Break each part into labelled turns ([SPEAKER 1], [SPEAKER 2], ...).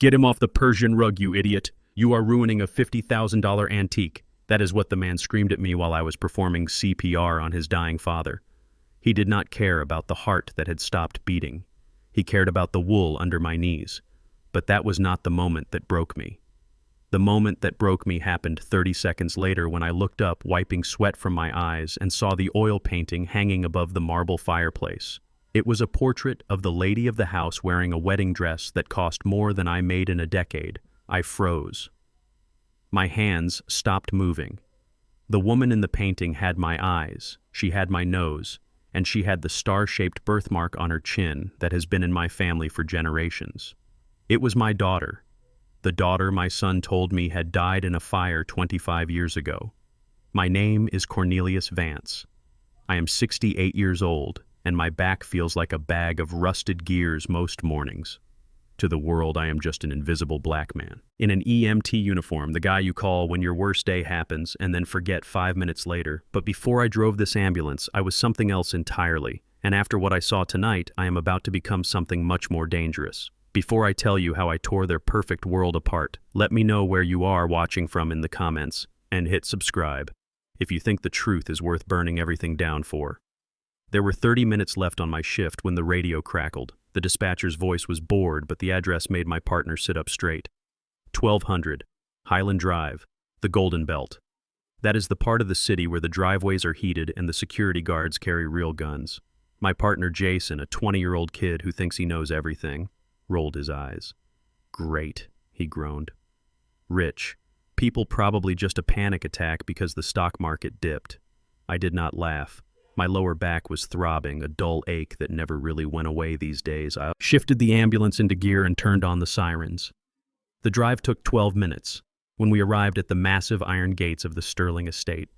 [SPEAKER 1] Get him off the Persian rug, you idiot. You are ruining a $50,000 antique. That is what the man screamed at me while I was performing CPR on his dying father. He did not care about the heart that had stopped beating. He cared about the wool under my knees. But that was not the moment that broke me. The moment that broke me happened 30 seconds later when I looked up, wiping sweat from my eyes, and saw the oil painting hanging above the marble fireplace. It was a portrait of the lady of the house wearing a wedding dress that cost more than I made in a decade. I froze. My hands stopped moving. The woman in the painting had my eyes, she had my nose, and she had the star-shaped birthmark on her chin that has been in my family for generations. It was my daughter. The daughter my son told me had died in a fire 25 years ago. My name is Cornelius Vance. I am 68 years old, and my back feels like a bag of rusted gears most mornings. To the world, I am just an invisible black man. In an EMT uniform, the guy you call when your worst day happens and then forget 5 minutes later. But before I drove this ambulance, I was something else entirely. And after what I saw tonight, I am about to become something much more dangerous. Before I tell you how I tore their perfect world apart, let me know where you are watching from in the comments, and hit subscribe if you think the truth is worth burning everything down for. There were 30 minutes left on my shift when the radio crackled. The dispatcher's voice was bored, but the address made my partner sit up straight. 1200, Highland Drive, the Golden Belt. That is the part of the city where the driveways are heated and the security guards carry real guns. My partner Jason, a 20-year-old kid who thinks he knows everything, rolled his eyes. Great, he groaned. Rich. People probably just a panic attack because the stock market dipped. I did not laugh. My lower back was throbbing, a dull ache that never really went away these days. I shifted the ambulance into gear and turned on the sirens. The drive took 12 minutes. When we arrived at the massive iron gates of the Sterling estate,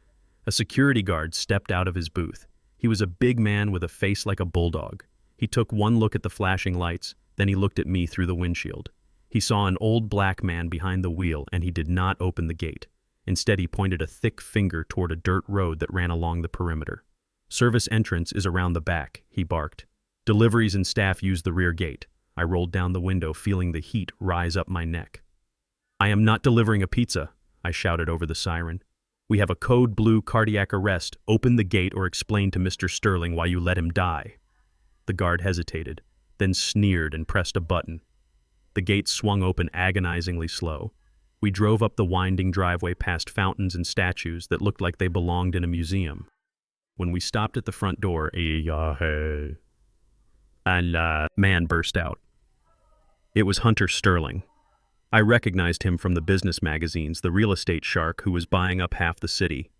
[SPEAKER 1] a security guard stepped out of his booth. He was a big man with a face like a bulldog. He took one look at the flashing lights, then he looked at me through the windshield. He saw an old black man behind the wheel, and he did not open the gate. Instead, he pointed a thick finger toward a dirt road that ran along the perimeter. Service entrance is around the back, he barked. Deliveries and staff use the rear gate. I rolled down the window, feeling the heat rise up my neck. I am not delivering a pizza, I shouted over the siren. We have a code blue cardiac arrest. Open the gate or explain to Mr. Sterling why you let him die. The guard hesitated, then sneered and pressed a button. The gate swung open agonizingly slow. We drove up the winding driveway past fountains and statues that looked like they belonged in a museum. When we stopped at the front door, a man burst out. It was Hunter Sterling. I recognized him from the business magazines, the real estate shark who was buying up half the city.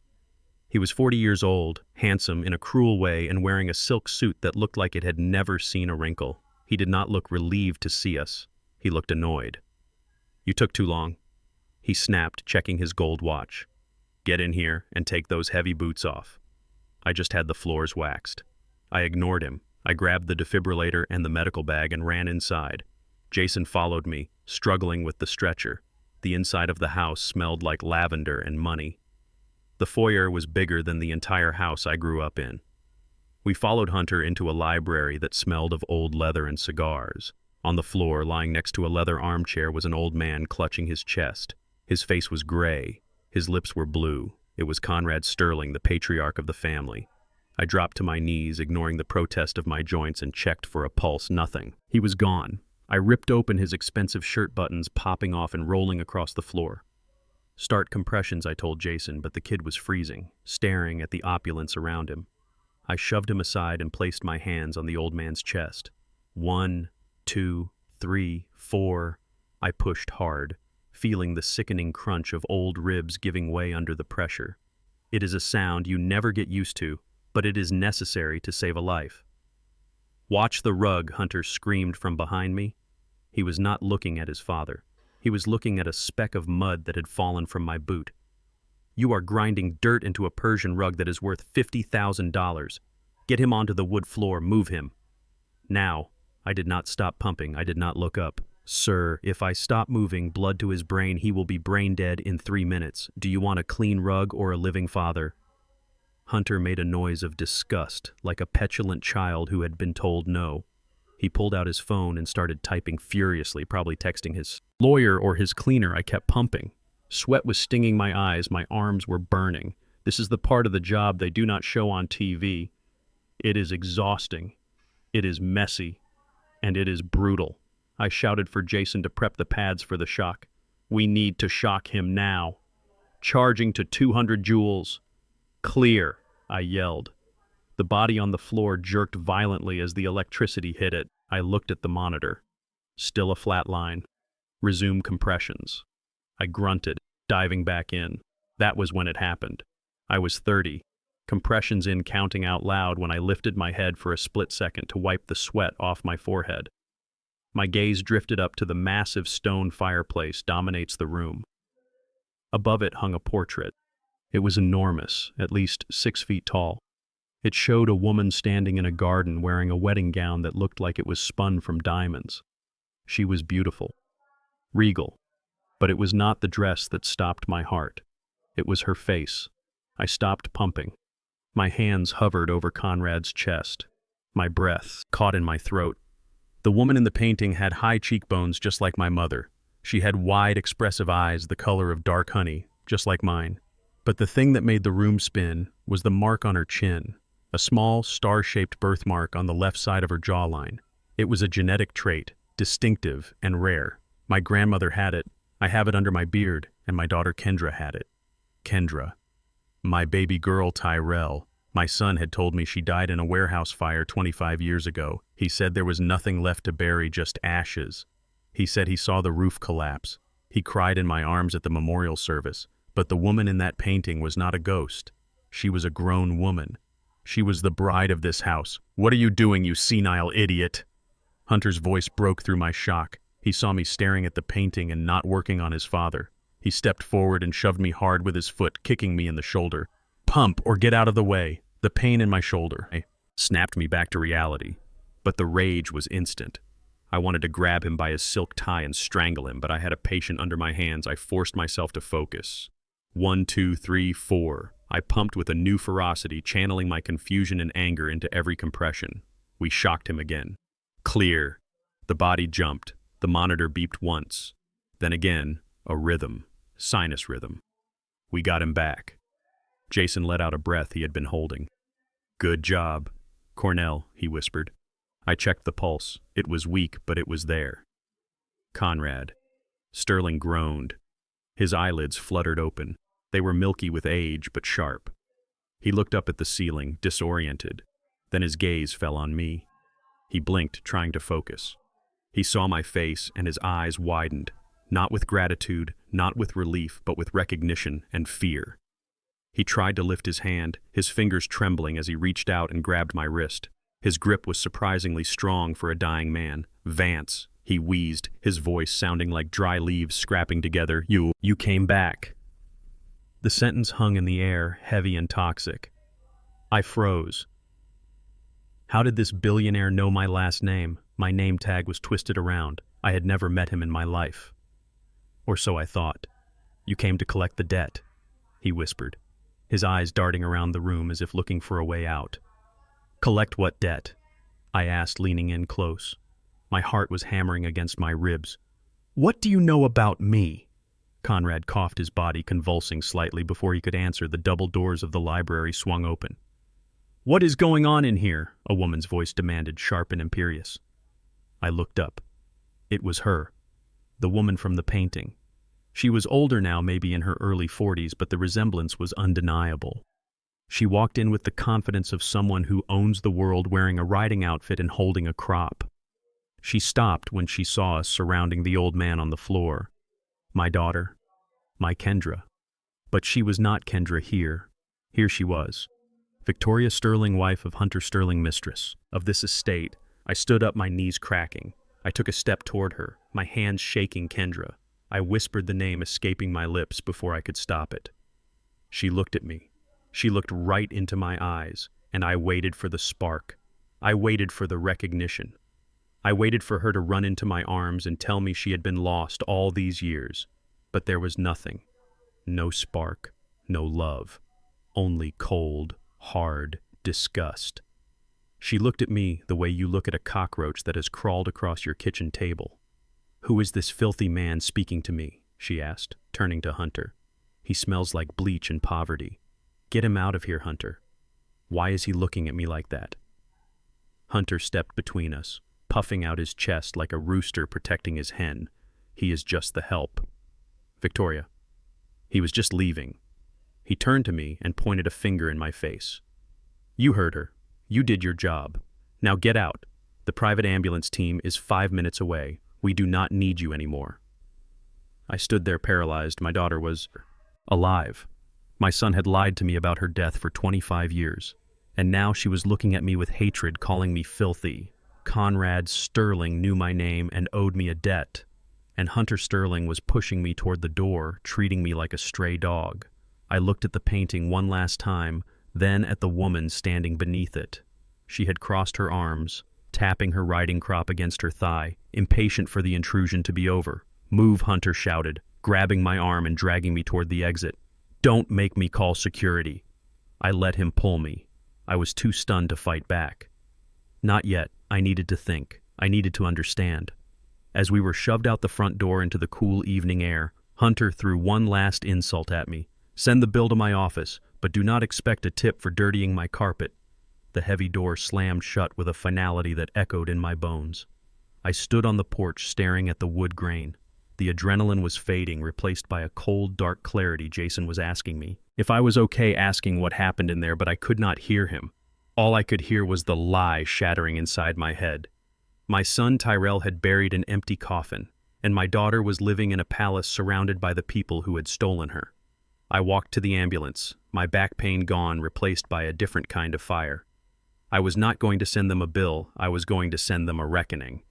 [SPEAKER 1] He was 40 years old, handsome in a cruel way, and wearing a silk suit that looked like it had never seen a wrinkle. He did not look relieved to see us. He looked annoyed. You took too long, he snapped, checking his gold watch. Get in here and take those heavy boots off. I just had the floors waxed. I ignored him. I grabbed the defibrillator and the medical bag and ran inside. Jason followed me, struggling with the stretcher. The inside of the house smelled like lavender and money. The foyer was bigger than the entire house I grew up in. We followed Hunter into a library that smelled of old leather and cigars. On the floor, lying next to a leather armchair, was an old man clutching his chest. His face was gray. His lips were blue. It was Conrad Sterling, the patriarch of the family. I dropped to my knees, ignoring the protest of my joints, and checked for a pulse. Nothing. He was gone. I ripped open his expensive shirt buttons, popping off and rolling across the floor. Start compressions, I told Jason, but the kid was freezing, staring at the opulence around him. I shoved him aside and placed my hands on the old man's chest. 1, 2, 3, 4. I pushed hard, feeling the sickening crunch of old ribs giving way under the pressure. It is a sound you never get used to, but it is necessary to save a life. Watch the rug, Hunter screamed from behind me. He was not looking at his father. He was looking at a speck of mud that had fallen from my boot. You are grinding dirt into a Persian rug that is worth $50,000. Get him onto the wood floor, move him. Now. I did not stop pumping. I did not look up. Sir, if I stop moving blood to his brain, he will be brain dead in 3 minutes. Do you want a clean rug or a living father? Hunter made a noise of disgust, like a petulant child who had been told no. He pulled out his phone and started typing furiously, probably texting his lawyer or his cleaner. I kept pumping. Sweat was stinging my eyes, my arms were burning. This is the part of the job they do not show on TV. It is exhausting. It is messy. And it is brutal. I shouted for Jason to prep the pads for the shock. We need to shock him now. Charging to 200 joules. Clear, I yelled. The body on the floor jerked violently as the electricity hit it. I looked at the monitor. Still a flat line. Resume compressions. I grunted, diving back in. That was when it happened. I was 30. Compressions in, counting out loud when I lifted my head for a split second to wipe the sweat off my forehead. My gaze drifted up to the massive stone fireplace dominates the room. Above it hung a portrait. It was enormous, at least 6 feet tall. It showed a woman standing in a garden wearing a wedding gown that looked like it was spun from diamonds. She was beautiful, regal, but it was not the dress that stopped my heart. It was her face. I stopped pumping. My hands hovered over Conrad's chest. My breath caught in my throat. The woman in the painting had high cheekbones just like my mother. She had wide, expressive eyes the color of dark honey, just like mine. But the thing that made the room spin was the mark on her chin, a small, star-shaped birthmark on the left side of her jawline. It was a genetic trait, distinctive and rare. My grandmother had it, I have it under my beard, and my daughter Kendra had it. Kendra. My baby girl Tyrell. My son had told me she died in a warehouse fire 25 years ago. He said there was nothing left to bury, just ashes. He said he saw the roof collapse. He cried in my arms at the memorial service. But the woman in that painting was not a ghost. She was a grown woman. She was the bride of this house. What are you doing, you senile idiot? Hunter's voice broke through my shock. He saw me staring at the painting and not working on his father. He stepped forward and shoved me hard with his foot, kicking me in the shoulder. Pump or get out of the way. The pain in my shoulder snapped me back to reality. But the rage was instant. I wanted to grab him by his silk tie and strangle him, but I had a patient under my hands. I forced myself to focus. 1, 2, 3, 4. I pumped with a new ferocity, channeling my confusion and anger into every compression. We shocked him again. Clear. The body jumped. The monitor beeped once. Then again, a rhythm. Sinus rhythm. We got him back. Jason let out a breath he had been holding. Good job. Cornell, he whispered. I checked the pulse. It was weak, but it was there. Conrad. Sterling groaned. His eyelids fluttered open. They were milky with age, but sharp. He looked up at the ceiling, disoriented. Then his gaze fell on me. He blinked, trying to focus. He saw my face, and his eyes widened, not with gratitude, not with relief, but with recognition and fear. He tried to lift his hand, his fingers trembling as he reached out and grabbed my wrist. His grip was surprisingly strong for a dying man. Vance, he wheezed, his voice sounding like dry leaves scrapping together. You came back. The sentence hung in the air, heavy and toxic. I froze. How did this billionaire know my last name? My name tag was twisted around. I had never met him in my life. Or so I thought. You came to collect the debt, he whispered, his eyes darting around the room as if looking for a way out. Collect what debt? I asked, leaning in close. My heart was hammering against my ribs. What do you know about me? Conrad coughed, his body convulsing slightly. Before he could answer, the double doors of the library swung open. What is going on in here? A woman's voice demanded, sharp and imperious. I looked up. It was her, the woman from the painting. She was older now, maybe in her early 40s, but the resemblance was undeniable. She walked in with the confidence of someone who owns the world, wearing a riding outfit and holding a crop. She stopped when she saw us, surrounding the old man on the floor. My daughter, my Kendra. But she was not Kendra here. Here she was. Victoria Sterling, wife of Hunter Sterling, mistress of this estate. I stood up, my knees cracking. I took a step toward her, my hands shaking. Kendra. I whispered the name, escaping my lips before I could stop it. She looked at me. She looked right into my eyes, and I waited for the spark. I waited for the recognition. I waited for her to run into my arms and tell me she had been lost all these years. But there was nothing. No spark, no love. Only cold, hard disgust. She looked at me the way you look at a cockroach that has crawled across your kitchen table. "Who is this filthy man speaking to me?" she asked, turning to Hunter. "He smells like bleach and poverty. Get him out of here, Hunter. Why is he looking at me like that?" Hunter stepped between us, puffing out his chest like a rooster protecting his hen. "He is just the help." "Victoria." "He was just leaving." He turned to me and pointed a finger in my face. "You heard her. You did your job. Now get out. The private ambulance team is 5 minutes away. We do not need you anymore." I stood there paralyzed. My daughter was alive. My son had lied to me about her death for 25 years. And now she was looking at me with hatred, calling me filthy. Conrad Sterling knew my name and owed me a debt. And Hunter Sterling was pushing me toward the door, treating me like a stray dog. I looked at the painting one last time, then at the woman standing beneath it. She had crossed her arms, tapping her riding crop against her thigh, impatient for the intrusion to be over. "Move," Hunter shouted, grabbing my arm and dragging me toward the exit. "Don't make me call security." I let him pull me. I was too stunned to fight back. Not yet. I needed to think. I needed to understand. As we were shoved out the front door into the cool evening air, Hunter threw one last insult at me. "Send the bill to my office, but do not expect a tip for dirtying my carpet." The heavy door slammed shut with a finality that echoed in my bones. I stood on the porch staring at the wood grain. The adrenaline was fading, replaced by a cold, dark clarity. Jason was asking me if I was okay, asking what happened in there, but I could not hear him. All I could hear was the lie shattering inside my head. My son Tyrell had buried an empty coffin, and my daughter was living in a palace surrounded by the people who had stolen her. I walked to the ambulance, my back pain gone, replaced by a different kind of fire. I was not going to send them a bill, I was going to send them a reckoning.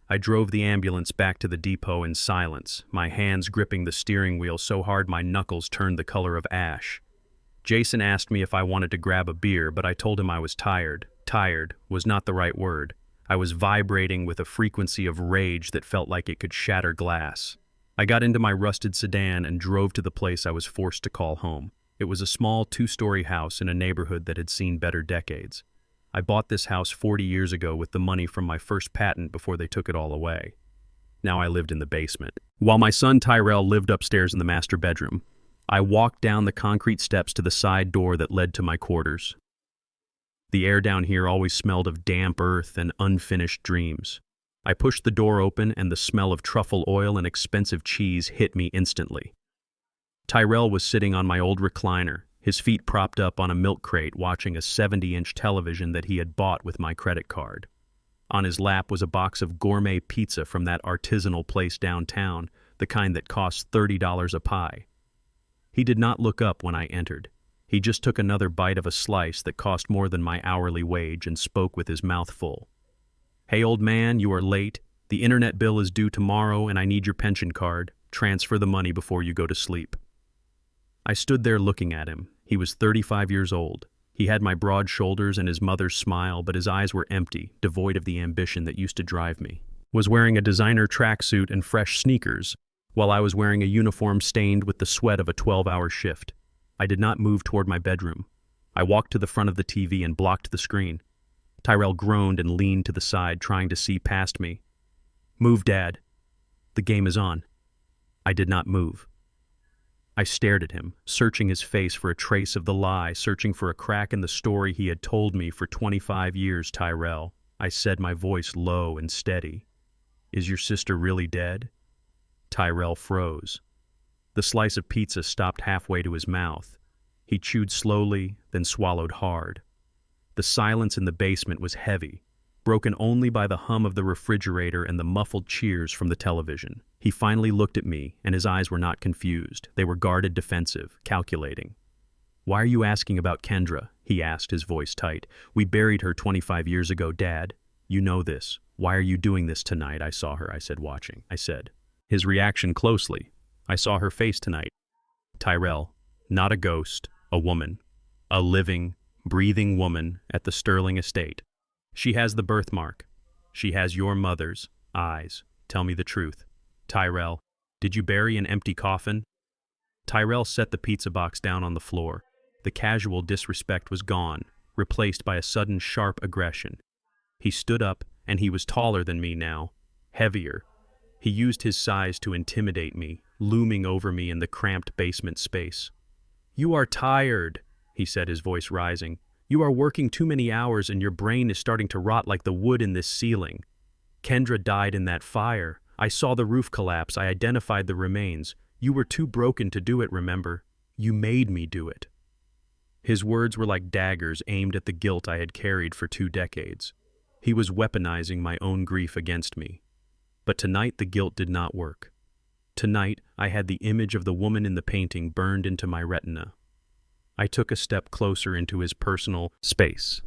[SPEAKER 1] I drove the ambulance back to the depot in silence, my hands gripping the steering wheel so hard my knuckles turned the color of ash. Jason asked me if I wanted to grab a beer, but I told him I was tired. Tired was not the right word. I was vibrating with a frequency of rage that felt like it could shatter glass. I got into my rusted sedan and drove to the place I was forced to call home. It was a small 2-story house in a neighborhood that had seen better decades. I bought this house 40 years ago with the money from my first patent before they took it all away. Now I lived in the basement, while my son Tyrell lived upstairs in the master bedroom. I walked down the concrete steps to the side door that led to my quarters. The air down here always smelled of damp earth and unfinished dreams. I pushed the door open and the smell of truffle oil and expensive cheese hit me instantly. Tyrell was sitting on my old recliner, his feet propped up on a milk crate, watching a 70-inch television that he had bought with my credit card. On his lap was a box of gourmet pizza from that artisanal place downtown, the kind that costs $30 a pie. He did not look up when I entered. He just took another bite of a slice that cost more than my hourly wage and spoke with his mouth full. "Hey, old man, you are late. The internet bill is due tomorrow and I need your pension card. Transfer the money before you go to sleep." I stood there looking at him. He was 35 years old. He had my broad shoulders and his mother's smile, but his eyes were empty, devoid of the ambition that used to drive me. Was wearing a designer tracksuit and fresh sneakers, while I was wearing a uniform stained with the sweat of a 12-hour shift. I did not move toward my bedroom. I walked to the front of the TV and blocked the screen. Tyrell groaned and leaned to the side, trying to see past me. "Move, Dad. The game is on." I did not move. I stared at him, searching his face for a trace of the lie, searching for a crack in the story he had told me for 25 years. "Tyrell," I said, my voice low and steady. "Is your sister really dead?" Tyrell froze. The slice of pizza stopped halfway to his mouth. He chewed slowly, then swallowed hard. The silence in the basement was heavy, broken only by the hum of the refrigerator and the muffled cheers from the television. He finally looked at me, and his eyes were not confused. They were guarded, defensive, calculating. "Why are you asking about Kendra?" he asked, his voice tight. "We buried her 25 years ago, Dad. You know this. Why are you doing this tonight?" "I saw her," I said, watching. I said. His reaction closely. "I saw her face tonight." Tyrell, not a ghost, a woman. A living, breathing woman at the Sterling estate. She has the birthmark. She has your mother's eyes. Tell me the truth. Tyrell, did you bury an empty coffin?" Tyrell set the pizza box down on the floor. The casual disrespect was gone. replaced by a sudden sharp aggression. He stood up, and he was taller than me now, heavier. He used his size to intimidate me, looming over me in the cramped basement space. "You are tired," he said, his voice rising. "You are working too many hours and your brain is starting to rot like the wood in this ceiling. Kendra died in that fire. I saw the roof collapse. I identified the remains. You were too broken to do it, remember? You made me do it." His words were like daggers aimed at the guilt I had carried for 2 decades. He was weaponizing my own grief against me. But tonight the guilt did not work. Tonight I had the image of the woman in the painting burned into my retina. I took a step closer into his personal space.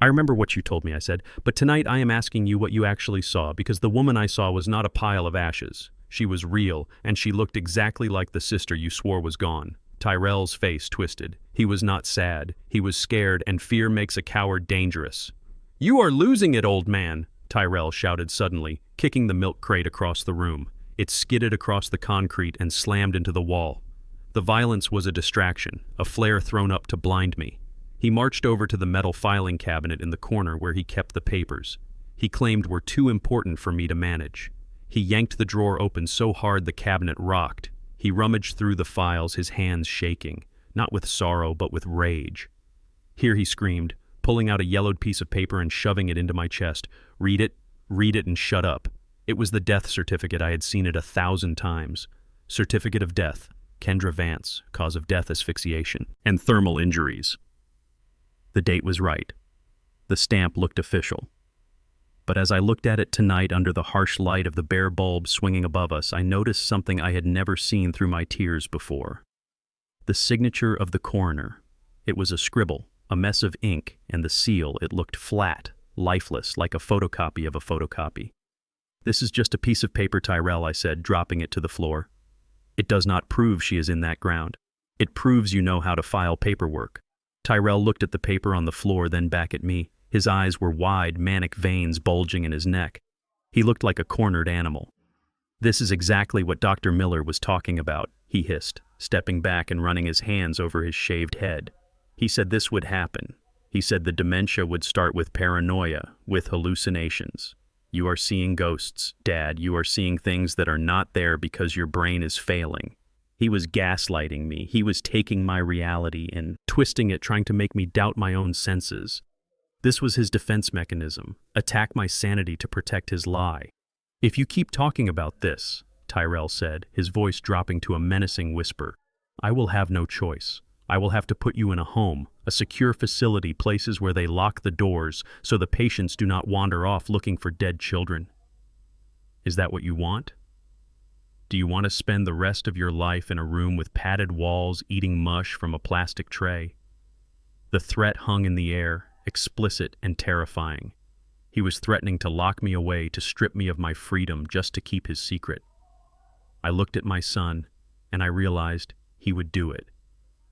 [SPEAKER 1] "I remember what you told me," I said, "but tonight I am asking you what you actually saw, because the woman I saw was not a pile of ashes. She was real, and she looked exactly like the sister you swore was gone." Tyrell's face twisted. He was not sad. He was scared, and fear makes a coward dangerous. "You are losing it, old man," Tyrell shouted suddenly, kicking the milk crate across the room. It skidded across the concrete and slammed into the wall. The violence was a distraction, a flare thrown up to blind me. He marched over to the metal filing cabinet in the corner where he kept the papers. He claimed were too important for me to manage. He yanked the drawer open so hard the cabinet rocked. He rummaged through the files, his hands shaking, not with sorrow but with rage. "Here," he screamed, pulling out a yellowed piece of paper and shoving it into my chest. Read it, and shut up." It was the death certificate. I had seen it 1,000 times. Certificate of death, Kendra Vance, cause of death asphyxiation, and thermal injuries. The date was right. The stamp looked official. But as I looked at it tonight under the harsh light of the bare bulb swinging above us, I noticed something I had never seen through my tears before. The signature of the coroner. It was a scribble, a mess of ink, and the seal, it looked flat, lifeless, like a photocopy of a photocopy. "This is just a piece of paper, Tyrell," I said, dropping it to the floor. "It does not prove she is in that ground. It proves you know how to file paperwork." Tyrell looked at the paper on the floor, then back at me. His eyes were wide, manic veins bulging in his neck. He looked like a cornered animal. "This is exactly what Dr. Miller was talking about," he hissed, stepping back and running his hands over his shaved head. "He said this would happen. He said the dementia would start with paranoia, with hallucinations. You are seeing ghosts, Dad. You are seeing things that are not there because your brain is failing." He was gaslighting me. He was taking my reality and twisting it, trying to make me doubt my own senses. This was his defense mechanism, attack my sanity to protect his lie. "If you keep talking about this," Tyrell said, his voice dropping to a menacing whisper, "I will have no choice. I will have to put you in a home, a secure facility, places where they lock the doors so the patients do not wander off looking for dead children. Is that what you want? Do you want to spend the rest of your life in a room with padded walls eating mush from a plastic tray?" The threat hung in the air, explicit and terrifying. He was threatening to lock me away, to strip me of my freedom just to keep his secret. I looked at my son, and I realized he would do it.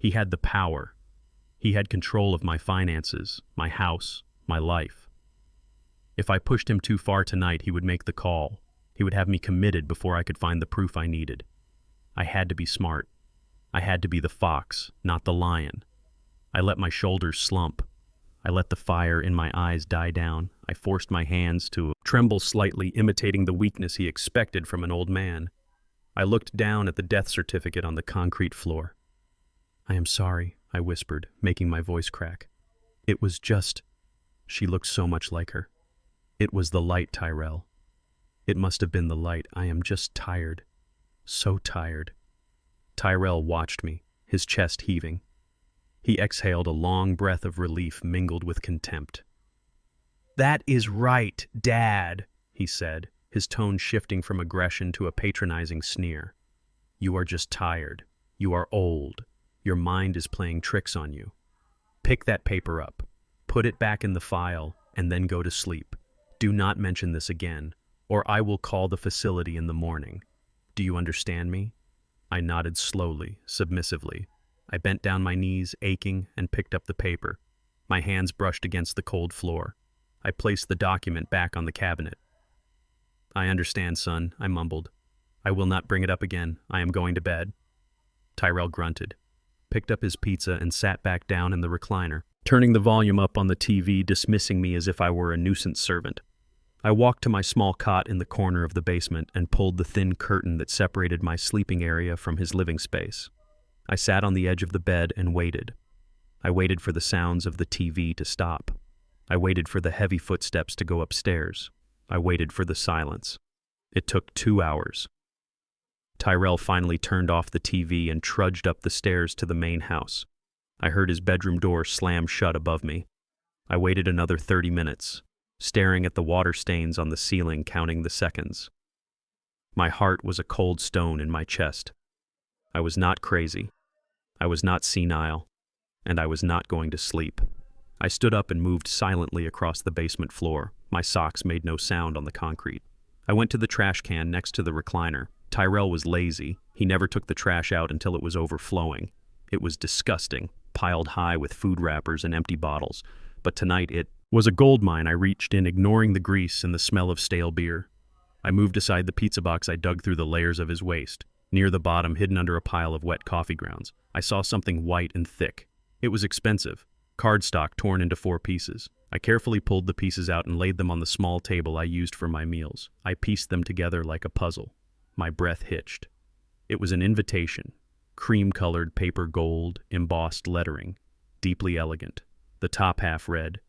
[SPEAKER 1] He had the power. He had control of my finances, my house, my life. If I pushed him too far tonight, he would make the call. He would have me committed before I could find the proof I needed. I had to be smart. I had to be the fox, not the lion. I let my shoulders slump. I let the fire in my eyes die down. I forced my hands to tremble slightly, imitating the weakness he expected from an old man. I looked down at the death certificate on the concrete floor. "I am sorry," I whispered, making my voice crack. "It was just..." She looked so much like her. "It was the light, Tyrell. It must have been the light. I am just tired. So tired." Tyrell watched me, his chest heaving. He exhaled a long breath of relief mingled with contempt. "That is right, Dad," he said, his tone shifting from aggression to a patronizing sneer. "You are just tired. You are old. Your mind is playing tricks on you. Pick that paper up, put it back in the file, and then go to sleep. Do not mention this again, or I will call the facility in the morning. Do you understand me?" I nodded slowly, submissively. I bent down my knees, aching, and picked up the paper. My hands brushed against the cold floor. I placed the document back on the cabinet. "I understand, son," I mumbled. "I will not bring it up again. I am going to bed." Tyrell grunted, picked up his pizza, and sat back down in the recliner. turning the volume up on the TV, dismissing me as if I were a nuisance servant. I walked to my small cot in the corner of the basement and pulled the thin curtain that separated my sleeping area from his living space. I sat on the edge of the bed and waited. I waited for the sounds of the TV to stop. I waited for the heavy footsteps to go upstairs. I waited for the silence. It took 2 hours. Tyrell finally turned off the TV and trudged up the stairs to the main house. I heard his bedroom door slam shut above me. I waited another 30 minutes, staring at the water stains on the ceiling, counting the seconds. My heart was a cold stone in my chest. I was not crazy. I was not senile. And I was not going to sleep. I stood up and moved silently across the basement floor. My socks made no sound on the concrete. I went to the trash can next to the recliner. Tyrell was lazy. He never took the trash out until it was overflowing. It was disgusting, piled high with food wrappers and empty bottles. But tonight it was a gold mine. I reached in, ignoring the grease and the smell of stale beer. I moved aside the pizza box. I dug through the layers of his waste. Near the bottom, hidden under a pile of wet coffee grounds, I saw something white and thick. It was expensive. Cardstock torn into 4 pieces. I carefully pulled the pieces out and laid them on the small table I used for my meals. I pieced them together like a puzzle. My breath hitched. It was an invitation. Cream-colored paper gold, embossed lettering. Deeply elegant. The top half read,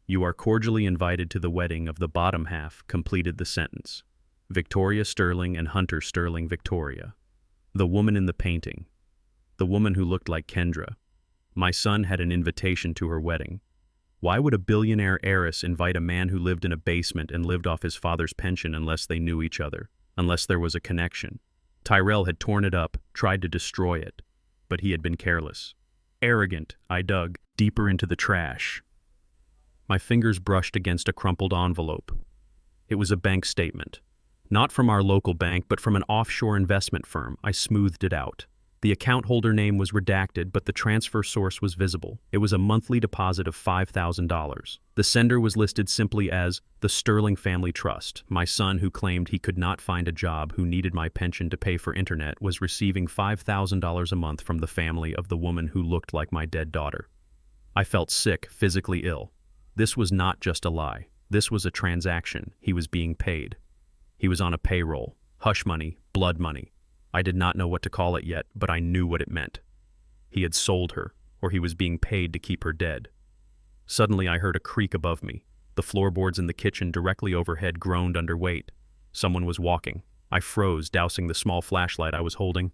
[SPEAKER 1] "You are cordially invited to the wedding of the bottom half," completed the sentence. Victoria Sterling and Hunter Sterling Victoria. The woman in the painting. The woman who looked like Kendra. My son had an invitation to her wedding. Why would a billionaire heiress invite a man who lived in a basement and lived off his father's pension unless they knew each other, unless there was a connection? Tyrell had torn it up, tried to destroy it, but he had been careless. Arrogant, I dug deeper into the trash. My fingers brushed against a crumpled envelope. It was a bank statement. Not from our local bank, but from an offshore investment firm. I smoothed it out. The account holder name was redacted, but the transfer source was visible. It was a monthly deposit of $5,000. The sender was listed simply as the Sterling Family Trust. My son, who claimed he could not find a job, who needed my pension to pay for internet, was receiving $5,000 a month from the family of the woman who looked like my dead daughter. I felt sick, physically ill. This was not just a lie. This was a transaction. He was being paid. He was on a payroll. Hush money, blood money. I did not know what to call it yet, but I knew what it meant. He had sold her, or he was being paid to keep her dead. Suddenly I heard a creak above me. The floorboards in the kitchen directly overhead groaned under weight. Someone was walking. I froze, dousing the small flashlight I was holding.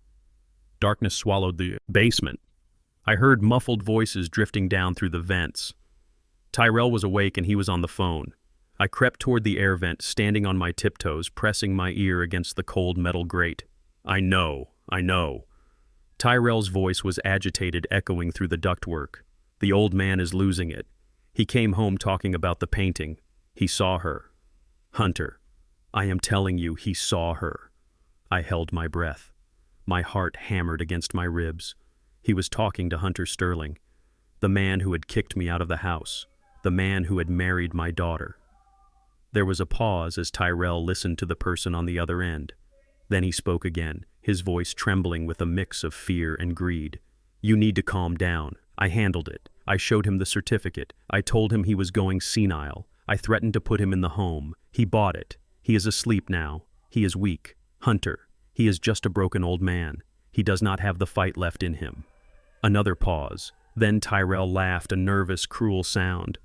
[SPEAKER 1] Darkness swallowed the basement. I heard muffled voices drifting down through the vents. Tyrell was awake and he was on the phone. I crept toward the air vent, standing on my tiptoes, pressing my ear against the cold metal grate. I know. Tyrell's voice was agitated, echoing through the ductwork. The old man is losing it. He came home talking about the painting. He saw her. Hunter, I am telling you, he saw her. I held my breath. My heart hammered against my ribs. He was talking to Hunter Sterling, the man who had kicked me out of the house, the man who had married my daughter. There was a pause as Tyrell listened to the person on the other end. Then he spoke again, his voice trembling with a mix of fear and greed. You need to calm down. I handled it. I showed him the certificate. I told him he was going senile. I threatened to put him in the home. He bought it. He is asleep now. He is weak. Hunter, he is just a broken old man. He does not have the fight left in him. Another pause. Then Tyrell laughed, a nervous, cruel sound.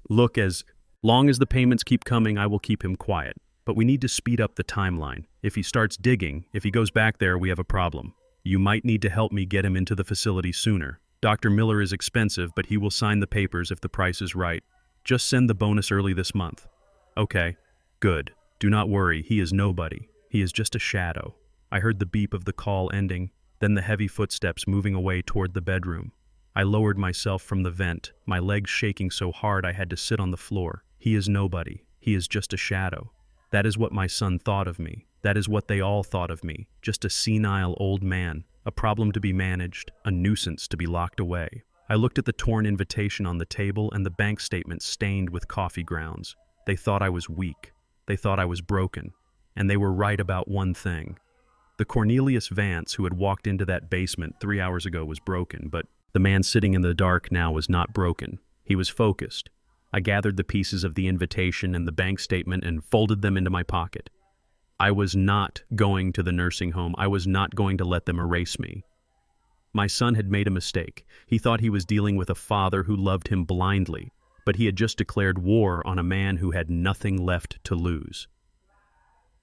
[SPEAKER 1] Look, as long as the payments keep coming, I will keep him quiet. But we need to speed up the timeline. If he starts digging, if he goes back there, we have a problem. You might need to help me get him into the facility sooner. Dr. Miller is expensive, but he will sign the papers if the price is right. Just send the bonus early this month. Okay, good. Do not worry, he is nobody. He is just a shadow. I heard the beep of the call ending, then the heavy footsteps moving away toward the bedroom. I lowered myself from the vent, my legs shaking so hard I had to sit on the floor. He is nobody. He is just a shadow. That is what my son thought of me. That is what they all thought of me. Just a senile old man, a problem to be managed, a nuisance to be locked away. I looked at the torn invitation on the table and the bank statement stained with coffee grounds. They thought I was weak. They thought I was broken. And they were right about one thing. The Cornelius Vance who had walked into that basement 3 hours ago was broken, but the man sitting in the dark now was not broken. He was focused. I gathered the pieces of the invitation and the bank statement and folded them into my pocket. I was not going to the nursing home. I was not going to let them erase me. My son had made a mistake. He thought he was dealing with a father who loved him blindly, but he had just declared war on a man who had nothing left to lose.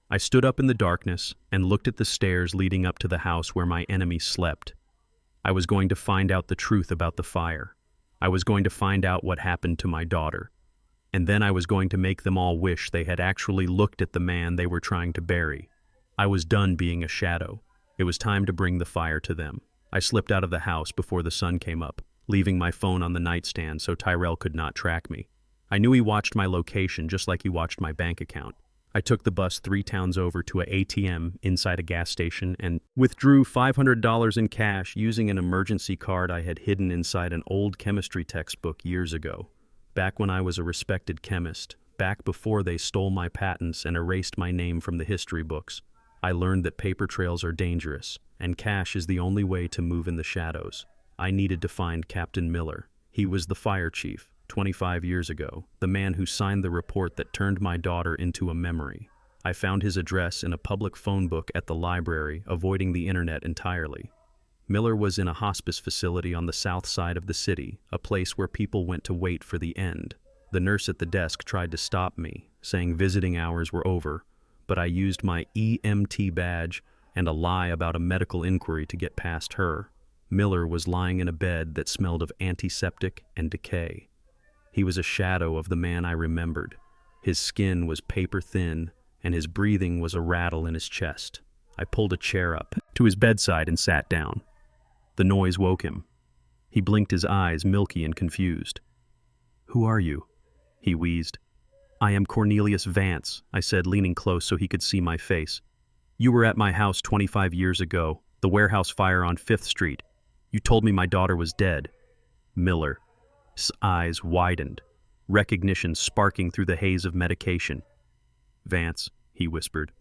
[SPEAKER 1] I stood up in the darkness and looked at the stairs leading up to the house where my enemy slept. I was going to find out the truth about the fire. I was going to find out what happened to my daughter. And then I was going to make them all wish they had actually looked at the man they were trying to bury. I was done being a shadow. It was time to bring the fire to them. I slipped out of the house before the sun came up, leaving my phone on the nightstand so Tyrell could not track me. I knew he watched my location just like he watched my bank account. I took the bus 3 towns over to an ATM inside a gas station and withdrew $500 in cash using an emergency card I had hidden inside an old chemistry textbook years ago, back when I was a respected chemist, back before they stole my patents and erased my name from the history books. I learned that paper trails are dangerous, and cash is the only way to move in the shadows. I needed to find Captain Miller. He was the fire chief. 25 years ago, the man who signed the report that turned my daughter into a memory. I found his address in a public phone book at the library, avoiding the internet entirely. Miller was in a hospice facility on the south side of the city, a place where people went to wait for the end. The nurse at the desk tried to stop me, saying visiting hours were over, but I used my EMT badge and a lie about a medical inquiry to get past her. Miller was lying in a bed that smelled of antiseptic and decay. He was a shadow of the man I remembered. His skin was paper thin, and his breathing was a rattle in his chest. I pulled a chair up to his bedside and sat down. The noise woke him. He blinked his eyes, milky and confused. "Who are you?" he wheezed. "I am Cornelius Vance," I said, leaning close so he could see my face. "You were at my house 25 years ago, the warehouse fire on 5th Street. You told me my daughter was dead." Miller's eyes widened, recognition sparking through the haze of medication. "Vance," he whispered,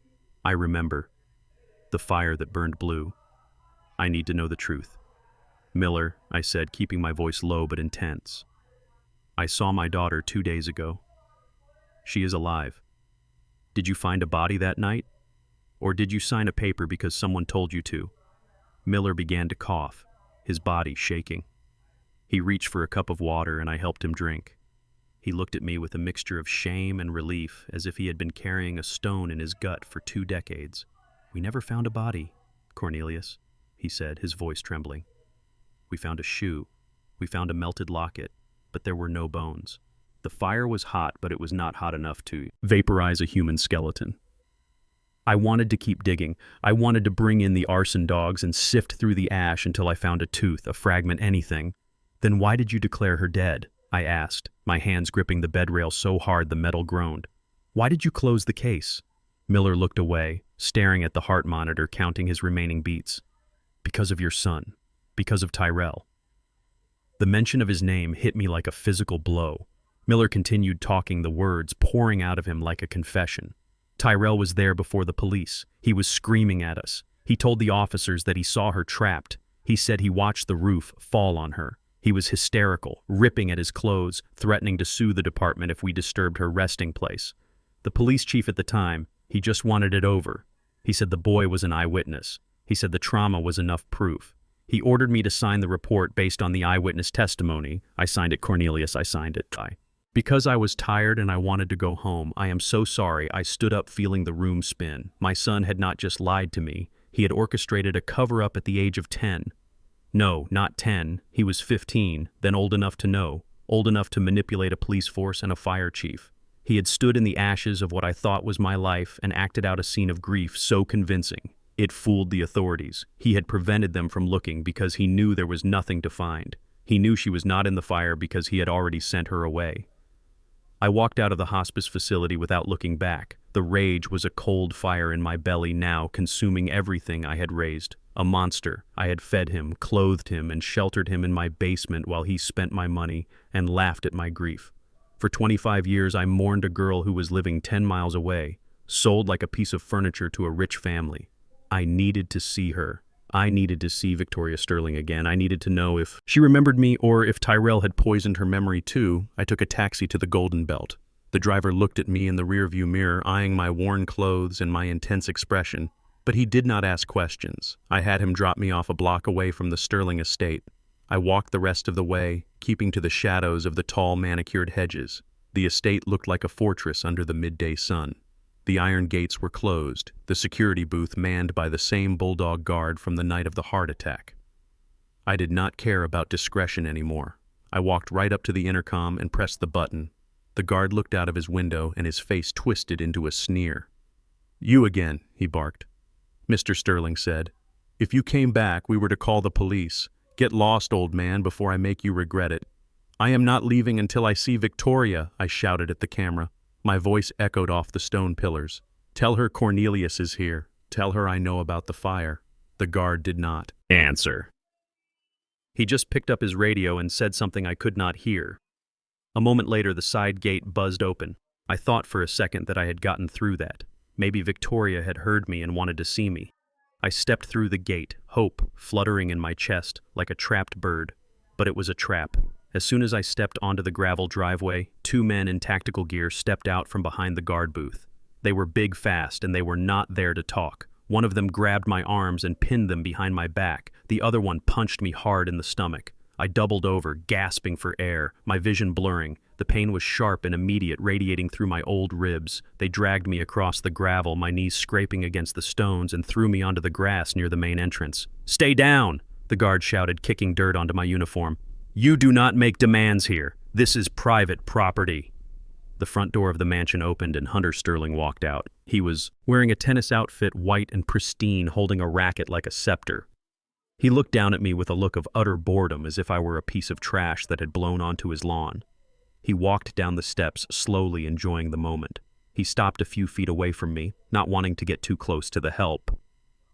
[SPEAKER 1] "I remember. The fire that burned blue. I need to know the truth." "Miller," I said, keeping my voice low but intense. "I saw my daughter 2 days ago. She is alive. Did you find a body that night? Or did you sign a paper because someone told you to?" Miller began to cough, his body shaking. He reached for a cup of water and I helped him drink. He looked at me with a mixture of shame and relief, as if he had been carrying a stone in his gut for 2 decades. "We never found a body, Cornelius," he said, his voice trembling. "We found a shoe. We found a melted locket, but there were no bones. The fire was hot, but it was not hot enough to vaporize a human skeleton." I wanted to keep digging. I wanted to bring in the arson dogs and sift through the ash until I found a tooth, a fragment, anything. "Then why did you declare her dead?" I asked, my hands gripping the bed rail so hard the metal groaned. "Why did you close the case?" Miller looked away, staring at the heart monitor, counting his remaining beats. "Because of your son. Because of Tyrell." The mention of his name hit me like a physical blow. Miller continued talking, the words pouring out of him like a confession. "Tyrell was there before the police. He was screaming at us. He told the officers that he saw her trapped. He said he watched the roof fall on her. He was hysterical, ripping at his clothes, threatening to sue the department if we disturbed her resting place. The police chief at the time, he just wanted it over. He said the boy was an eyewitness. He said the trauma was enough proof. He ordered me to sign the report based on the eyewitness testimony. I signed it, Cornelius, I signed it. Because I was tired and I wanted to go home. I am so sorry." I stood up, feeling the room spin. My son had not just lied to me. He had orchestrated a cover-up at the age of 10. No, not 10. He was 15, then old enough to know, old enough to manipulate a police force and a fire chief. He had stood in the ashes of what I thought was my life and acted out a scene of grief so convincing. It fooled the authorities. He had prevented them from looking because he knew there was nothing to find. He knew she was not in the fire because he had already sent her away. I walked out of the hospice facility without looking back. The rage was a cold fire in my belly now, consuming everything I had raised. A monster. I had fed him, clothed him, and sheltered him in my basement while he spent my money and laughed at my grief. For 25 years, I mourned a girl who was living 10 miles away, sold like a piece of furniture to a rich family. I needed to see her. I needed to see Victoria Sterling again. I needed to know if she remembered me or if Tyrell had poisoned her memory too. I took a taxi to the Golden Belt. The driver looked at me in the rearview mirror, eyeing my worn clothes and my intense expression. But he did not ask questions. I had him drop me off a block away from the Sterling estate. I walked the rest of the way, keeping to the shadows of the tall manicured hedges. The estate looked like a fortress under the midday sun. The iron gates were closed, the security booth manned by the same bulldog guard from the night of the heart attack. I did not care about discretion anymore. I walked right up to the intercom and pressed the button. The guard looked out of his window and his face twisted into a sneer. "You again," he barked. Mr. Sterling said. "If you came back, we were to call the police. Get lost, old man, before I make you regret it." "I am not leaving until I see Victoria," I shouted at the camera. My voice echoed off the stone pillars. "Tell her Cornelius is here. Tell her I know about the fire." The guard did not answer. He just picked up his radio and said something I could not hear. A moment later, the side gate buzzed open. I thought for a second that I had gotten through that. Maybe Victoria had heard me and wanted to see me. I stepped through the gate, hope fluttering in my chest like a trapped bird. But it was a trap. As soon as I stepped onto the gravel driveway, two men in tactical gear stepped out from behind the guard booth. They were big, fast, and they were not there to talk. One of them grabbed my arms and pinned them behind my back. The other one punched me hard in the stomach. I doubled over, gasping for air, my vision blurring. The pain was sharp and immediate, radiating through my old ribs. They dragged me across the gravel, my knees scraping against the stones, and threw me onto the grass near the main entrance. "Stay down!" the guard shouted, kicking dirt onto my uniform. "You do not make demands here. This is private property." The front door of the mansion opened and Hunter Sterling walked out. He was wearing a tennis outfit, white and pristine, holding a racket like a scepter. He looked down at me with a look of utter boredom, as if I were a piece of trash that had blown onto his lawn. He walked down the steps, slowly enjoying the moment. He stopped a few feet away from me, not wanting to get too close to the help.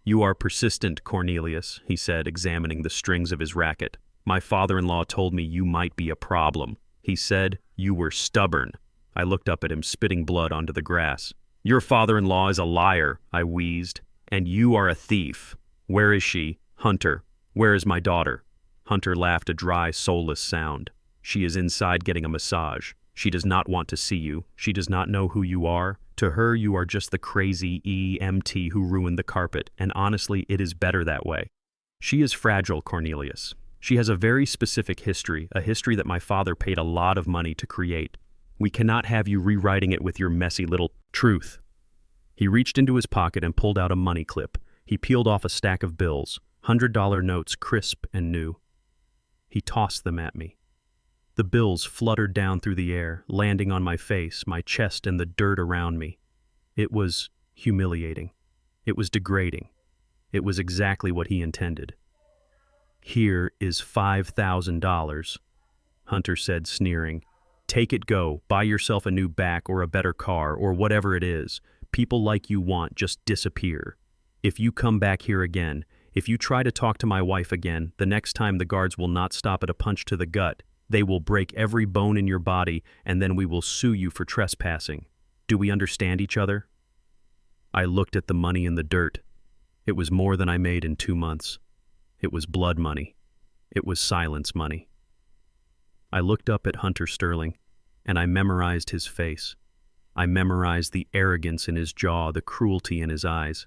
[SPEAKER 1] "You are persistent, Cornelius," he said, examining the strings of his racket. "My father-in-law told me you might be a problem. He said you were stubborn." I looked up at him, spitting blood onto the grass. "Your father-in-law is a liar," I wheezed, "and you are a thief. Where is she? Hunter, where is my daughter?" Hunter laughed a dry, soulless sound. "She is inside getting a massage. She does not want to see you. She does not know who you are. To her, you are just the crazy EMT who ruined the carpet, and honestly, it is better that way. She is fragile, Cornelius. She has a very specific history, a history that my father paid a lot of money to create. We cannot have you rewriting it with your messy little truth." He reached into his pocket and pulled out a money clip. He peeled off a stack of bills, $100 notes, crisp and new. He tossed them at me. The bills fluttered down through the air, landing on my face, my chest, and the dirt around me. It was humiliating. It was degrading. It was exactly what he intended. "Here is $5,000, Hunter said, sneering. "Take it, go. Buy yourself a new back or a better car or whatever it is. People like you want just disappear. If you come back here again, if you try to talk to my wife again, the next time the guards will not stop at a punch to the gut. They will break every bone in your body, and then we will sue you for trespassing. Do we understand each other?" I looked at the money in the dirt. It was more than I made in 2 months. It was blood money. It was silence money. I looked up at Hunter Sterling, and I memorized his face. I memorized the arrogance in his jaw, the cruelty in his eyes.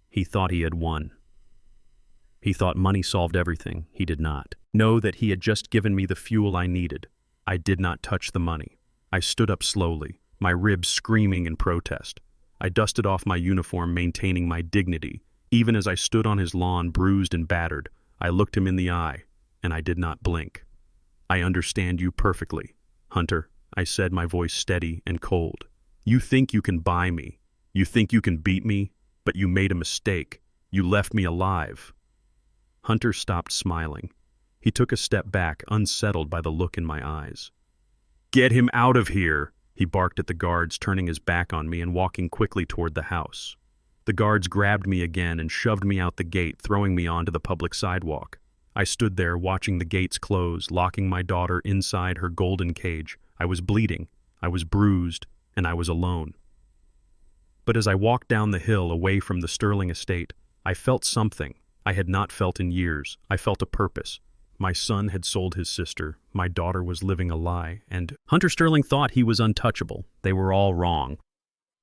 [SPEAKER 1] He thought he had won. He thought money solved everything. He did not. Know that he had just given me the fuel I needed. I did not touch the money. I stood up slowly, my ribs screaming in protest. I dusted off my uniform, maintaining my dignity. Even as I stood on his lawn, bruised and battered, I looked him in the eye, and I did not blink. "I understand you perfectly, Hunter," I said, my voice steady and cold. "You think you can buy me. You think you can beat me, but you made a mistake. You left me alive." Hunter stopped smiling. He took a step back, unsettled by the look in my eyes. "Get him out of here," he barked at the guards, turning his back on me and walking quickly toward the house. The guards grabbed me again and shoved me out the gate, throwing me onto the public sidewalk. I stood there, watching the gates close, locking my daughter inside her golden cage. I was bleeding, I was bruised, and I was alone. But as I walked down the hill away from the Sterling estate, I felt something. I had not felt in years. I felt a purpose. My son had sold his sister. My daughter was living a lie, and Hunter Sterling thought he was untouchable. They were all wrong.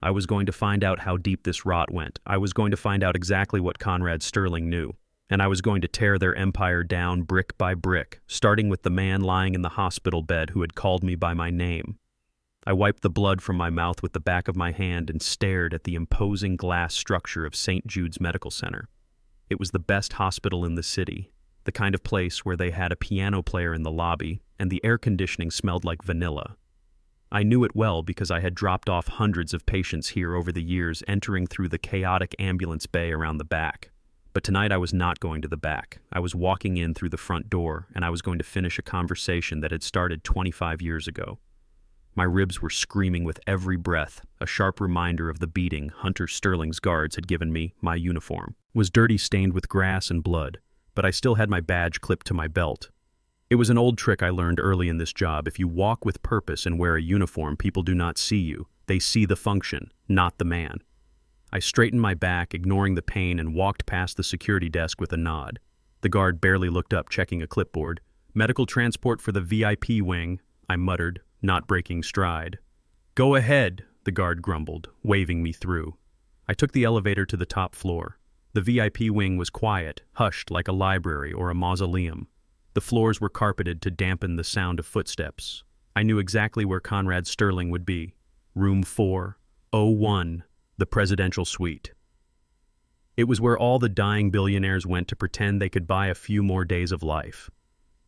[SPEAKER 1] I was going to find out how deep this rot went. I was going to find out exactly what Conrad Sterling knew. And I was going to tear their empire down brick by brick, starting with the man lying in the hospital bed who had called me by my name. I wiped the blood from my mouth with the back of my hand and stared at the imposing glass structure of St. Jude's Medical Center. It was the best hospital in the city, the kind of place where they had a piano player in the lobby and the air conditioning smelled like vanilla. I knew it well because I had dropped off hundreds of patients here over the years, entering through the chaotic ambulance bay around the back. But tonight I was not going to the back. I was walking in through the front door, and I was going to finish a conversation that had started 25 years ago. My ribs were screaming with every breath, a sharp reminder of the beating Hunter Sterling's guards had given me. My uniform was dirty, stained with grass and blood, but I still had my badge clipped to my belt. It was an old trick I learned early in this job. If you walk with purpose and wear a uniform, people do not see you. They see the function, not the man. I straightened my back, ignoring the pain, and walked past the security desk with a nod. The guard barely looked up, checking a clipboard. "Medical transport for the VIP wing," I muttered, not breaking stride. "Go ahead," the guard grumbled, waving me through. I took the elevator to the top floor. The VIP wing was quiet, hushed like a library or a mausoleum. The floors were carpeted to dampen the sound of footsteps. I knew exactly where Conrad Sterling would be. Room 401, the presidential suite. It was where all the dying billionaires went to pretend they could buy a few more days of life.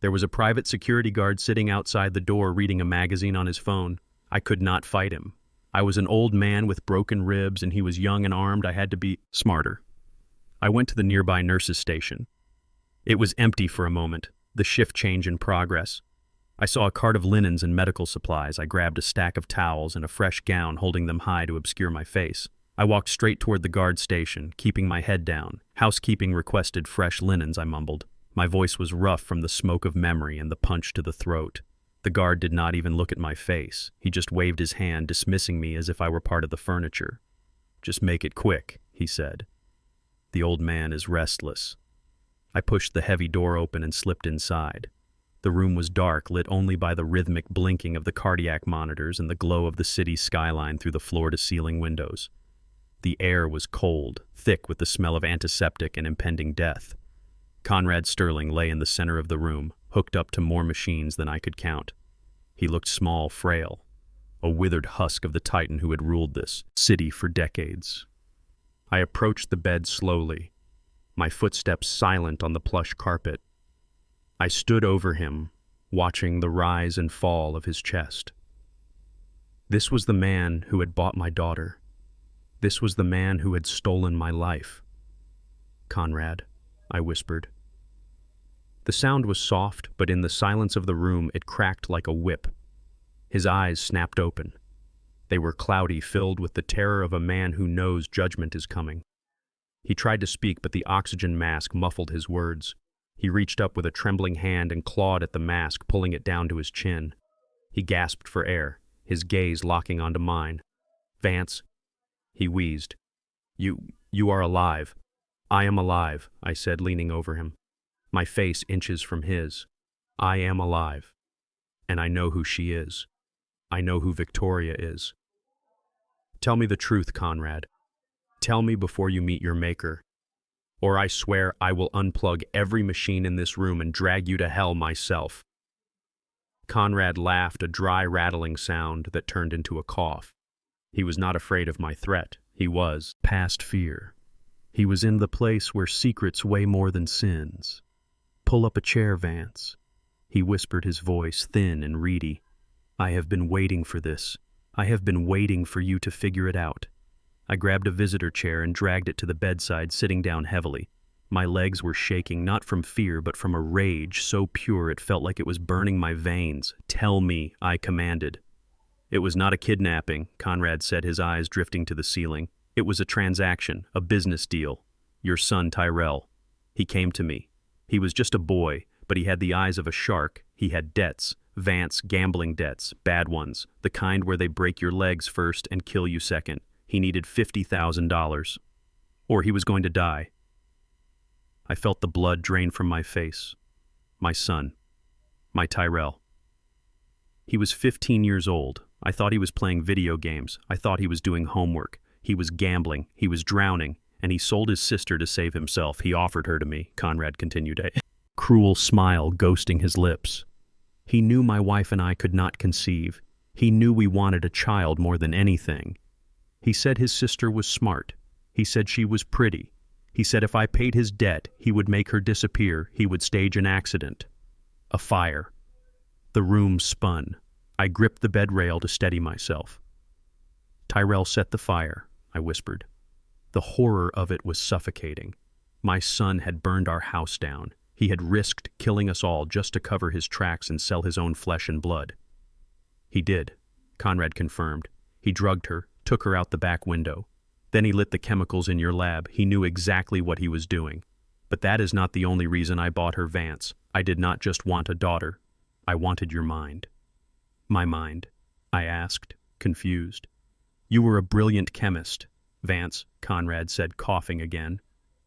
[SPEAKER 1] There was a private security guard sitting outside the door reading a magazine on his phone. I could not fight him. I was an old man with broken ribs, and he was young and armed. I had to be smarter. I went to the nearby nurses' station. It was empty for a moment, the shift change in progress. I saw a cart of linens and medical supplies. I grabbed a stack of towels and a fresh gown, holding them high to obscure my face. I walked straight toward the guard station, keeping my head down. "Housekeeping requested fresh linens," I mumbled. My voice was rough from the smoke of memory and the punch to the throat. The guard did not even look at my face. He just waved his hand, dismissing me as if I were part of the furniture. "Just make it quick," he said. "The old man is restless." I pushed the heavy door open and slipped inside. The room was dark, lit only by the rhythmic blinking of the cardiac monitors and the glow of the city's skyline through the floor-to-ceiling windows. The air was cold, thick with the smell of antiseptic and impending death. Conrad Sterling lay in the center of the room, hooked up to more machines than I could count. He looked small, frail, a withered husk of the titan who had ruled this city for decades. I approached the bed slowly, my footsteps silent on the plush carpet. I stood over him, watching the rise and fall of his chest. This was the man who had bought my daughter. This was the man who had stolen my life. "Conrad," I whispered. The sound was soft, but in the silence of the room it cracked like a whip. His eyes snapped open. They were cloudy, filled with the terror of a man who knows judgment is coming. He tried to speak, but the oxygen mask muffled his words. He reached up with a trembling hand and clawed at the mask, pulling it down to his chin. He gasped for air, his gaze locking onto mine. "Vance," he wheezed. You are alive." "I am alive," I said, leaning over him, my face inches from his. "I am alive. And I know who she is. I know who Victoria is. Tell me the truth, Conrad. Tell me before you meet your maker. Or I swear I will unplug every machine in this room and drag you to hell myself." Conrad laughed, a dry, rattling sound that turned into a cough. He was not afraid of my threat. He was past fear. He was in the place where secrets weigh more than sins. "Pull up a chair, Vance." He whispered, his voice thin and reedy. "I have been waiting for this. I have been waiting for you to figure it out." I grabbed a visitor chair and dragged it to the bedside, sitting down heavily. My legs were shaking, not from fear, but from a rage so pure it felt like it was burning my veins. "Tell me," I commanded. "It was not a kidnapping," Conrad said, his eyes drifting to the ceiling. "It was a transaction, a business deal. Your son, Tyrell. He came to me. He was just a boy, but he had the eyes of a shark. He had debts, Vance, gambling debts, bad ones, the kind where they break your legs first and kill you second. He needed $50,000. Or he was going to die." I felt the blood drain from my face. My son. My Tyrell. He was 15 years old. I thought he was playing video games. I thought he was doing homework. He was gambling. He was drowning. And he sold his sister to save himself. He offered her to me, Conrad continued, a cruel smile ghosting his lips. He knew my wife and I could not conceive. He knew we wanted a child more than anything. He said his sister was smart. He said she was pretty. He said if I paid his debt, he would make her disappear. He would stage an accident. A fire. The room spun. I gripped the bed rail to steady myself. Tyrell set the fire, I whispered. The horror of it was suffocating. My son had burned our house down. He had risked killing us all just to cover his tracks and sell his own flesh and blood. He did, Conrad confirmed. He drugged her, took her out the back window. Then he lit the chemicals in your lab. He knew exactly what he was doing. But that is not the only reason I bought her, Vance. I did not just want a daughter. I wanted your mind. My mind? I asked, confused. You were a brilliant chemist, Vance, Conrad said, coughing again.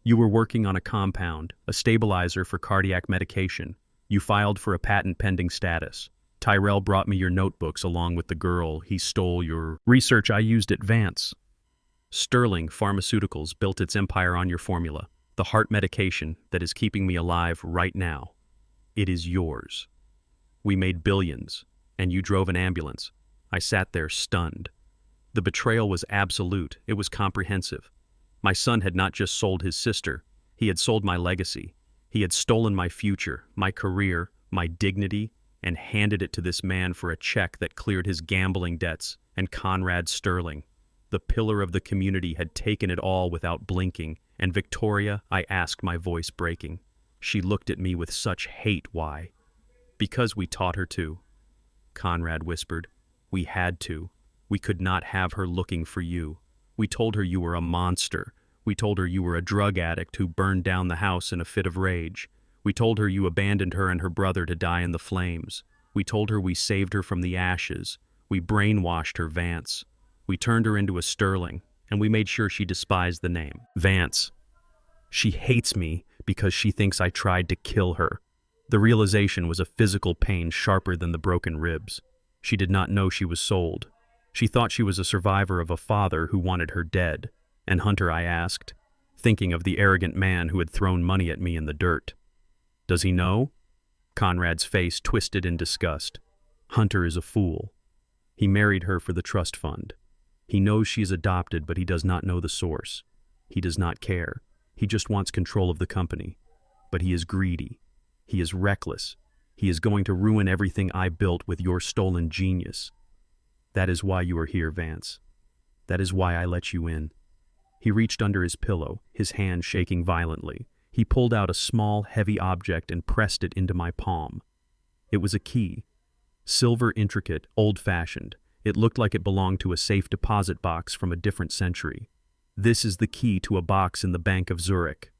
[SPEAKER 1] You were working on a compound, a stabilizer for cardiac medication. You filed for a patent-pending status. Tyrell brought me your notebooks along with the girl. He stole your research I used at Vance. Sterling Pharmaceuticals built its empire on your formula, the heart medication that is keeping me alive right now. It is yours. We made billions, and you drove an ambulance. I sat there stunned. The betrayal was absolute. It was comprehensive. My son had not just sold his sister. He had sold my legacy. He had stolen my future, my career, my dignity, and handed it to this man for a check that cleared his gambling debts. And Conrad Sterling, the pillar of the community, had taken it all without blinking. And Victoria, I asked, my voice breaking. She looked at me with such hate. Why? Because we taught her to. Conrad whispered. We had to. We could not have her looking for you. We told her you were a monster. We told her you were a drug addict who burned down the house in a fit of rage. We told her you abandoned her and her brother to die in the flames. We told her we saved her from the ashes. We brainwashed her, Vance. We turned her into a Sterling, and we made sure she despised the name. Vance. She hates me because she thinks I tried to kill her. The realization was a physical pain sharper than the broken ribs. She did not know she was sold. She thought she was a survivor of a father who wanted her dead. And Hunter, I asked, thinking of the arrogant man who had thrown money at me in the dirt. Does he know? Conrad's face twisted in disgust. Hunter is a fool. He married her for the trust fund. He knows she is adopted, but he does not know the source. He does not care. He just wants control of the company. But he is greedy. He is reckless. He is going to ruin everything I built with your stolen genius. That is why you are here, Vance. That is why I let you in. He reached under his pillow, his hand shaking violently. He pulled out a small, heavy object and pressed it into my palm. It was a key. Silver, intricate, old-fashioned. It looked like it belonged to a safe deposit box from a different century. This is the key to a box in the Bank of Zurich.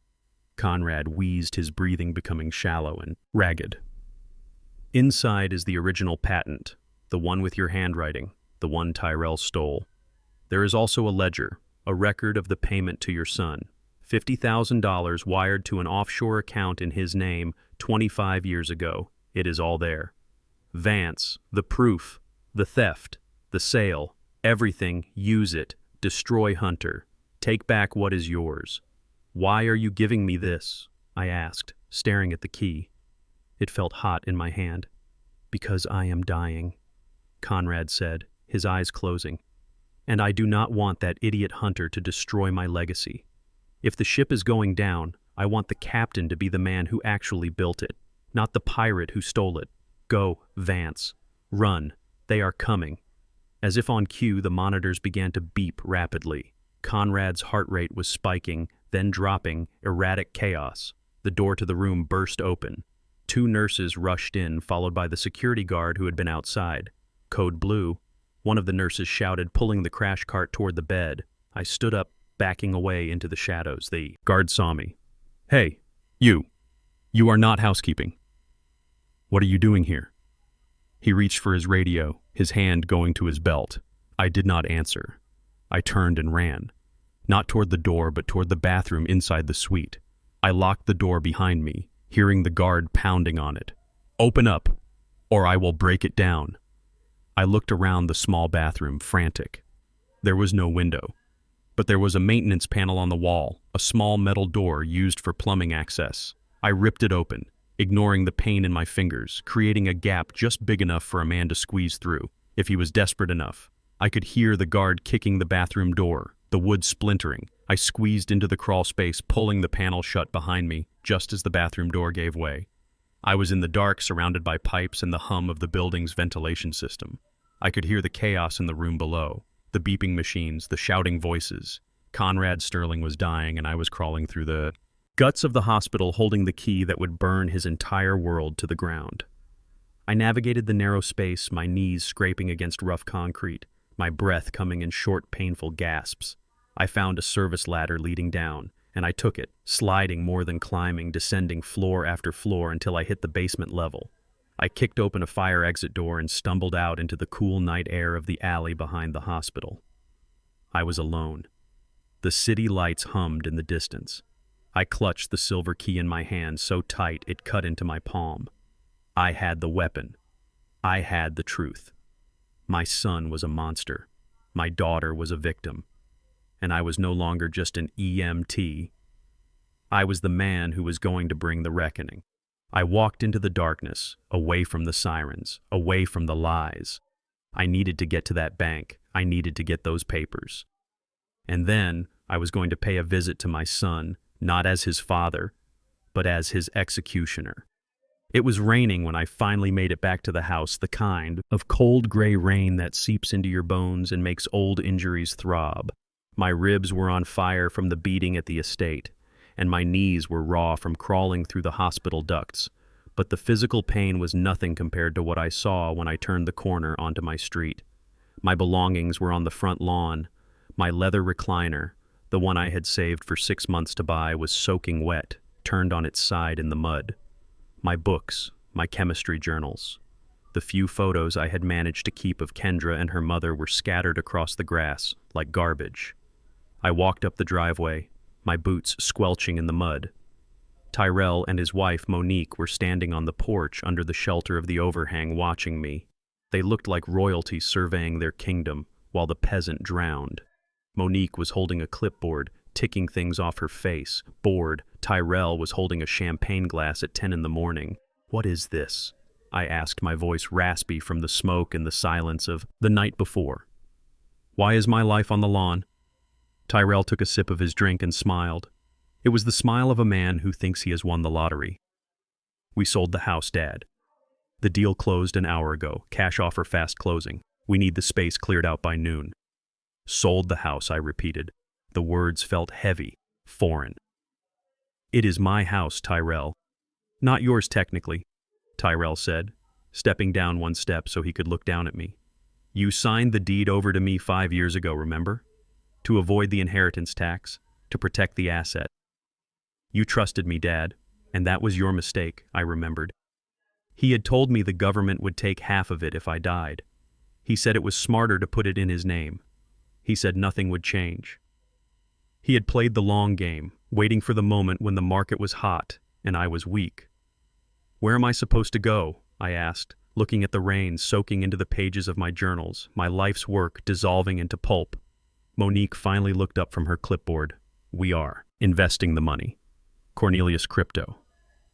[SPEAKER 1] Conrad wheezed, his breathing becoming shallow and ragged. Inside is the original patent, the one with your handwriting, the one Tyrell stole. There is also a ledger, a record of the payment to your son. $50,000 wired to an offshore account in his name 25 years ago. It is all there. Vance, the proof, the theft, the sale, everything, use it, destroy Hunter. Take back what is yours. Why are you giving me this? I asked, staring at the key. It felt hot in my hand. Because I am dying, Conrad said, his eyes closing. And I do not want that idiot Hunter to destroy my legacy. If the ship is going down, I want the captain to be the man who actually built it, not the pirate who stole it. Go, Vance. Run. They are coming. As if on cue, the monitors began to beep rapidly. Conrad's heart rate was spiking, then dropping, erratic chaos. The door to the room burst open. 2 nurses rushed in, followed by the security guard who had been outside. Code blue. One of the nurses shouted, pulling the crash cart toward the bed. I stood up, backing away into the shadows. The guard saw me. Hey, you. You are not housekeeping. What are you doing here? He reached for his radio, his hand going to his belt. I did not answer. I turned and ran. Not toward the door, but toward the bathroom inside the suite. I locked the door behind me, hearing the guard pounding on it. "Open up, or I will break it down." I looked around the small bathroom, frantic. There was no window, but there was a maintenance panel on the wall, a small metal door used for plumbing access. I ripped it open, ignoring the pain in my fingers, creating a gap just big enough for a man to squeeze through, if he was desperate enough. I could hear the guard kicking the bathroom door, the wood splintering. I squeezed into the crawl space, pulling the panel shut behind me, just as the bathroom door gave way. I was in the dark, surrounded by pipes and the hum of the building's ventilation system. I could hear the chaos in the room below, the beeping machines, the shouting voices. Conrad Sterling was dying, and I was crawling through the guts of the hospital, holding the key that would burn his entire world to the ground. I navigated the narrow space, my knees scraping against rough concrete, my breath coming in short, painful gasps. I found a service ladder leading down, and I took it, sliding more than climbing, descending floor after floor until I hit the basement level. I kicked open a fire exit door and stumbled out into the cool night air of the alley behind the hospital. I was alone. The city lights hummed in the distance. I clutched the silver key in my hand so tight it cut into my palm. I had the weapon. I had the truth. My son was a monster. My daughter was a victim. And I was no longer just an EMT. I was the man who was going to bring the reckoning. I walked into the darkness, away from the sirens, away from the lies. I needed to get to that bank. I needed to get those papers. And then I was going to pay a visit to my son, not as his father, but as his executioner. It was raining when I finally made it back to the house, the kind of cold gray rain that seeps into your bones and makes old injuries throb. My ribs were on fire from the beating at the estate, and my knees were raw from crawling through the hospital ducts, but the physical pain was nothing compared to what I saw when I turned the corner onto my street. My belongings were on the front lawn. My leather recliner, the one I had saved for 6 months to buy, was soaking wet, turned on its side in the mud. My books, my chemistry journals, the few photos I had managed to keep of Kendra and her mother were scattered across the grass like garbage. I walked up the driveway, my boots squelching in the mud. Tyrell and his wife, Monique, were standing on the porch under the shelter of the overhang watching me. They looked like royalty surveying their kingdom while the peasant drowned. Monique was holding a clipboard, ticking things off her face. Bored, Tyrell was holding a champagne glass at 10 in the morning. "What is this?" I asked, my voice raspy from the smoke and the silence of the night before. "Why is my life on the lawn?" Tyrell took a sip of his drink and smiled. It was the smile of a man who thinks he has won the lottery. "We sold the house, Dad. The deal closed an hour ago. Cash offer fast closing. We need the space cleared out by noon." "Sold the house," I repeated. The words felt heavy, foreign. "It is my house, Tyrell." "Not yours technically," Tyrell said, stepping down one step so he could look down at me. "You signed the deed over to me 5 years ago, remember? To avoid the inheritance tax, to protect the asset. You trusted me, Dad, and that was your mistake," I remembered. He had told me the government would take half of it if I died. He said it was smarter to put it in his name. He said nothing would change. He had played the long game, waiting for the moment when the market was hot and I was weak. "Where am I supposed to go?" I asked, looking at the rain soaking into the pages of my journals, my life's work dissolving into pulp. Monique finally looked up from her clipboard. "We are investing the money. Cornelius Crypto.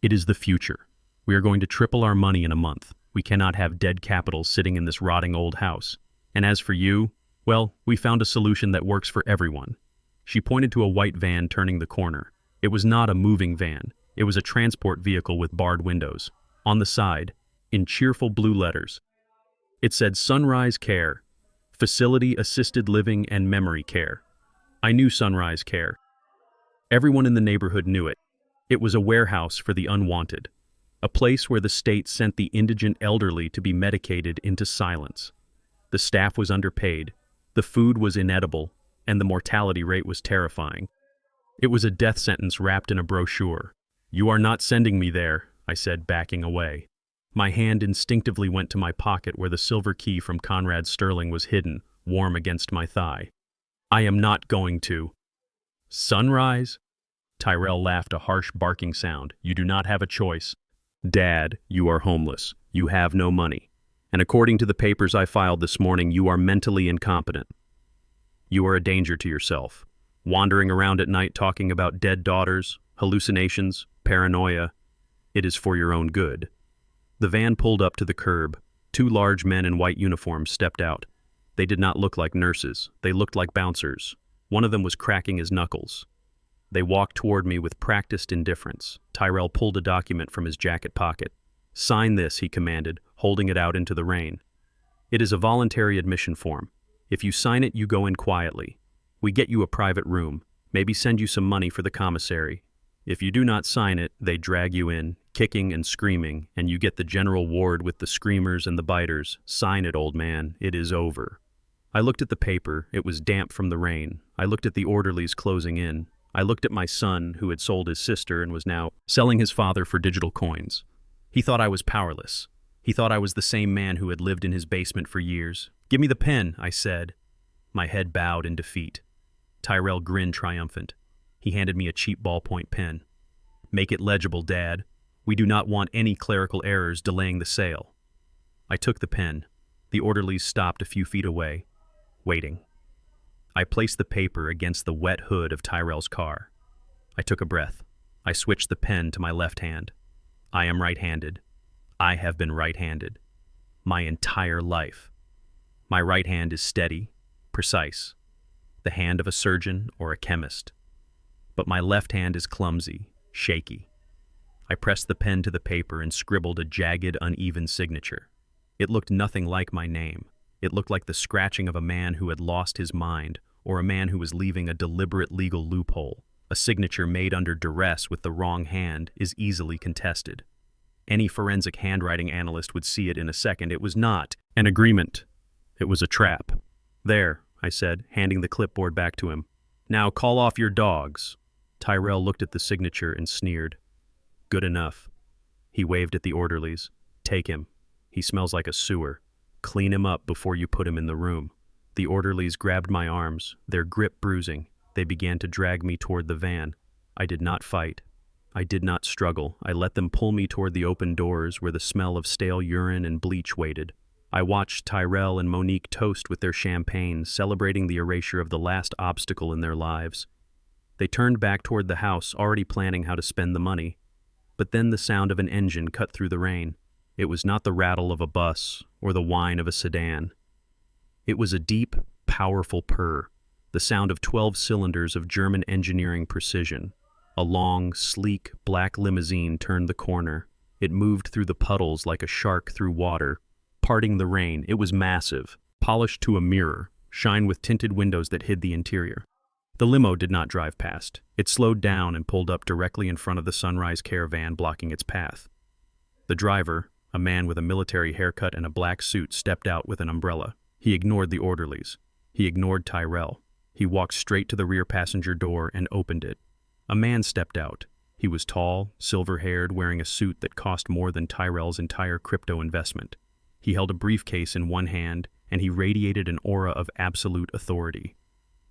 [SPEAKER 1] It is the future. We are going to triple our money in a month. We cannot have dead capital sitting in this rotting old house. And as for you, well, we found a solution that works for everyone." She pointed to a white van turning the corner. It was not a moving van. It was a transport vehicle with barred windows. On the side, in cheerful blue letters, it said Sunrise Care, Facility Assisted Living and Memory Care. I knew Sunrise Care. Everyone in the neighborhood knew it. It was a warehouse for the unwanted, a place where the state sent the indigent elderly to be medicated into silence. The staff was underpaid, the food was inedible, and the mortality rate was terrifying. It was a death sentence wrapped in a brochure. "You are not sending me there," I said, backing away. My hand instinctively went to my pocket where the silver key from Conrad Sterling was hidden, warm against my thigh. "I am not going to." "Sunrise?" Tyrell laughed a harsh barking sound. You do not have a choice. Dad, you are homeless. You have no money. And according to the papers I filed this morning, you are mentally incompetent. You are a danger to yourself. Wandering around at night talking about dead daughters, hallucinations, paranoia. It is for your own good. The van pulled up to the curb. Two large men in white uniforms stepped out. They did not look like nurses. They looked like bouncers. One of them was cracking his knuckles. They walked toward me with practiced indifference. Tyrell pulled a document from his jacket pocket. Sign this, he commanded, holding it out into the rain. It is a voluntary admission form. If you sign it, you go in quietly. We get you a private room, maybe send you some money for the commissary. If you do not sign it, they drag you in, kicking and screaming, and you get the general ward with the screamers and the biters. Sign it, old man. It is over. I looked at the paper. It was damp from the rain. I looked at the orderlies closing in. I looked at my son, who had sold his sister and was now selling his father for digital coins. He thought I was powerless. He thought I was the same man who had lived in his basement for years. Give me the pen, I said. My head bowed in defeat. Tyrell grinned triumphant. He handed me a cheap ballpoint pen. Make it legible, Dad. We do not want any clerical errors delaying the sale. I took the pen. The orderlies stopped a few feet away, waiting. I placed the paper against the wet hood of Tyrell's car. I took a breath. I switched the pen to my left hand. I am right-handed. I have been right-handed. My entire life. My right hand is steady, precise, the hand of a surgeon or a chemist. But my left hand is clumsy, shaky. I pressed the pen to the paper and scribbled a jagged, uneven signature. It looked nothing like my name. It looked like the scratching of a man who had lost his mind, or a man who was leaving a deliberate legal loophole. A signature made under duress with the wrong hand is easily contested. Any forensic handwriting analyst would see it in a second. It was not an agreement. It was a trap. There, I said, handing the clipboard back to him. Now call off your dogs. Tyrell looked at the signature and sneered. Good enough. He waved at the orderlies. Take him. He smells like a sewer. Clean him up before you put him in the room. The orderlies grabbed my arms, their grip bruising. They began to drag me toward the van. I did not fight. I did not struggle. I let them pull me toward the open doors where the smell of stale urine and bleach waited. I watched Tyrell and Monique toast with their champagne, celebrating the erasure of the last obstacle in their lives. They turned back toward the house, already planning how to spend the money. But then the sound of an engine cut through the rain. It was not the rattle of a bus or the whine of a sedan. It was a deep, powerful purr, the sound of 12 cylinders of German engineering precision. A long, sleek, black limousine turned the corner. It moved through the puddles like a shark through water, parting the rain. It was massive, polished to a mirror, shine with tinted windows that hid the interior. The limo did not drive past. It slowed down and pulled up directly in front of the Sunrise Caravan, blocking its path. The driver, a man with a military haircut and a black suit, stepped out with an umbrella. He ignored the orderlies. He ignored Tyrell. He walked straight to the rear passenger door and opened it. A man stepped out. He was tall, silver-haired, wearing a suit that cost more than Tyrell's entire crypto investment. He held a briefcase in one hand, and he radiated an aura of absolute authority.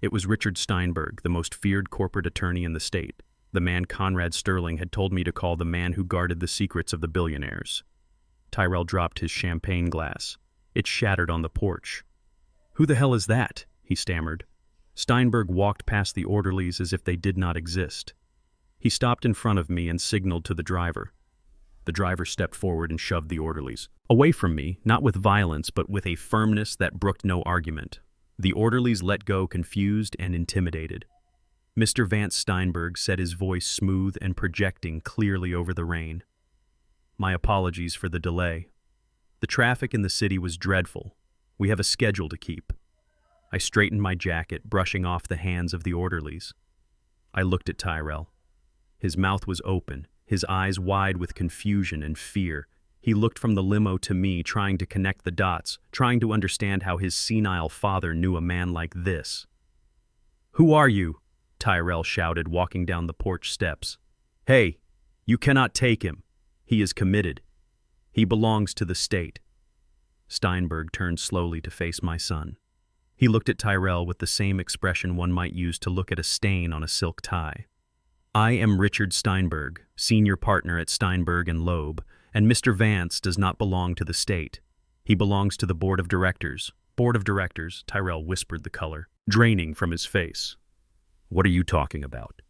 [SPEAKER 1] It was Richard Steinberg, the most feared corporate attorney in the state, the man Conrad Sterling had told me to call the man who guarded the secrets of the billionaires. Tyrell dropped his champagne glass. It shattered on the porch. "Who the hell is that?" he stammered. Steinberg walked past the orderlies as if they did not exist. He stopped in front of me and signaled to the driver. The driver stepped forward and shoved the orderlies away from me, not with violence, but with a firmness that brooked no argument. The orderlies let go, confused and intimidated. Mr. Vance Steinberg said, his voice smooth and projecting clearly over the rain. "My apologies for the delay. The traffic in the city was dreadful. We have a schedule to keep." I straightened my jacket, brushing off the hands of the orderlies. I looked at Tyrell. His mouth was open, his eyes wide with confusion and fear. He looked from the limo to me, trying to connect the dots, trying to understand how his senile father knew a man like this. "Who are you?" Tyrell shouted, walking down the porch steps. "Hey, you cannot take him. He is committed. He belongs to the state." Steinberg turned slowly to face my son. He looked at Tyrell with the same expression one might use to look at a stain on a silk tie. I am Richard Steinberg, senior partner at Steinberg and Loeb, and Mr. Vance does not belong to the state. He belongs to the board of directors. Board of directors, Tyrell whispered the color, draining from his face. What are you talking about?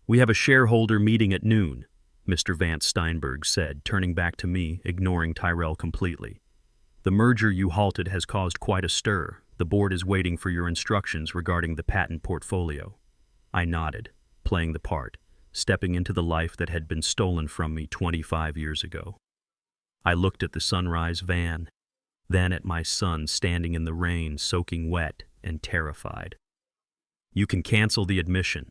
[SPEAKER 1] We have a shareholder meeting at noon, Mr. Vance Steinberg said, turning back to me, ignoring Tyrell completely. The merger you halted has caused quite a stir. The board is waiting for your instructions regarding the patent portfolio. I nodded, playing the part, stepping into the life that had been stolen from me 25 years ago. I looked at the sunrise van, then at my son standing in the rain, soaking wet and terrified. You can cancel the admission,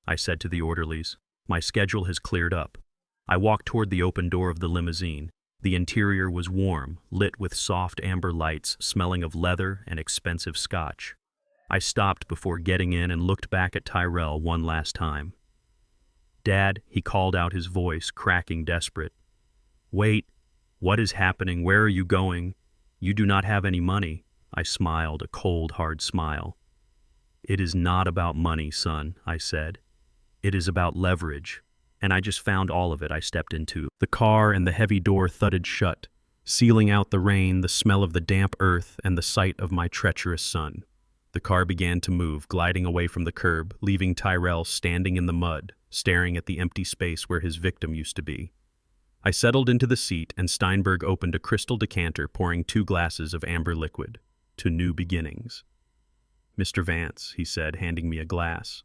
[SPEAKER 1] I said to the orderlies. My schedule has cleared up. I walked toward the open door of the limousine. The interior was warm, lit with soft amber lights, smelling of leather and expensive scotch. I stopped before getting in and looked back at Tyrell one last time. Dad, he called out, his voice cracking, desperate. Wait, what is happening? Where are you going? You do not have any money. I smiled, a cold, hard smile. It is not about money, son, I said. It is about leverage. And I just found all of it. I stepped into the car and the heavy door thudded shut, sealing out the rain, the smell of the damp earth, and the sight of my treacherous son. The car began to move, gliding away from the curb, leaving Tyrell standing in the mud, staring at the empty space where his victim used to be. I settled into the seat, and Steinberg opened a crystal decanter, pouring 2 glasses of amber liquid. To new beginnings. Mr. Vance, he said, handing me a glass.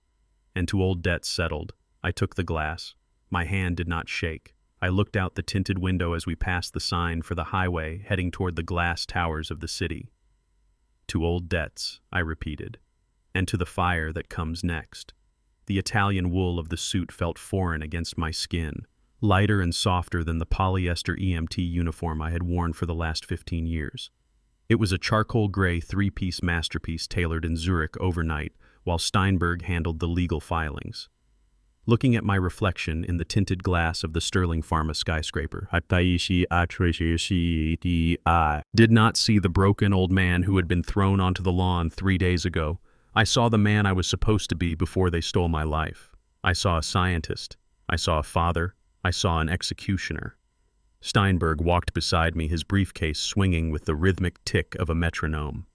[SPEAKER 1] And to old debts settled. I took the glass. My hand did not shake. I looked out the tinted window as we passed the sign for the highway heading toward the glass towers of the city. To old debts, I repeated, and to the fire that comes next. The Italian wool of the suit felt foreign against my skin, lighter and softer than the polyester EMT uniform I had worn for the last 15 years. It was a charcoal gray 3-piece masterpiece tailored in Zurich overnight, while Steinberg handled the legal filings. Looking at my reflection in the tinted glass of the Sterling Pharma skyscraper, I did not see the broken old man who had been thrown onto the lawn 3 days ago. I saw the man I was supposed to be before they stole my life. I saw a scientist. I saw a father. I saw an executioner. Steinberg walked beside me, his briefcase swinging with the rhythmic tick of a metronome.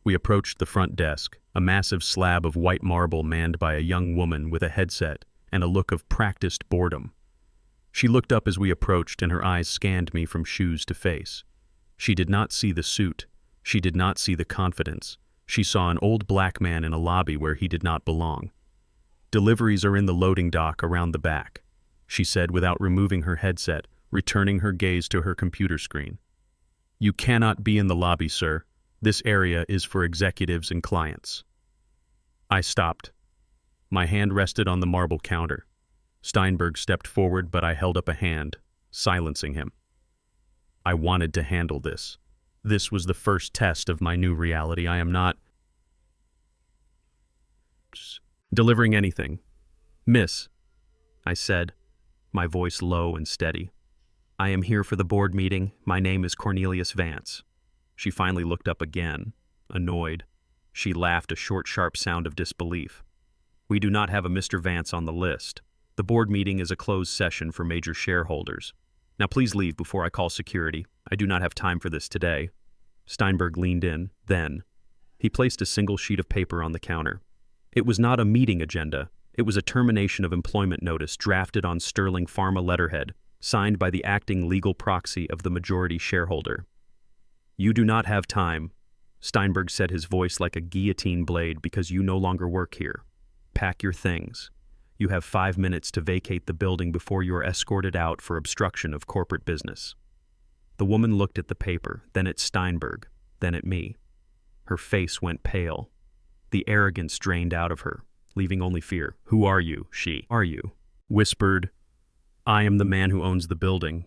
[SPEAKER 1] We approached the front desk, a massive slab of white marble manned by a young woman with a headset and a look of practiced boredom. She looked up as we approached, and her eyes scanned me from shoes to face. She did not see the suit. She did not see the confidence. She saw an old black man in a lobby where he did not belong. Deliveries are in the loading dock around the back, she said without removing her headset, returning her gaze to her computer screen. You cannot be in the lobby, sir. This area is for executives and clients. I stopped. My hand rested on the marble counter. Steinberg stepped forward, but I held up a hand, silencing him. I wanted to handle this. This was the first test of my new reality. I am not delivering anything. Miss, I said, my voice low and steady. I am here for the board meeting. My name is Cornelius Vance. She finally looked up again, annoyed. She laughed, a short, sharp sound of disbelief. We do not have a Mr. Vance on the list. The board meeting is a closed session for major shareholders. Now please leave before I call security. I do not have time for this today. Steinberg leaned in, then. He placed a single sheet of paper on the counter. It was not a meeting agenda. It was a termination of employment notice drafted on Sterling Pharma letterhead, signed by the acting legal proxy of the majority shareholder. You do not have time, Steinberg said, his voice like a guillotine blade, because you no longer work here. Pack your things. You have 5 minutes to vacate the building before you are escorted out for obstruction of corporate business. The woman looked at the paper, then at Steinberg, then at me. Her face went pale. The arrogance drained out of her, leaving only fear. Who are you? She. Are you? Whispered. I am the man who owns the building.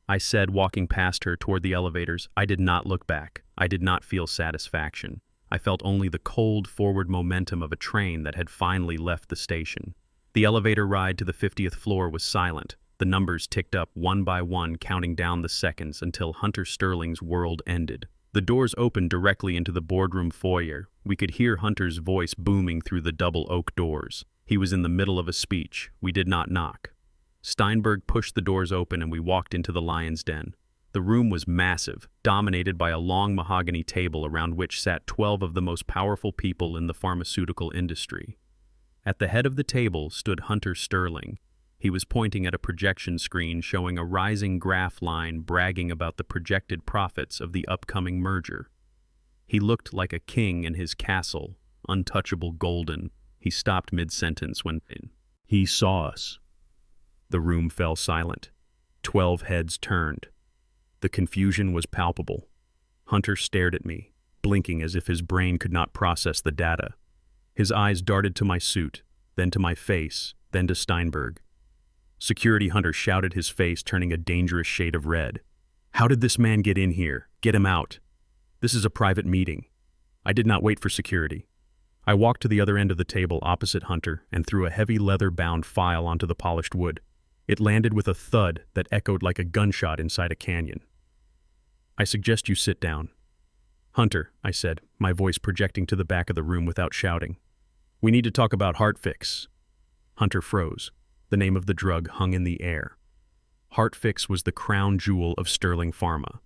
[SPEAKER 1] I said, walking past her toward the elevators. I did not look back. I did not feel satisfaction. I felt only the cold forward momentum of a train that had finally left the station. The elevator ride to the 50th floor was silent. The numbers ticked up one by one, counting down the seconds until Hunter Sterling's world ended. The doors opened directly into the boardroom foyer. We could hear Hunter's voice booming through the double oak doors. He was in the middle of a speech. We did not knock. Steinberg pushed the doors open and we walked into the lion's den. The room was massive, dominated by a long mahogany table around which sat 12 of the most powerful people in the pharmaceutical industry. At the head of the table stood Hunter Sterling. He was pointing at a projection screen showing a rising graph line bragging about the projected profits of the upcoming merger. He looked like a king in his castle, untouchable golden. He stopped mid-sentence when he saw us. The room fell silent. 12 heads turned. The confusion was palpable. Hunter stared at me, blinking as if his brain could not process the data. His eyes darted to my suit, then to my face, then to Steinberg. Security Hunter shouted, his face turning a dangerous shade of red. "How did this man get in here? Get him out. This is a private meeting." I did not wait for security. I walked to the other end of the table opposite Hunter and threw a heavy leather-bound file onto the polished wood. It landed with a thud that echoed like a gunshot inside a canyon. "I suggest you sit down." "Hunter," I said, my voice projecting to the back of the room without shouting. "We need to talk about HeartFix." Hunter froze. The name of the drug hung in the air. HeartFix was the crown jewel of Sterling Pharma.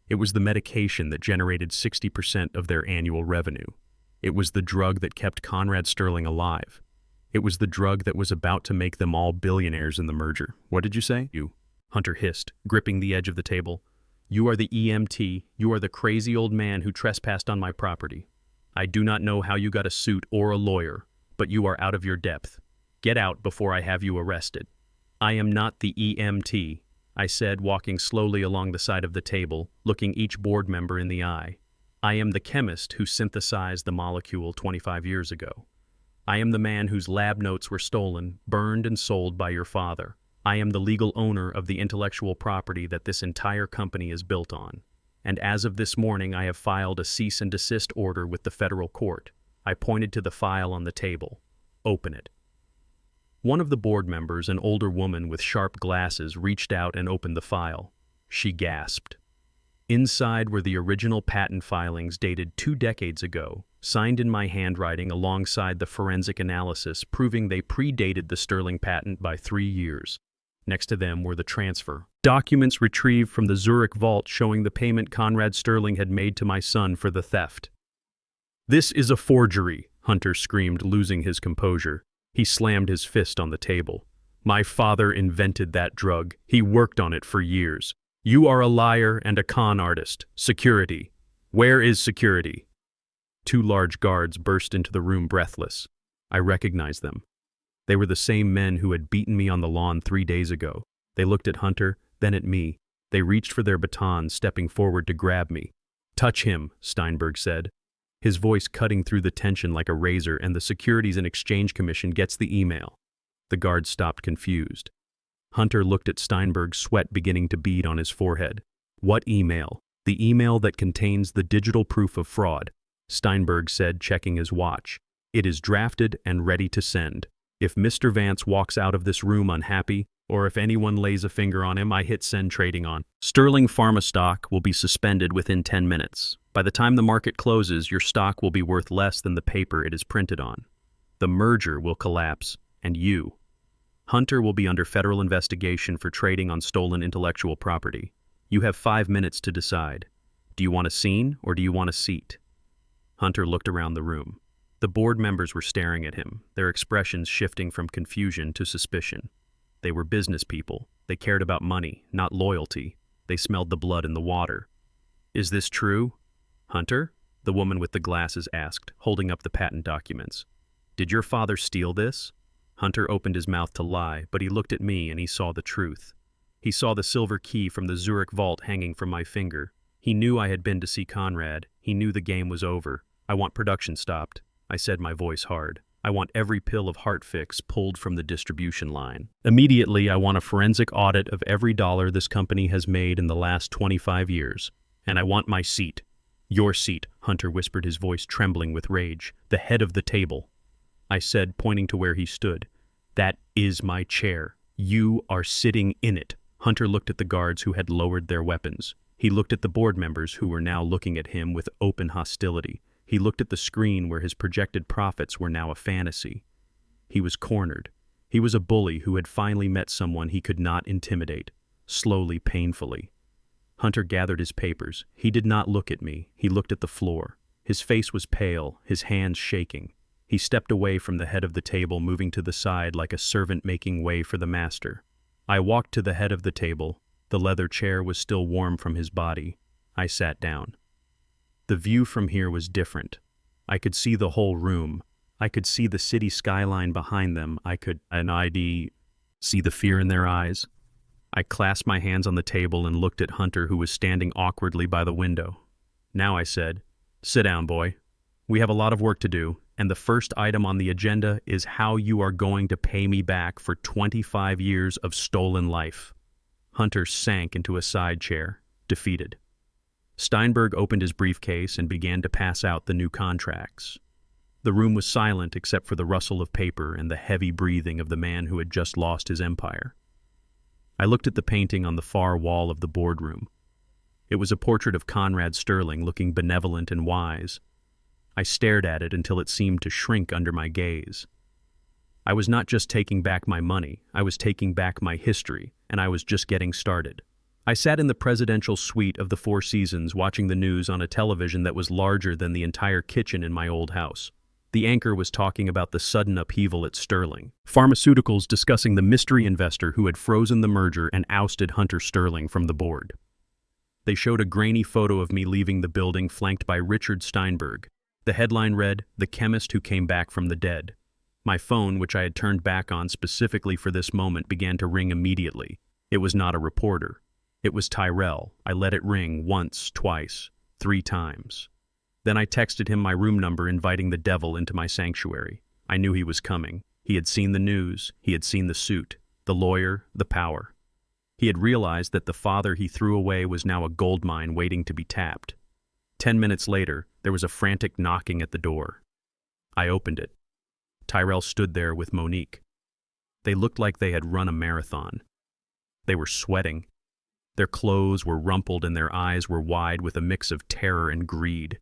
[SPEAKER 1] It was the medication that generated 60% of their annual revenue. It was the drug that kept Conrad Sterling alive. It was the drug that was about to make them all billionaires in the merger. "What did you say?" "You," Hunter hissed, gripping the edge of the table. "You are the EMT. You are the crazy old man who trespassed on my property. I do not know how you got a suit or a lawyer, but you are out of your depth. Get out before I have you arrested." "I am not the EMT," I said, walking slowly along the side of the table, looking each board member in the eye. "I am the chemist who synthesized the molecule 25 years ago. I am the man whose lab notes were stolen, burned, and sold by your father. I am the legal owner of the intellectual property that this entire company is built on. And as of this morning, I have filed a cease and desist order with the federal court." I pointed to the file on the table. "Open it." One of the board members, an older woman with sharp glasses, reached out and opened the file. She gasped. Inside were the original patent filings dated 2 decades ago, signed in my handwriting alongside the forensic analysis proving they predated the Sterling patent by 3 years. Next to them were the transfer documents retrieved from the Zurich vault showing the payment Conrad Sterling had made to my son for the theft. "This is a forgery," Hunter screamed, losing his composure. He slammed his fist on the table. "My father invented that drug. He worked on it for years. You are a liar and a con artist. Security. Where is security?" 2 large guards burst into the room breathless. I recognized them. They were the same men who had beaten me on the lawn 3 days ago. They looked at Hunter, then at me. They reached for their batons, stepping forward to grab me. "Touch him," Steinberg said, his voice cutting through the tension like a razor, "and the Securities and Exchange Commission gets the email." The guards stopped, confused. Hunter looked at Steinberg, sweat beginning to bead on his forehead. "What email?" "The email that contains the digital proof of fraud," Steinberg said, checking his watch. "It is drafted and ready to send. If Mr. Vance walks out of this room unhappy, or if anyone lays a finger on him, I hit send trading on. Sterling Pharma stock will be suspended within 10 minutes. By the time the market closes, your stock will be worth less than the paper it is printed on. The merger will collapse, and you, Hunter, will be under federal investigation for trading on stolen intellectual property. You have 5 minutes to decide. Do you want a scene or do you want a seat?" Hunter looked around the room. The board members were staring at him, their expressions shifting from confusion to suspicion. They were business people. They cared about money, not loyalty. They smelled the blood in the water. "Is this true, Hunter?" the woman with the glasses asked, holding up the patent documents. "Did your father steal this?" Hunter opened his mouth to lie, but he looked at me and he saw the truth. He saw the silver key from the Zurich vault hanging from my finger. He knew I had been to see Conrad. He knew the game was over. "I want production stopped," I said, my voice hard. "I want every pill of HeartFix pulled from the distribution line. Immediately, I want a forensic audit of every dollar this company has made in the last 25 years. And I want my seat." "Your seat," Hunter whispered, his voice trembling with rage. "The head of the table." I said, pointing to where he stood. "That is my chair. You are sitting in it." Hunter looked at the guards who had lowered their weapons. He looked at the board members who were now looking at him with open hostility. He looked at the screen where his projected profits were now a fantasy. He was cornered. He was a bully who had finally met someone he could not intimidate, slowly, painfully. Hunter gathered his papers. He did not look at me. He looked at the floor. His face was pale, his hands shaking. He stepped away from the head of the table, moving to the side like a servant making way for the master. I walked to the head of the table. The leather chair was still warm from his body. I sat down. The view from here was different. I could see the whole room. I could see the city skyline behind them. I could see the fear in their eyes. I clasped my hands on the table and looked at Hunter, who was standing awkwardly by the window. Now I said, "Sit down, boy. We have a lot of work to do, and the first item on the agenda is how you are going to pay me back for 25 years of stolen life." Hunter sank into a side chair, defeated. Steinberg opened his briefcase and began to pass out the new contracts. The room was silent except for the rustle of paper and the heavy breathing of the man who had just lost his empire. I looked at the painting on the far wall of the boardroom. It was a portrait of Conrad Sterling, looking benevolent and wise. I stared at it until it seemed to shrink under my gaze. I was not just taking back my money, I was taking back my history, and I was just getting started. I sat in the presidential suite of the Four Seasons watching the news on a television that was larger than the entire kitchen in my old house. The anchor was talking about the sudden upheaval at Sterling. Pharmaceuticals discussing the mystery investor who had frozen the merger and ousted Hunter Sterling from the board. They showed a grainy photo of me leaving the building flanked by Richard Steinberg. The headline read, "The chemist who came back from the dead." My phone, which I had turned back on specifically for this moment, began to ring immediately. It was not a reporter. It was Tyrell. I let it ring once, twice, 3 times. Then I texted him my room number, inviting the devil into my sanctuary. I knew he was coming. He had seen the news. He had seen the suit, the lawyer, the power. He had realized that the father he threw away was now a gold mine waiting to be tapped. 10 minutes later, there was a frantic knocking at the door. I opened it. Tyrell stood there with Monique. They looked like they had run a marathon. They were sweating. Their clothes were rumpled and their eyes were wide with a mix of terror and greed.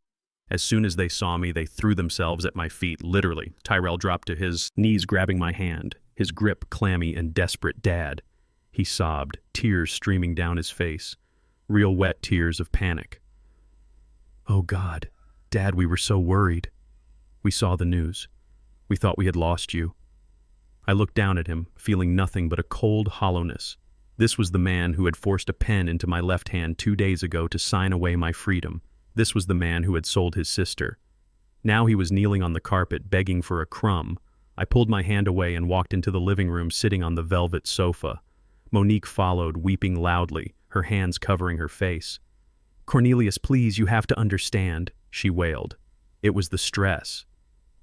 [SPEAKER 1] As soon as they saw me, they threw themselves at my feet, literally. Tyrell dropped to his knees, grabbing my hand, his grip clammy and desperate. "Dad," he sobbed, tears streaming down his face, real wet tears of panic. "Oh God, Dad, we were so worried. We saw the news. We thought we had lost you." I looked down at him, feeling nothing but a cold hollowness. This was the man who had forced a pen into my left hand 2 days ago to sign away my freedom. This was the man who had sold his sister. Now he was kneeling on the carpet, begging for a crumb. I pulled my hand away and walked into the living room, sitting on the velvet sofa. Monique followed, weeping loudly, her hands covering her face. "Cornelius, please, you have to understand," she wailed. It was the stress.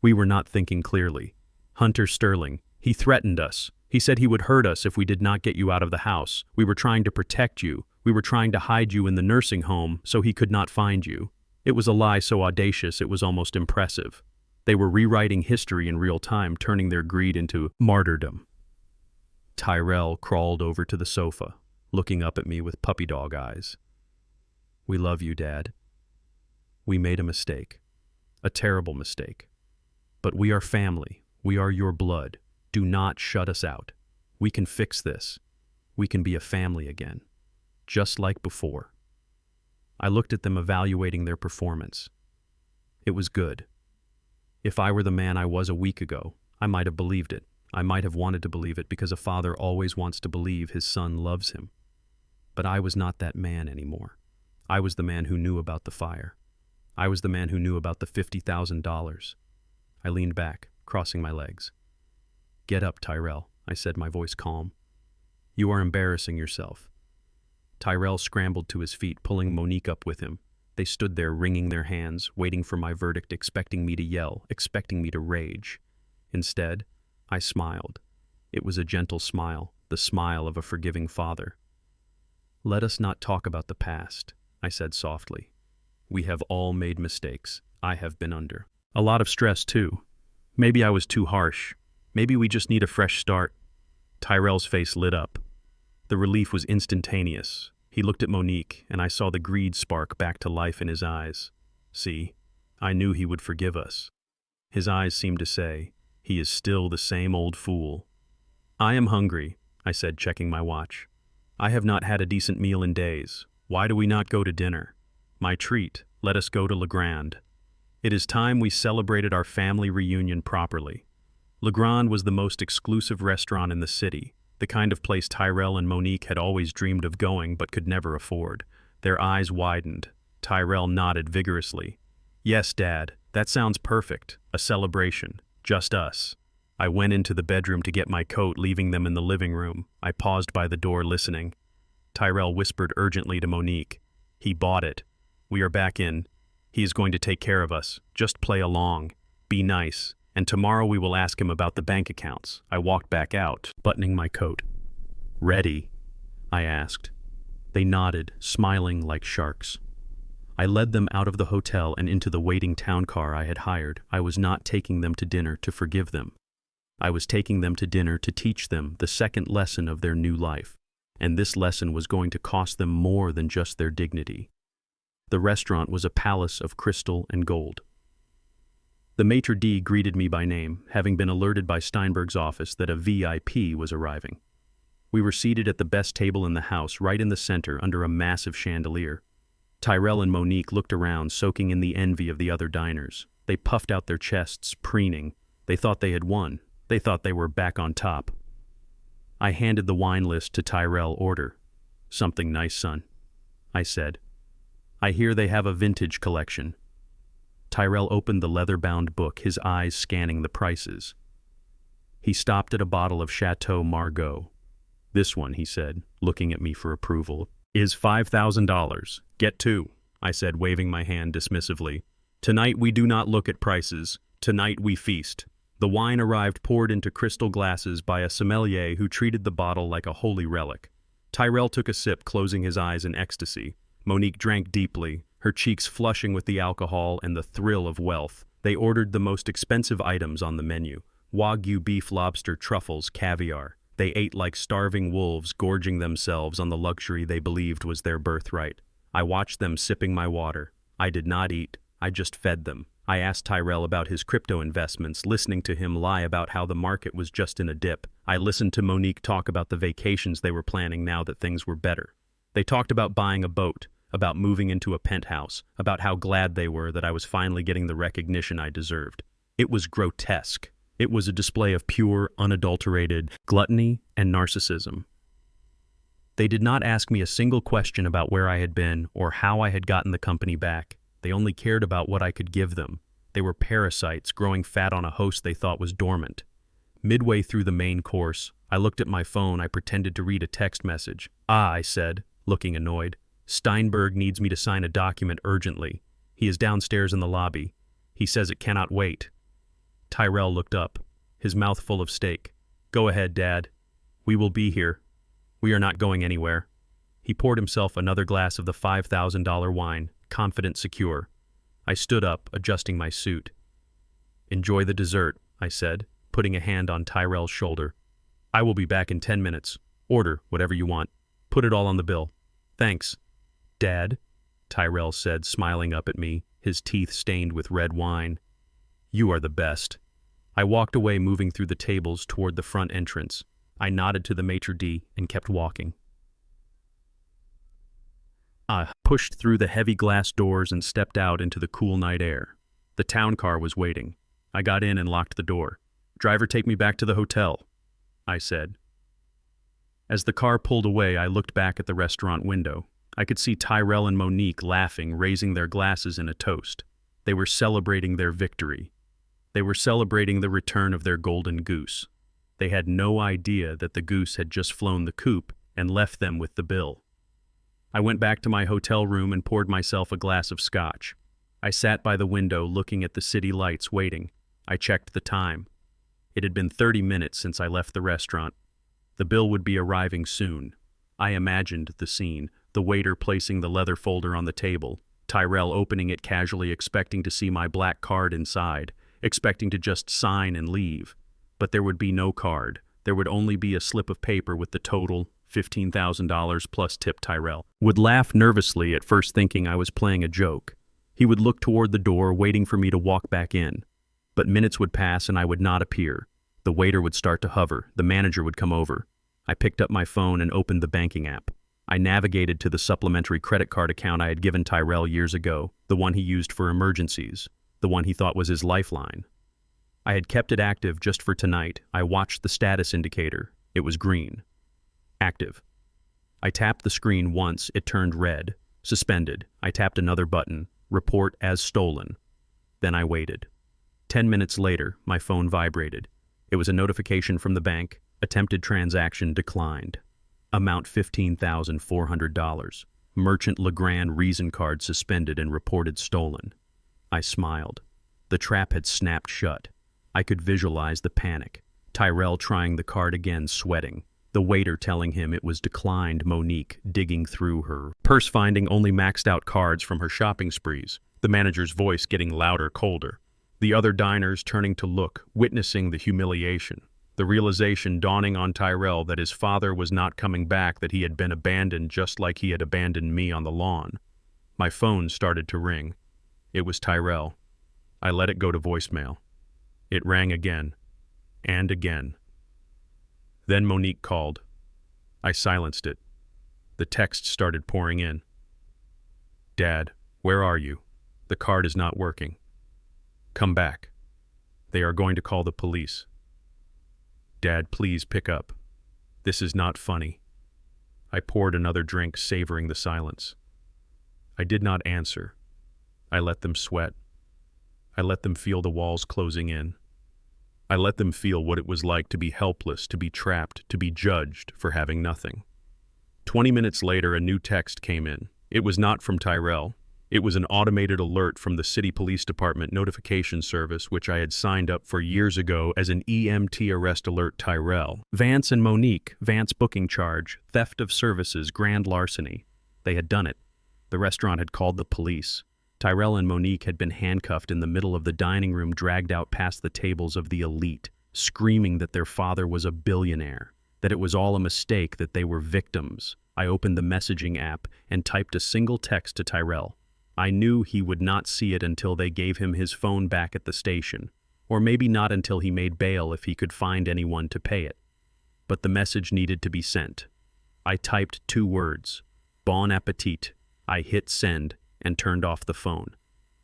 [SPEAKER 1] We were not thinking clearly. Hunter Sterling, he threatened us. He said he would hurt us if we did not get you out of the house. We were trying to protect you. We were trying to hide you in the nursing home so he could not find you. It was a lie so audacious it was almost impressive. They were rewriting history in real time, turning their greed into martyrdom. Tyrell crawled over to the sofa, looking up at me with puppy dog eyes. "We love you, Dad. We made a mistake. A terrible mistake. But we are family. We are your blood. Do not shut us out. We can fix this. We can be a family again. Just like before." I looked at them, evaluating their performance. It was good. If I were the man I was a week ago, I might have believed it. I might have wanted to believe it because a father always wants to believe his son loves him. But I was not that man anymore. I was the man who knew about the fire. I was the man who knew about the $50,000. I leaned back, crossing my legs. "Get up, Tyrell," I said, my voice calm. "You are embarrassing yourself." Tyrell scrambled to his feet, pulling Monique up with him. They stood there, wringing their hands, waiting for my verdict, expecting me to yell, expecting me to rage. Instead, I smiled. It was a gentle smile, the smile of a forgiving father. "Let us not talk about the past," I said softly. "We have all made mistakes. I have been under a lot of stress, too. Maybe I was too harsh. Maybe we just need a fresh start." Tyrell's face lit up. The relief was instantaneous. He looked at Monique, and I saw the greed spark back to life in his eyes. See, I knew he would forgive us. His eyes seemed to say, He is still the same old fool. I am hungry, I said, checking my watch. I have not had a decent meal in days. Why do we not go to dinner? My treat, let us go to Legrand. It is time we celebrated our family reunion properly. Legrand was the most exclusive restaurant in the city, the kind of place Tyrell and Monique had always dreamed of going but could never afford. Their eyes widened. Tyrell nodded vigorously. Yes, Dad, that sounds perfect. A celebration. Just us. I went into the bedroom to get my coat, leaving them in the living room. I paused by the door, listening. Tyrell whispered urgently to Monique. He bought it. We are back in. He is going to take care of us. Just play along. Be nice. And tomorrow we will ask him about the bank accounts. I walked back out, buttoning my coat. Ready? I asked. They nodded, smiling like sharks. I led them out of the hotel and into the waiting town car I had hired. I was not taking them to dinner to forgive them. I was taking them to dinner to teach them the second lesson of their new life. And this lesson was going to cost them more than just their dignity. The restaurant was a palace of crystal and gold. The maitre d' greeted me by name, having been alerted by Steinberg's office that a VIP was arriving. We were seated at the best table in the house, right in the center, under a massive chandelier. Tyrell and Monique looked around, soaking in the envy of the other diners. They puffed out their chests, preening. They thought they had won. They thought they were back on top. I handed the wine list to Tyrell. Order. Something nice, son, I said. I hear they have a vintage collection. Tyrell opened the leather-bound book, his eyes scanning the prices. He stopped at a bottle of Chateau Margaux. This one, he said, looking at me for approval, is $5,000. Get two, I said, waving my hand dismissively. Tonight we do not look at prices. Tonight we feast. The wine arrived poured into crystal glasses by a sommelier who treated the bottle like a holy relic. Tyrell took a sip, closing his eyes in ecstasy. Monique drank deeply, her cheeks flushing with the alcohol and the thrill of wealth. They ordered the most expensive items on the menu: Wagyu beef, lobster, truffles, caviar. They ate like starving wolves, gorging themselves on the luxury they believed was their birthright. I watched them sipping my water. I did not eat. I just fed them. I asked Tyrell about his crypto investments, listening to him lie about how the market was just in a dip. I listened to Monique talk about the vacations they were planning now that things were better. They talked about buying a boat, about moving into a penthouse, about how glad they were that I was finally getting the recognition I deserved. It was grotesque. It was a display of pure, unadulterated gluttony and narcissism. They did not ask me a single question about where I had been or how I had gotten the company back. They only cared about what I could give them. They were parasites growing fat on a host they thought was dormant. Midway through the main course, I looked at my phone. I pretended to read a text message. I said, looking annoyed. Steinberg needs me to sign a document urgently. He is downstairs in the lobby. He says it cannot wait. Tyrell looked up, his mouth full of steak. Go ahead, Dad. We will be here. We are not going anywhere. He poured himself another glass of the $5,000 wine, confident, secure. I stood up, adjusting my suit. Enjoy the dessert, I said, putting a hand on Tyrell's shoulder. I will be back in 10 minutes. Order whatever you want. Put it all on the bill. Thanks. Dad, Tyrell said, smiling up at me, his teeth stained with red wine. You are the best. I walked away, moving through the tables toward the front entrance. I nodded to the maitre d' and kept walking. I pushed through the heavy glass doors and stepped out into the cool night air. The town car was waiting. I got in and locked the door. Driver, take me back to the hotel, I said. As the car pulled away, I looked back at the restaurant window. I could see Tyrell and Monique laughing, raising their glasses in a toast. They were celebrating their victory. They were celebrating the return of their golden goose. They had no idea that the goose had just flown the coop and left them with the bill. I went back to my hotel room and poured myself a glass of scotch. I sat by the window looking at the city lights, waiting. I checked the time. It had been 30 minutes since I left the restaurant. The bill would be arriving soon. I imagined the scene, the waiter placing the leather folder on the table, Tyrell opening it casually, expecting to see my black card inside, expecting to just sign and leave. But there would be no card. There would only be a slip of paper with the total, $15,000 plus tip. Tyrell would laugh nervously, at first thinking I was playing a joke. He would look toward the door, waiting for me to walk back in. But minutes would pass and I would not appear. The waiter would start to hover. The manager would come over. I picked up my phone and opened the banking app. I navigated to the supplementary credit card account I had given Tyrell years ago, the one he used for emergencies, the one he thought was his lifeline. I had kept it active just for tonight. I watched the status indicator. It was green. Active. I tapped the screen once. It turned red. Suspended. I tapped another button. Report as stolen. Then I waited. 10 minutes later, my phone vibrated. It was a notification from the bank. Attempted transaction declined. Amount $15,400. Merchant Legrand Reason card suspended and reported stolen. I smiled. The trap had snapped shut. I could visualize the panic. Tyrell trying the card again, sweating. The waiter telling him it was declined. Monique digging through her purse, finding only maxed out cards from her shopping sprees. The manager's voice getting louder, colder. The other diners turning to look, witnessing the humiliation. The realization dawning on Tyrell that his father was not coming back, that he had been abandoned just like he had abandoned me on the lawn. My phone started to ring. It was Tyrell. I let it go to voicemail. It rang again, and again. Then Monique called. I silenced it. The text started pouring in. Dad, where are you? The card is not working. Come back. They are going to call the police. Dad, please pick up. This is not funny. I poured another drink, savoring the silence. I did not answer. I let them sweat. I let them feel the walls closing in. I let them feel what it was like to be helpless, to be trapped, to be judged for having nothing. 20 minutes later, a new text came in. It was not from Tyrell. It was an automated alert from the City Police Department notification service, which I had signed up for years ago as an EMT arrest alert. Tyrell. Vance and Monique. Vance booking charge, theft of services, grand larceny. They had done it. The restaurant had called the police. Tyrell and Monique had been handcuffed in the middle of the dining room, dragged out past the tables of the elite, screaming that their father was a billionaire, that it was all a mistake, that they were victims. I opened the messaging app and typed a single text to Tyrell. I knew he would not see it until they gave him his phone back at the station, or maybe not until he made bail if he could find anyone to pay it. But the message needed to be sent. I typed 2 words, bon appetit. I hit send and turned off the phone.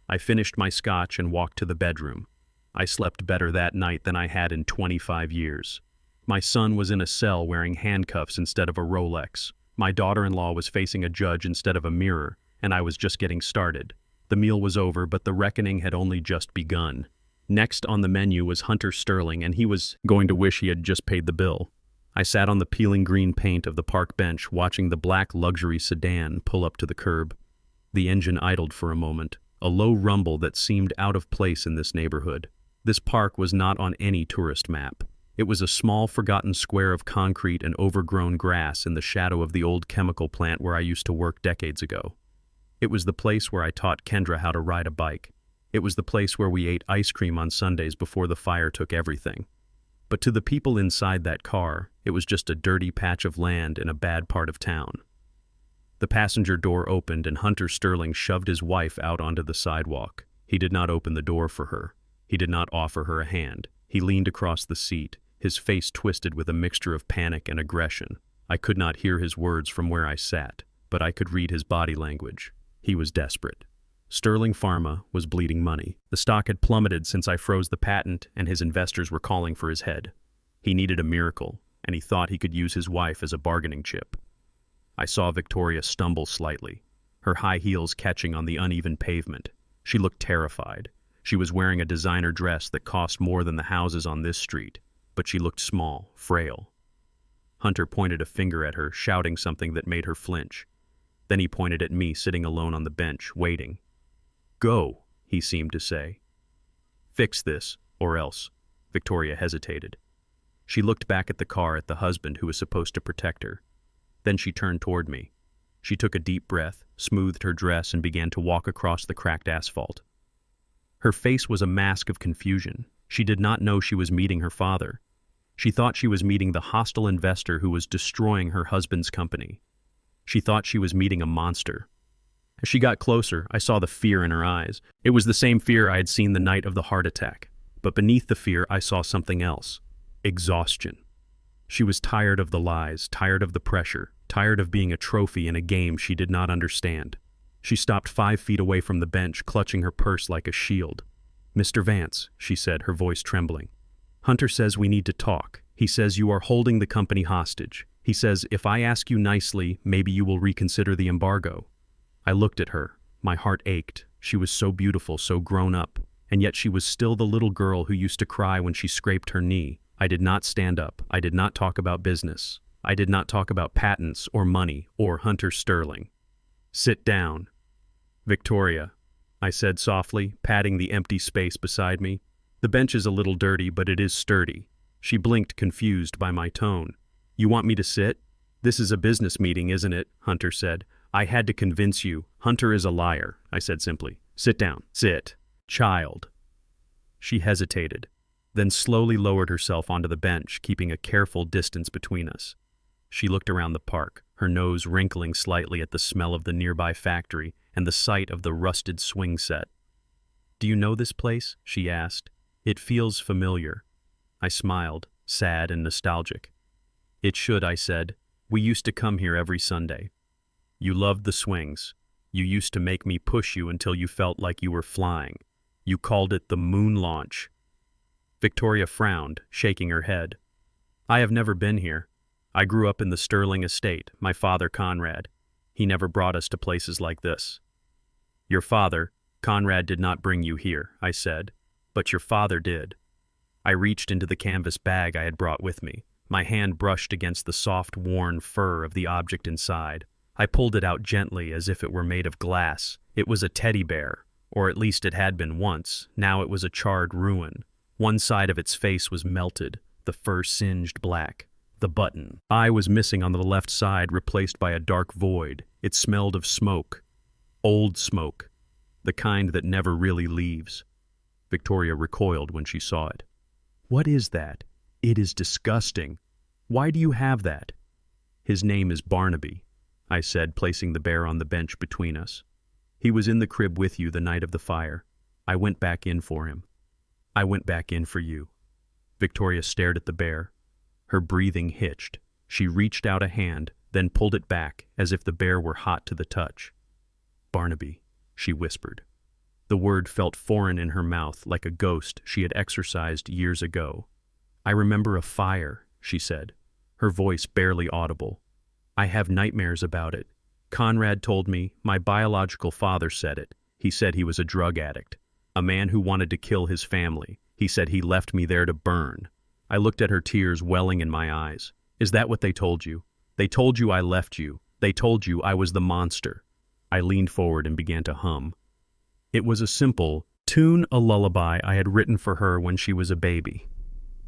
[SPEAKER 1] I finished my scotch and walked to the bedroom. I slept better that night than I had in 25 years. My son was in a cell wearing handcuffs instead of a Rolex. My daughter-in-law was facing a judge instead of a mirror, and I was just getting started. The meal was over, but the reckoning had only just begun. Next on the menu was Hunter Sterling, and he was going to wish he had just paid the bill. I sat on the peeling green paint of the park bench, watching the black luxury sedan pull up to the curb. The engine idled for a moment, a low rumble that seemed out of place in this neighborhood. This park was not on any tourist map. It was a small, forgotten square of concrete and overgrown grass in the shadow of the old chemical plant where I used to work decades ago. It was the place where I taught Kendra how to ride a bike. It was the place where we ate ice cream on Sundays before the fire took everything. But to the people inside that car, it was just a dirty patch of land in a bad part of town. The passenger door opened and Hunter Sterling shoved his wife out onto the sidewalk. He did not open the door for her. He did not offer her a hand. He leaned across the seat, his face twisted with a mixture of panic and aggression. I could not hear his words from where I sat, but I could read his body language. He was desperate. Sterling Pharma was bleeding money. The stock had plummeted since I froze the patent, and his investors were calling for his head. He needed a miracle, and he thought he could use his wife as a bargaining chip. I saw Victoria stumble slightly, her high heels catching on the uneven pavement. She looked terrified. She was wearing a designer dress that cost more than the houses on this street, but she looked small, frail. Hunter pointed a finger at her, shouting something that made her flinch. Then he pointed at me, sitting alone on the bench, waiting. "Go," he seemed to say. "Fix this, or else." Victoria hesitated. She looked back at the car, at the husband who was supposed to protect her. Then she turned toward me. She took a deep breath, smoothed her dress, and began to walk across the cracked asphalt. Her face was a mask of confusion. She did not know she was meeting her father. She thought she was meeting the hostile investor who was destroying her husband's company. She thought she was meeting a monster. As she got closer, I saw the fear in her eyes. It was the same fear I had seen the night of the heart attack. But beneath the fear, I saw something else. Exhaustion. She was tired of the lies, tired of the pressure, tired of being a trophy in a game she did not understand. She stopped 5 feet away from the bench, clutching her purse like a shield. "Mr. Vance," she said, her voice trembling. "Hunter says we need to talk. He says you are holding the company hostage. He says if I ask you nicely, maybe you will reconsider the embargo." I looked at her. My heart ached. She was so beautiful, so grown up, and yet she was still the little girl who used to cry when she scraped her knee. I did not stand up. I did not talk about business. I did not talk about patents or money or Hunter Sterling. "Sit down." "Victoria," I said softly, patting the empty space beside me. "The bench is a little dirty, but it is sturdy." She blinked, confused by my tone. "You want me to sit?" "This is a business meeting, isn't it?" Hunter said. "I had to convince you. Hunter is a liar," I said simply. "Sit down." "Sit." "Child." She hesitated, then slowly lowered herself onto the bench, keeping a careful distance between us. She looked around the park, her nose wrinkling slightly at the smell of the nearby factory and the sight of the rusted swing set. "Do you know this place?" she asked. "It feels familiar." I smiled, sad and nostalgic. "It should," I said. "We used to come here every Sunday. You loved the swings. You used to make me push you until you felt like you were flying. You called it the moon launch." Victoria frowned, shaking her head. "I have never been here. I grew up in the Sterling estate, my father Conrad. He never brought us to places like this." "Your father, Conrad, did not bring you here," I said, "but your father did." I reached into the canvas bag I had brought with me. My hand brushed against the soft, worn fur of the object inside. I pulled it out gently as if it were made of glass. It was a teddy bear, or at least it had been once. Now it was a charred ruin. One side of its face was melted, the fur singed black. The button eye was missing on the left side, replaced by a dark void. It smelled of smoke. Old smoke. The kind that never really leaves. Victoria recoiled when she saw it. "What is that? It is disgusting. Why do you have that?" "His name is Barnaby," I said, placing the bear on the bench between us. "He was in the crib with you the night of the fire. I went back in for him." "I went back in for you." Victoria stared at the bear. Her breathing hitched. She reached out a hand, then pulled it back as if the bear were hot to the touch. "Barnaby," she whispered. The word felt foreign in her mouth, like a ghost she had exorcised years ago. "I remember a fire," she said, her voice barely audible. "I have nightmares about it. Conrad told me, my biological father said it. He said he was a drug addict. A man who wanted to kill his family. He said he left me there to burn." I looked at her, tears welling in my eyes. "Is that what they told you? They told you I left you. They told you I was the monster." I leaned forward and began to hum. It was a simple tune, a lullaby I had written for her when she was a baby.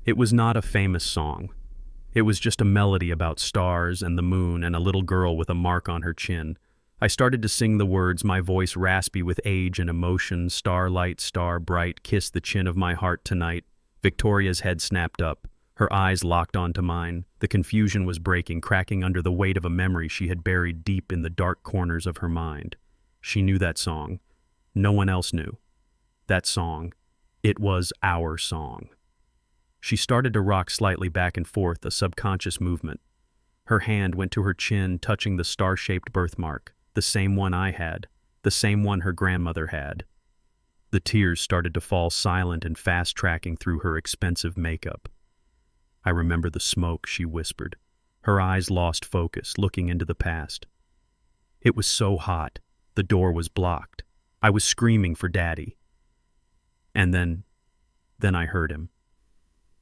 [SPEAKER 1] It was not a famous song. It was just a melody about stars and the moon and a little girl with a mark on her chin. I started to sing the words, my voice raspy with age and emotion. "Starlight, star bright, kiss the chin of my heart tonight." Victoria's head snapped up. Her eyes locked onto mine. The confusion was breaking, cracking under the weight of a memory she had buried deep in the dark corners of her mind. She knew that song. No one else knew. That song. It was our song. She started to rock slightly back and forth, a subconscious movement. Her hand went to her chin, touching the star-shaped birthmark, the same one I had, the same one her grandmother had. The tears started to fall silent and fast-tracking through her expensive makeup. "I remember the smoke," she whispered. Her eyes lost focus, looking into the past. "It was so hot. The door was blocked. I was screaming for Daddy. And then I heard him."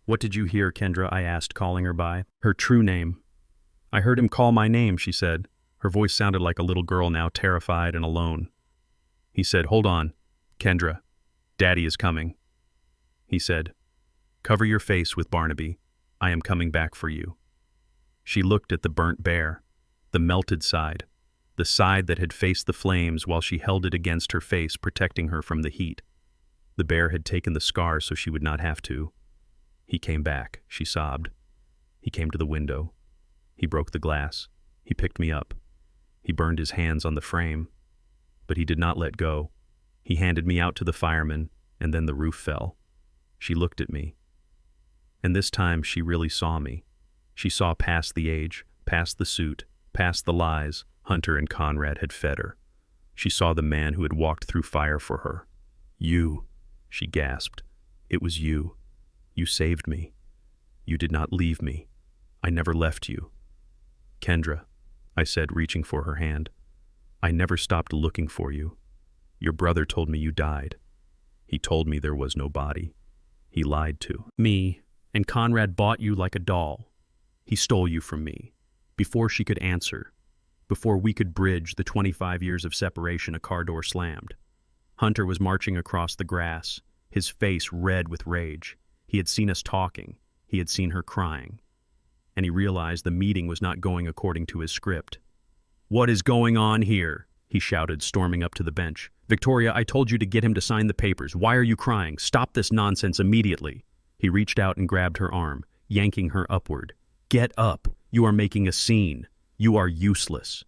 [SPEAKER 1] "What did you hear, Kendra?" I asked, calling her by her true name. "I heard him call my name," she said. Her voice sounded like a little girl now, terrified and alone. He said, "Hold on, Kendra. Daddy is coming." He said, "Cover your face with Barnaby. I am coming back for you." She looked at the burnt bear, the melted side, the side that had faced the flames while she held it against her face, protecting her from the heat. The bear had taken the scar so she would not have to. "He came back," she sobbed. "He came to the window. He broke the glass. He picked me up. He burned his hands on the frame. But he did not let go. He handed me out to the firemen, and then the roof fell. She looked at me. And this time she really saw me. She saw past the age, past the suit, past the lies Hunter and Conrad had fed her. She saw the man who had walked through fire for her. You, she gasped. It was you. You saved me. You did not leave me. I never left you. Kendra, I said, reaching for her hand. I never stopped looking for you. Your brother told me you died. He told me there was no body. He lied to me, and Conrad bought you like a doll. He stole you from me. Before she could answer, before we could bridge the 25 years of separation, a car door slammed. Hunter was marching across the grass, his face red with rage. He had seen us talking. He had seen her crying. And he realized the meeting was not going according to his script. What is going on here? He shouted, storming up to the bench. Victoria, I told you to get him to sign the papers. Why are you crying? Stop this nonsense immediately. He reached out and grabbed her arm, yanking her upward. Get up. You are making a scene. You are useless.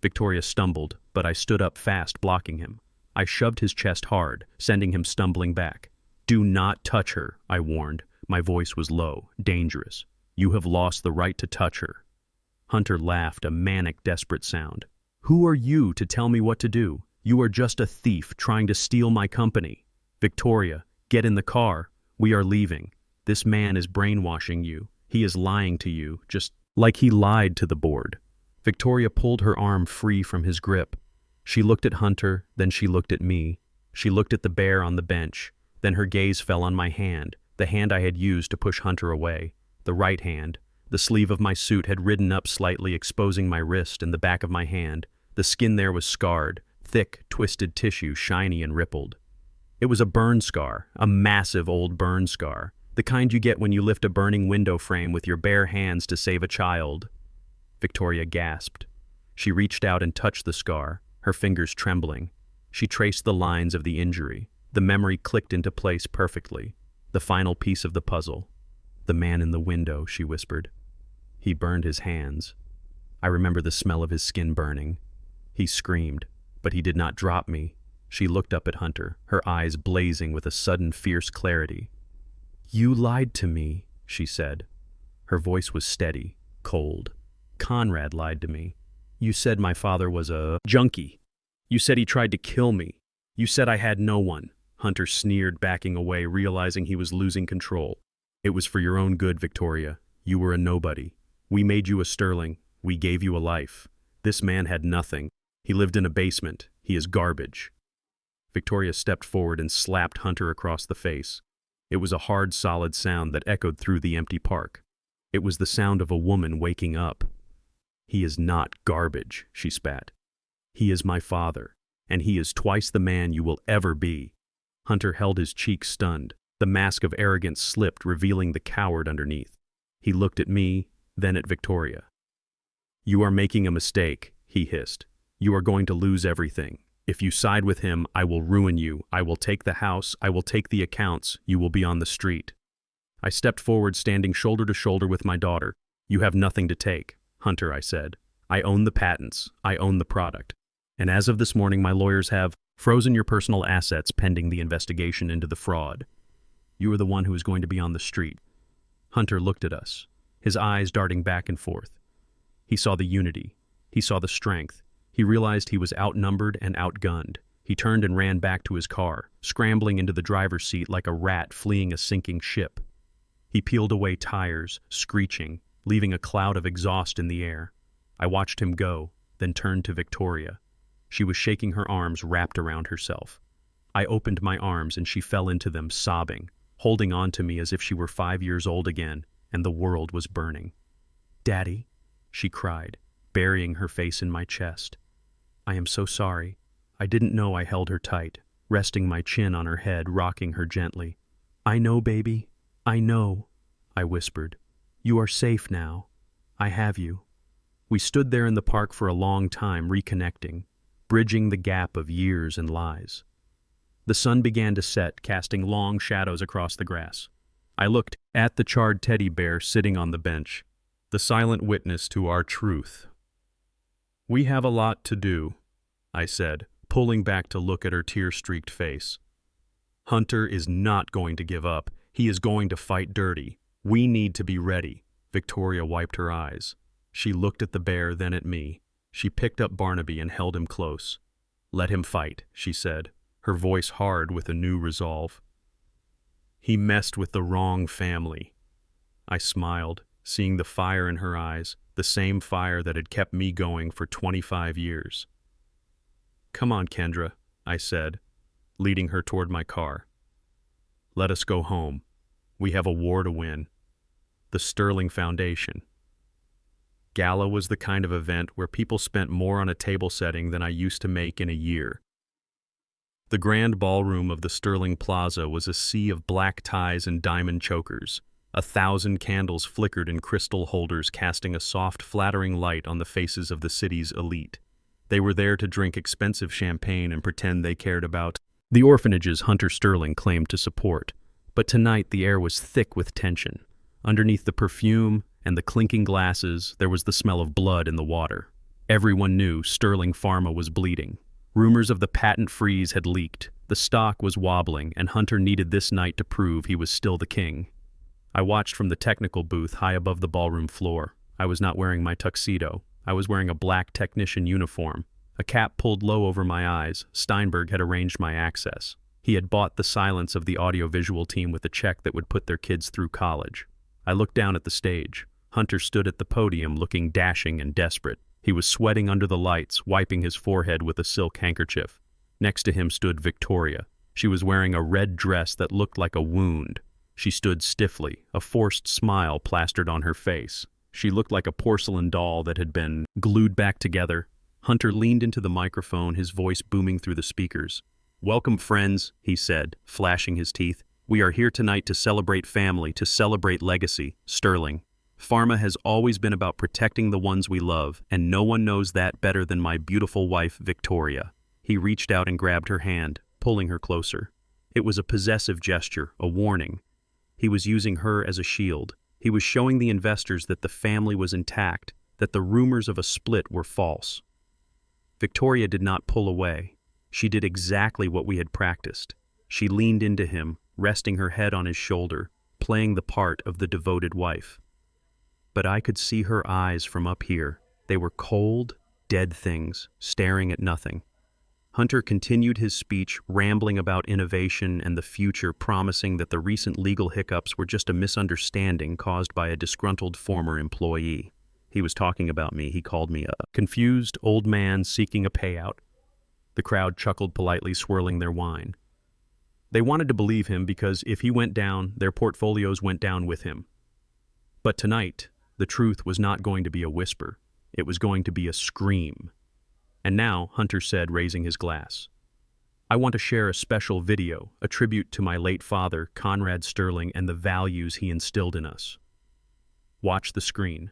[SPEAKER 1] Victoria stumbled, but I stood up fast, blocking him. I shoved his chest hard, sending him stumbling back. Do not touch her, I warned. My voice was low, dangerous. You have lost the right to touch her. Hunter laughed, a manic, desperate sound. Who are you to tell me what to do? You are just a thief trying to steal my company. Victoria, get in the car. We are leaving. This man is brainwashing you. He is lying to you, just like he lied to the board. Victoria pulled her arm free from his grip. She looked at Hunter, then she looked at me. She looked at the bear on the bench. Then her gaze fell on my hand, the hand I had used to push Hunter away. The right hand. The sleeve of my suit had ridden up slightly, exposing my wrist and the back of my hand. The skin there was scarred, thick, twisted tissue, shiny and rippled. It was a burn scar, a massive old burn scar, the kind you get when you lift a burning window frame with your bare hands to save a child. Victoria gasped. She reached out and touched the scar, her fingers trembling. She traced the lines of the injury. The memory clicked into place perfectly. The final piece of the puzzle. The man in the window, she whispered. He burned his hands. I remember the smell of his skin burning. He screamed, but he did not drop me. She looked up at Hunter, her eyes blazing with a sudden fierce clarity. You lied to me, she said. Her voice was steady, cold. Conrad lied to me. You said my father was a junkie. You said he tried to kill me. You said I had no one. Hunter sneered, backing away, realizing he was losing control. It was for your own good, Victoria. You were a nobody. We made you a sterling. We gave you a life. This man had nothing. He lived in a basement. He is garbage. Victoria stepped forward and slapped Hunter across the face. It was a hard, solid sound that echoed through the empty park. It was the sound of a woman waking up. He is not garbage, she spat. He is my father, and he is twice the man you will ever be. Hunter held his cheek stunned. The mask of arrogance slipped, revealing the coward underneath. He looked at me, then at Victoria. You are making a mistake, he hissed. You are going to lose everything. If you side with him, I will ruin you. I will take the house. I will take the accounts. You will be on the street. I stepped forward, standing shoulder to shoulder with my daughter. You have nothing to take, Hunter, I said. I own the patents. I own the product. And as of this morning, my lawyers have frozen your personal assets pending the investigation into the fraud. You are the one who is going to be on the street. Hunter looked at us, his eyes darting back and forth. He saw the unity. He saw the strength. He realized he was outnumbered and outgunned. He turned and ran back to his car, scrambling into the driver's seat like a rat fleeing a sinking ship. He peeled away tires, screeching, leaving a cloud of exhaust in the air. I watched him go, then turned to Victoria. She was shaking her arms wrapped around herself. I opened my arms and she fell into them, sobbing, holding on to me as if she were 5 years old again and the world was burning. Daddy, she cried, burying her face in my chest. I am so sorry. I didn't know I held her tight, resting my chin on her head, rocking her gently. I know, baby. I know, I whispered. You are safe now. I have you. We stood there in the park for a long time, reconnecting, bridging the gap of years and lies. The sun began to set, casting long shadows across the grass. I looked at the charred teddy bear sitting on the bench, the silent witness to our truth. We have a lot to do, I said, pulling back to look at her tear-streaked face. Hunter is not going to give up. He is going to fight dirty. We need to be ready." Victoria wiped her eyes. She looked at the bear, then at me. She picked up Barnaby and held him close. "Let him fight," she said, her voice hard with a new resolve. "He messed with the wrong family." I smiled, seeing the fire in her eyes, the same fire that had kept me going for 25 years. "Come on, Kendra," I said, leading her toward my car. "Let us go home. We have a war to win. The Sterling Foundation." Gala was the kind of event where people spent more on a table setting than I used to make in a year. The grand ballroom of the Sterling Plaza was a sea of black ties and diamond chokers. 1,000 candles flickered in crystal holders, casting a soft, flattering light on the faces of the city's elite. They were there to drink expensive champagne and pretend they cared about the orphanages Hunter Sterling claimed to support. But tonight the air was thick with tension. Underneath the perfume and the clinking glasses, there was the smell of blood in the water. Everyone knew Sterling Pharma was bleeding. Rumors of the patent freeze had leaked. The stock was wobbling, and Hunter needed this night to prove he was still the king. I watched from the technical booth high above the ballroom floor. I was not wearing my tuxedo. I was wearing a black technician uniform. A cap pulled low over my eyes. Steinberg had arranged my access. He had bought the silence of the audiovisual team with a check that would put their kids through college. I looked down at the stage. Hunter stood at the podium looking dashing and desperate. He was sweating under the lights, wiping his forehead with a silk handkerchief. Next to him stood Victoria. She was wearing a red dress that looked like a wound. She stood stiffly, a forced smile plastered on her face. She looked like a porcelain doll that had been glued back together. Hunter leaned into the microphone, his voice booming through the speakers. "Welcome, friends," he said, flashing his teeth. "We are here tonight to celebrate family, to celebrate legacy. Sterling. Pharma has always been about protecting the ones we love, and no one knows that better than my beautiful wife, Victoria." He reached out and grabbed her hand, pulling her closer. It was a possessive gesture, a warning. He was using her as a shield. He was showing the investors that the family was intact, that the rumors of a split were false. Victoria did not pull away. She did exactly what we had practiced. She leaned into him, resting her head on his shoulder, playing the part of the devoted wife. But I could see her eyes from up here. They were cold, dead things, staring at nothing. Hunter continued his speech, rambling about innovation and the future, promising that the recent legal hiccups were just a misunderstanding caused by a disgruntled former employee. He was talking about me. He called me a confused old man seeking a payout. The crowd chuckled politely, swirling their wine. They wanted to believe him because if he went down, their portfolios went down with him. But tonight, the truth was not going to be a whisper. It was going to be a scream. And now, Hunter said, raising his glass, "I want to share a special video, a tribute to my late father, Conrad Sterling, and the values he instilled in us." Watch the screen.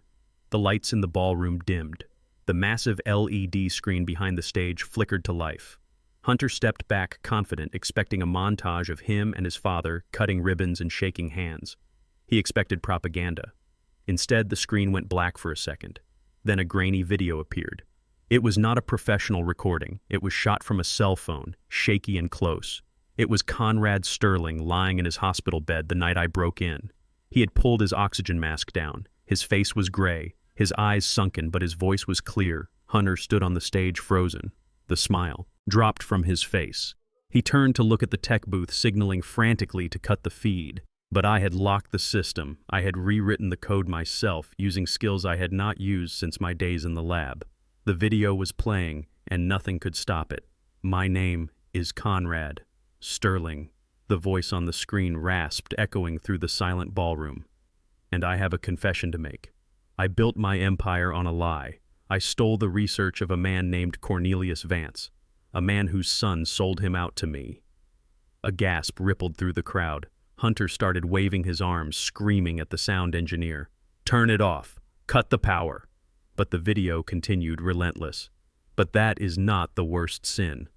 [SPEAKER 1] The lights in the ballroom dimmed. The massive LED screen behind the stage flickered to life. Hunter stepped back, confident, expecting a montage of him and his father cutting ribbons and shaking hands. He expected propaganda. Instead, the screen went black for a second. Then a grainy video appeared. It was not a professional recording. It was shot from a cell phone, shaky and close. It was Conrad Sterling lying in his hospital bed the night I broke in. He had pulled his oxygen mask down. His face was gray, his eyes sunken, but his voice was clear. Hunter stood on the stage frozen. The smile dropped from his face. He turned to look at the tech booth, signaling frantically to cut the feed. But I had locked the system. I had rewritten the code myself, using skills I had not used since my days in the lab. The video was playing, and nothing could stop it. "My name is Conrad Sterling," the voice on the screen rasped, echoing through the silent ballroom. "And I have a confession to make. I built my empire on a lie. I stole the research of a man named Cornelius Vance, a man whose son sold him out to me." A gasp rippled through the crowd. Hunter started waving his arms, screaming at the sound engineer, "Turn it off! Cut the power!" But the video continued, relentless. "But that is not the worst sin,"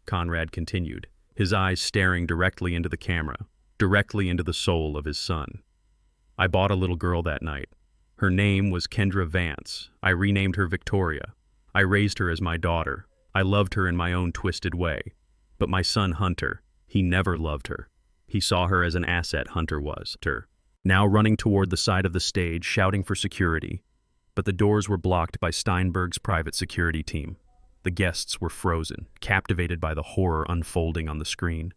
[SPEAKER 1] Conrad continued, his eyes staring directly into the camera, directly into the soul of his son. "I bought a little girl that night. Her name was Kendra Vance. I renamed her Victoria. I raised her as my daughter. I loved her in my own twisted way. But my son Hunter, he never loved her. He saw her as an asset, Hunter was. Now running toward the side of the stage, shouting for security. But the doors were blocked by Steinberg's private security team. The guests were frozen, captivated by the horror unfolding on the screen.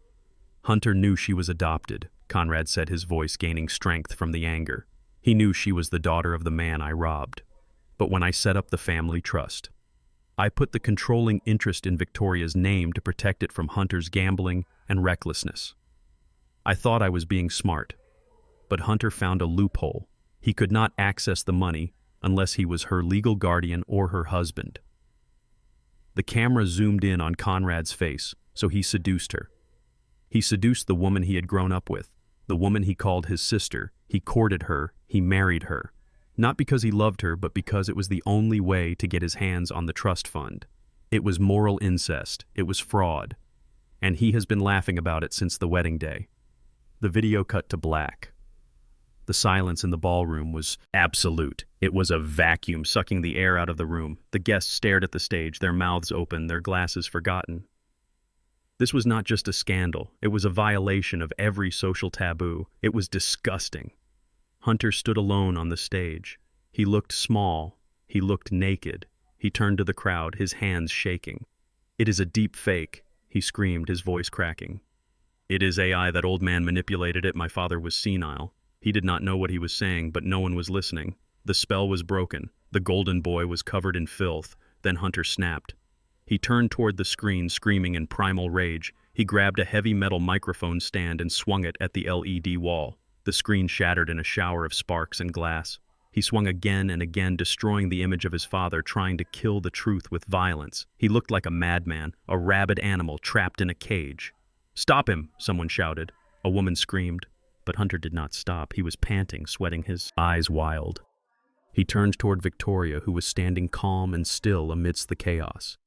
[SPEAKER 1] Hunter knew she was adopted, Conrad said, his voice gaining strength from the anger. He knew she was the daughter of the man I robbed. But when I set up the family trust, I put the controlling interest in Victoria's name to protect it from Hunter's gambling and recklessness. I thought I was being smart, but Hunter found a loophole. He could not access the money unless he was her legal guardian or her husband. The camera zoomed in on Conrad's face, so he seduced her. He seduced the woman he had grown up with, the woman he called his sister. He courted her, he married her. Not because he loved her, but because it was the only way to get his hands on the trust fund. It was moral incest, it was fraud, and he has been laughing about it since the wedding day. The video cut to black. The silence in the ballroom was absolute. It was a vacuum sucking the air out of the room. The guests stared at the stage, their mouths open, their glasses forgotten. This was not just a scandal. It was a violation of every social taboo. It was disgusting. Hunter stood alone on the stage. He looked small. He looked naked. He turned to the crowd, his hands shaking. "It is a deep fake," he screamed, his voice cracking. "It is AI. That old man manipulated it. My father was senile. He did not know what he was saying, but no one was listening. The spell was broken. The golden boy was covered in filth." Then Hunter snapped. He turned toward the screen, screaming in primal rage. He grabbed a heavy metal microphone stand and swung it at the LED wall. The screen shattered in a shower of sparks and glass. He swung again and again, destroying the image of his father, trying to kill the truth with violence. He looked like a madman, a rabid animal trapped in a cage. "Stop him!" someone shouted. A woman screamed. But Hunter did not stop. He was panting, sweating, his eyes wild. He turned toward Victoria, who was standing calm and still amidst the chaos.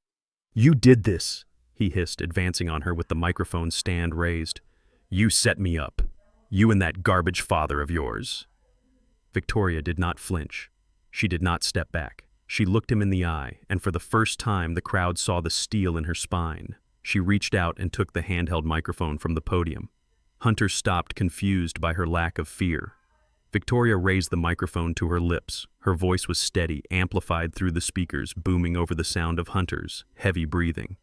[SPEAKER 1] "You did this," he hissed, advancing on her with the microphone stand raised. "You set me up. You and that garbage father of yours." Victoria did not flinch. She did not step back. She looked him in the eye, and for the first time the crowd saw the steel in her spine. She reached out and took the handheld microphone from the podium. Hunter stopped, confused by her lack of fear. Victoria raised the microphone to her lips. Her voice was steady, amplified through the speakers, booming over the sound of Hunter's heavy breathing.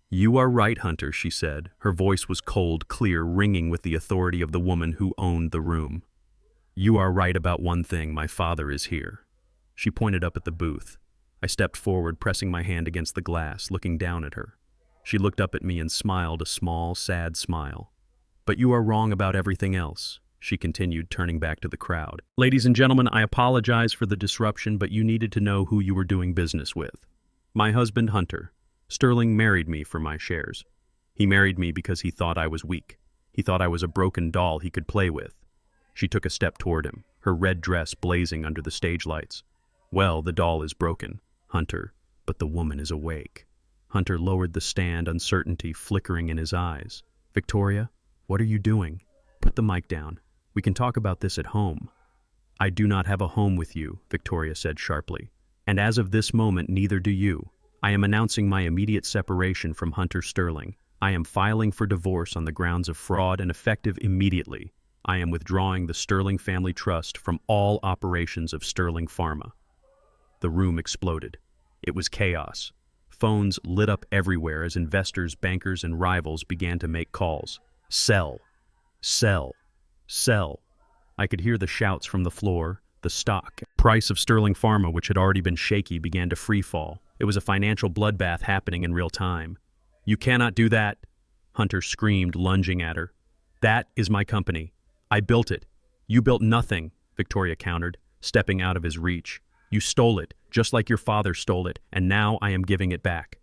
[SPEAKER 1] "You are right, Hunter," she said. Her voice was cold, clear, ringing with the authority of the woman who owned the room. "You are right about one thing. My father is here." She pointed up at the booth. I stepped forward, pressing my hand against the glass, looking down at her. She looked up at me and smiled, a small, sad smile. "But you are wrong about everything else," she continued, turning back to the crowd. "Ladies and gentlemen, I apologize for the disruption, but you needed to know who you were doing business with. My husband, Hunter. Sterling married me for my shares. He married me because he thought I was weak. He thought I was a broken doll he could play with." She took a step toward him, her red dress blazing under the stage lights. "Well, the doll is broken, Hunter, but the woman is awake." Hunter lowered the stand, uncertainty flickering in his eyes. "Victoria, what are you doing? Put the mic down. We can talk about this at home." "I do not have a home with you," Victoria said sharply. "And as of this moment, neither do you. I am announcing my immediate separation from Hunter Sterling. I am filing for divorce on the grounds of fraud, and effective immediately, I am withdrawing the Sterling Family Trust from all operations of Sterling Pharma." The room exploded. It was chaos. Phones lit up everywhere as investors, bankers, and rivals began to make calls. "Sell! Sell! Sell!" I could hear the shouts from the floor. The stock price of Sterling Pharma, which had already been shaky, began to free fall. It was a financial bloodbath happening in real time. "You cannot do that," Hunter screamed, lunging at her. "That is my company. I built it." "You built nothing," Victoria countered, stepping out of his reach. "You stole it, just like your father stole it, and now I am giving it back."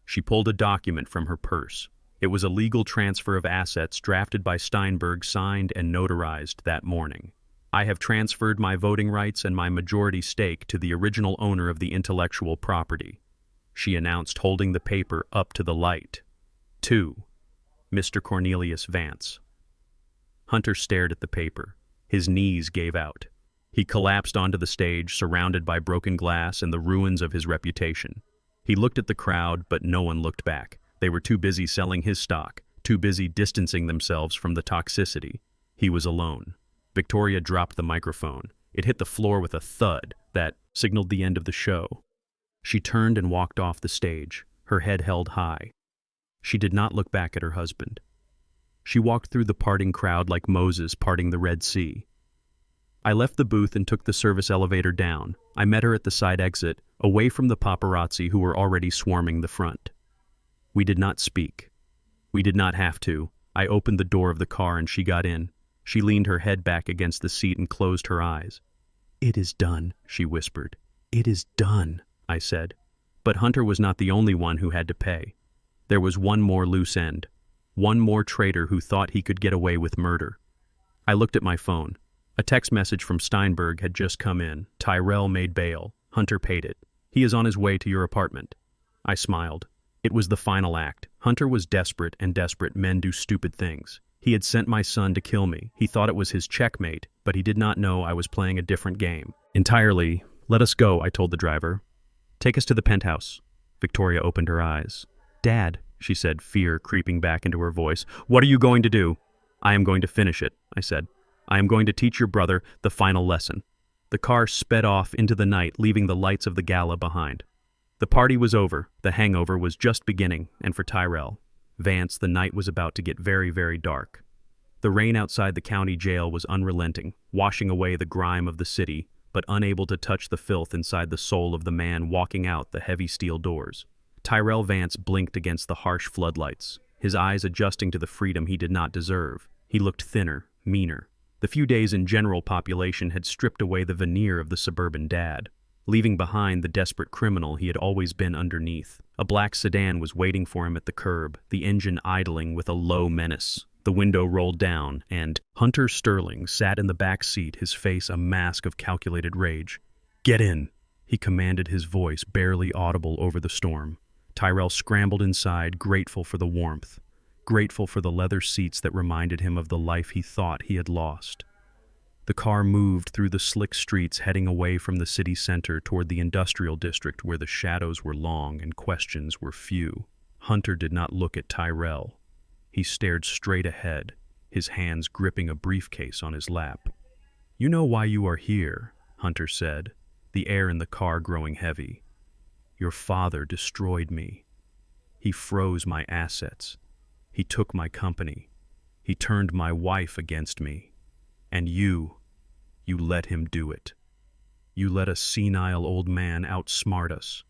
[SPEAKER 1] She pulled a document from her purse. It was a legal transfer of assets drafted by Steinberg, signed and notarized that morning. "I have transferred my voting rights and my majority stake to the original owner of the intellectual property," she announced, holding the paper up to the light. "To Mr. Cornelius Vance." Hunter stared at the paper. His knees gave out. He collapsed onto the stage, surrounded by broken glass and the ruins of his reputation. He looked at the crowd, but no one looked back. They were too busy selling his stock, too busy distancing themselves from the toxicity. He was alone. Victoria dropped the microphone. It hit the floor with a thud that signaled the end of the show. She turned and walked off the stage, her head held high. She did not look back at her husband. She walked through the parting crowd like Moses parting the Red Sea. I left the booth and took the service elevator down. I met her at the side exit, away from the paparazzi who were already swarming the front. We did not speak. We did not have to. I opened the door of the car and she got in. She leaned her head back against the seat and closed her eyes. "It is done," she whispered. "It is done," I said. But Hunter was not the only one who had to pay. There was one more loose end. One more traitor who thought he could get away with murder. I looked at my phone. A text message from Steinberg had just come in. Tyrell made bail. Hunter paid it. He is on his way to your apartment. I smiled. It was the final act. Hunter was desperate, and desperate men do stupid things. He had sent my son to kill me. He thought it was his checkmate, but he did not know I was playing a different game. Entirely. "Let us go," I told the driver. "Take us to the penthouse." Victoria opened her eyes. "Dad," she said, fear creeping back into her voice. "What are you going to do?" "I am going to finish it," I said. "I am going to teach your brother the final lesson." The car sped off into the night, leaving the lights of the gala behind. The party was over. The hangover was just beginning, and for Tyrell Vance, the night was about to get very, very dark. The rain outside the county jail was unrelenting, washing away the grime of the city, but unable to touch the filth inside the soul of the man walking out the heavy steel doors. Tyrell Vance blinked against the harsh floodlights, his eyes adjusting to the freedom he did not deserve. He looked thinner, meaner. The few days in general population had stripped away the veneer of the suburban dad, leaving behind the desperate criminal he had always been underneath. A black sedan was waiting for him at the curb, the engine idling with a low menace. The window rolled down, and Hunter Sterling sat in the back seat, his face a mask of calculated rage. "Get in," he commanded, his voice barely audible over the storm. Tyrell scrambled inside, grateful for the warmth, grateful for the leather seats that reminded him of the life he thought he had lost. The car moved through the slick streets, heading away from the city center toward the industrial district where the shadows were long and questions were few. Hunter did not look at Tyrell. He stared straight ahead, his hands gripping a briefcase on his lap. "You know why you are here," Hunter said, the air in the car growing heavy. "Your father destroyed me. He froze my assets. He took my company. He turned my wife against me. And you let him do it. You let a senile old man outsmart us."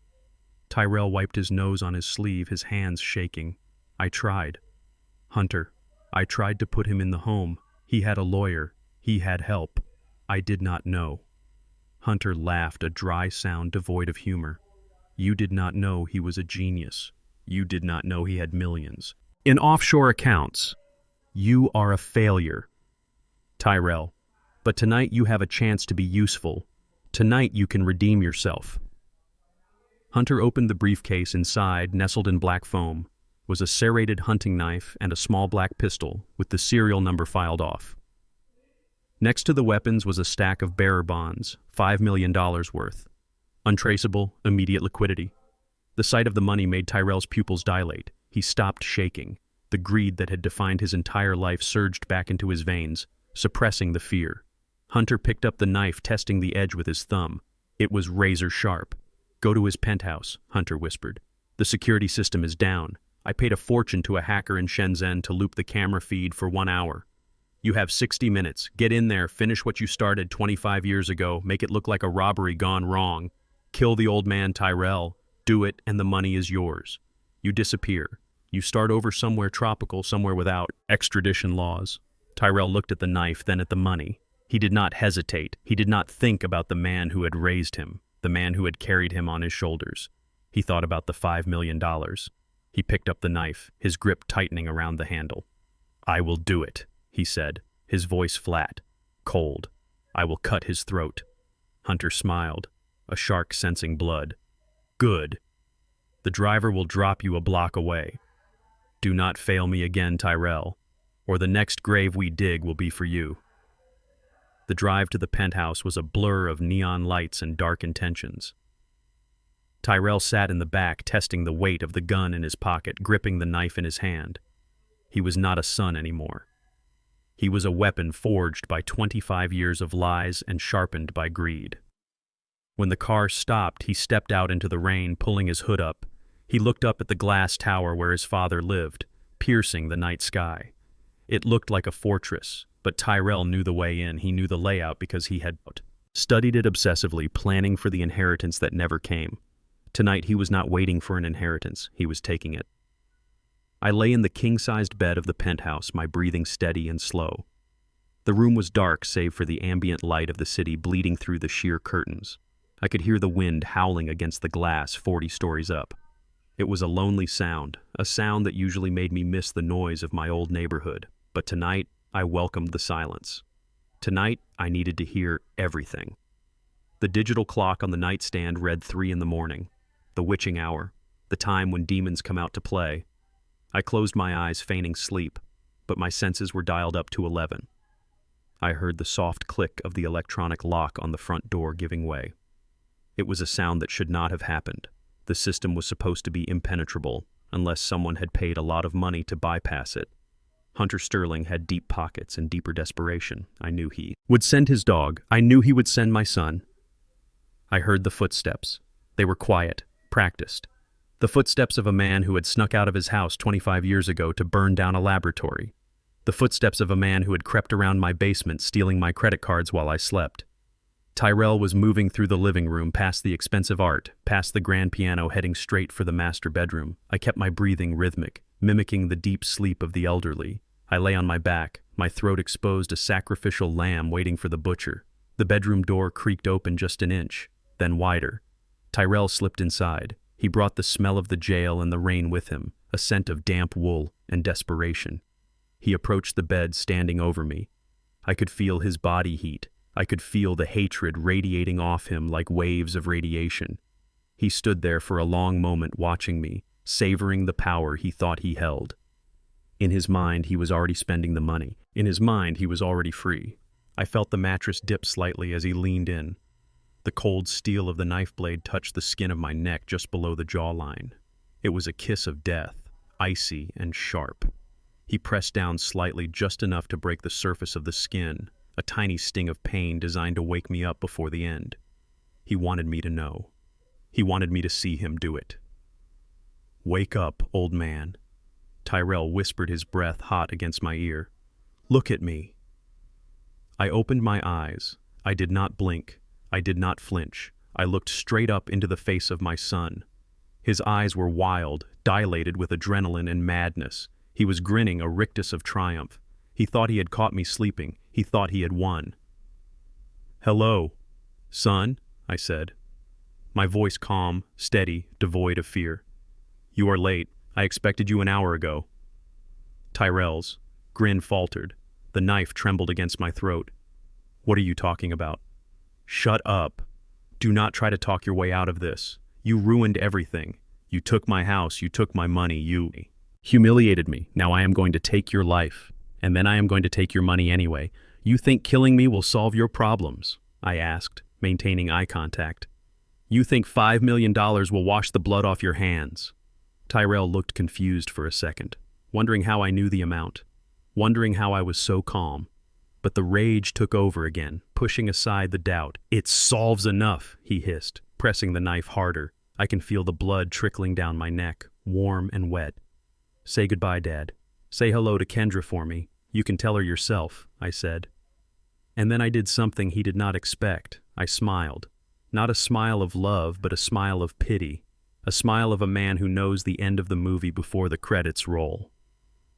[SPEAKER 1] Tyrell wiped his nose on his sleeve, his hands shaking. "I tried. Hunter, I tried to put him in the home. He had a lawyer. He had help. I did not know." Hunter laughed, a dry sound devoid of humor. "You did not know he was a genius. You did not know he had millions in offshore accounts. You are a failure, Tyrell. But tonight you have a chance to be useful. Tonight you can redeem yourself." Hunter opened the briefcase. Inside, nestled in black foam, was a serrated hunting knife and a small black pistol with the serial number filed off. Next to the weapons was a stack of bearer bonds, $5 million worth. Untraceable, immediate liquidity. The sight of the money made Tyrell's pupils dilate. He stopped shaking. The greed that had defined his entire life surged back into his veins, suppressing the fear. Hunter picked up the knife, testing the edge with his thumb. It was razor sharp. "Go to his penthouse," Hunter whispered. "The security system is down. I paid a fortune to a hacker in Shenzhen to loop the camera feed for 1 hour. You have 60 minutes. Get in there, finish what you started 25 years ago, make it look like a robbery gone wrong. Kill the old man Tyrell. Do it, and the money is yours. You disappear. You start over somewhere tropical, somewhere without extradition laws." Tyrell looked at the knife, then at the money. He did not hesitate. He did not think about the man who had raised him, the man who had carried him on his shoulders. He thought about the $5 million. He picked up the knife, his grip tightening around the handle. "I will do it," he said, his voice flat, cold. "I will cut his throat." Hunter smiled, a shark sensing blood. "Good. The driver will drop you a block away. Do not fail me again, Tyrell, or the next grave we dig will be for you." The drive to the penthouse was a blur of neon lights and dark intentions. Tyrell sat in the back, testing the weight of the gun in his pocket, gripping the knife in his hand. He was not a son anymore. He was a weapon forged by 25 years of lies and sharpened by greed. When the car stopped, he stepped out into the rain, pulling his hood up. He looked up at the glass tower where his father lived, piercing the night sky. It looked like a fortress, but Tyrell knew the way in. He knew the layout because he had studied it obsessively, planning for the inheritance that never came. Tonight he was not waiting for an inheritance, he was taking it. I lay in the king-sized bed of the penthouse, my breathing steady and slow. The room was dark save for the ambient light of the city bleeding through the sheer curtains. I could hear the wind howling against the glass 40 stories up. It was a lonely sound, a sound that usually made me miss the noise of my old neighborhood. But tonight, I welcomed the silence. Tonight, I needed to hear everything. The digital clock on the nightstand read 3 in the morning, the witching hour, the time when demons come out to play. I closed my eyes, feigning sleep, but my senses were dialed up to 11. I heard the soft click of the electronic lock on the front door giving way. It was a sound that should not have happened. The system was supposed to be impenetrable, unless someone had paid a lot of money to bypass it. Hunter Sterling had deep pockets and deeper desperation. I knew he would send his dog. I knew he would send my son. I heard the footsteps. They were quiet, practiced. The footsteps of a man who had snuck out of his house 25 years ago to burn down a laboratory. The footsteps of a man who had crept around my basement, stealing my credit cards while I slept. Tyrell was moving through the living room, past the expensive art, past the grand piano, heading straight for the master bedroom. I kept my breathing rhythmic, mimicking the deep sleep of the elderly. I lay on my back, my throat exposed, a sacrificial lamb waiting for the butcher. The bedroom door creaked open just an inch, then wider. Tyrell slipped inside. He brought the smell of the jail and the rain with him, a scent of damp wool and desperation. He approached the bed, standing over me. I could feel his body heat. I could feel the hatred radiating off him like waves of radiation. He stood there for a long moment, watching me, savoring the power he thought he held. In his mind, he was already spending the money. In his mind, he was already free. I felt the mattress dip slightly as he leaned in. The cold steel of the knife blade touched the skin of my neck just below the jawline. It was a kiss of death, icy and sharp. He pressed down slightly, just enough to break the surface of the skin, a tiny sting of pain designed to wake me up before the end. He wanted me to know. He wanted me to see him do it. "Wake up, old man." Tyrell whispered, his breath hot against my ear. "Look at me." I opened my eyes. I did not blink. I did not flinch. I looked straight up into the face of my son. His eyes were wild, dilated with adrenaline and madness. He was grinning, a rictus of triumph. He thought he had caught me sleeping. He thought he had won. "Hello, son," I said. My voice calm, steady, devoid of fear. "You are late. I expected you an hour ago." Tyrell's grin faltered. The knife trembled against my throat. "What are you talking about?" "Shut up. Do not try to talk your way out of this. You ruined everything. You took my house, you took my money, you humiliated me. Now I am going to take your life, and then I am going to take your money anyway. You think killing me will solve your problems?" I asked, maintaining eye contact. "You think $5 million will wash the blood off your hands?" Tyrell looked confused for a second, wondering how I knew the amount, wondering how I was so calm. But the rage took over again, pushing aside the doubt. "It solves enough," he hissed, pressing the knife harder. I can feel the blood trickling down my neck, warm and wet. "Say goodbye, Dad. Say hello to Kendra for me. You can tell her yourself," I said. And then I did something he did not expect. I smiled. Not a smile of love, but a smile of pity. A smile of a man who knows the end of the movie before the credits roll.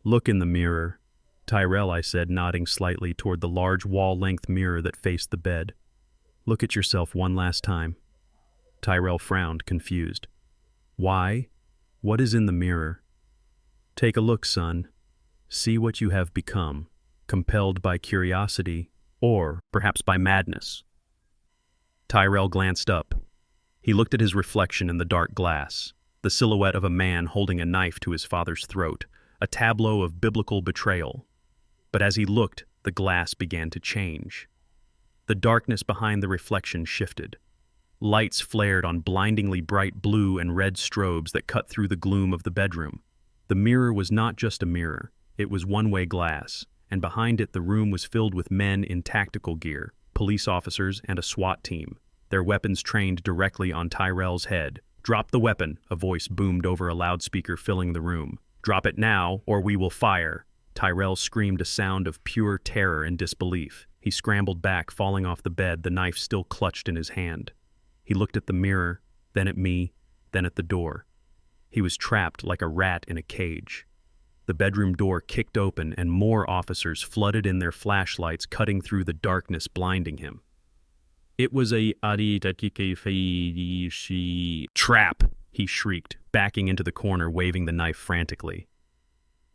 [SPEAKER 1] "Look in the mirror." "Tyrell," I said, nodding slightly toward the large wall-length mirror that faced the bed. "Look at yourself one last time." Tyrell frowned, confused. "Why? What is in the mirror?" "Take a look, son. See what you have become, compelled by curiosity, or perhaps by madness." Tyrell glanced up. He looked at his reflection in the dark glass, the silhouette of a man holding a knife to his father's throat, a tableau of biblical betrayal. But as he looked, the glass began to change. The darkness behind the reflection shifted. Lights flared on blindingly bright blue and red strobes that cut through the gloom of the bedroom. The mirror was not just a mirror. It was one-way glass, and behind it the room was filled with men in tactical gear, police officers and a SWAT team, their weapons trained directly on Tyrell's head. "Drop the weapon," a voice boomed over a loudspeaker filling the room. "Drop it now, or we will fire." Tyrell screamed a sound of pure terror and disbelief. He scrambled back, falling off the bed, the knife still clutched in his hand. He looked at the mirror, then at me, then at the door. He was trapped like a rat in a cage. The bedroom door kicked open and more officers flooded in, their flashlights cutting through the darkness, blinding him. It was a trap, he shrieked, backing into the corner, waving the knife frantically.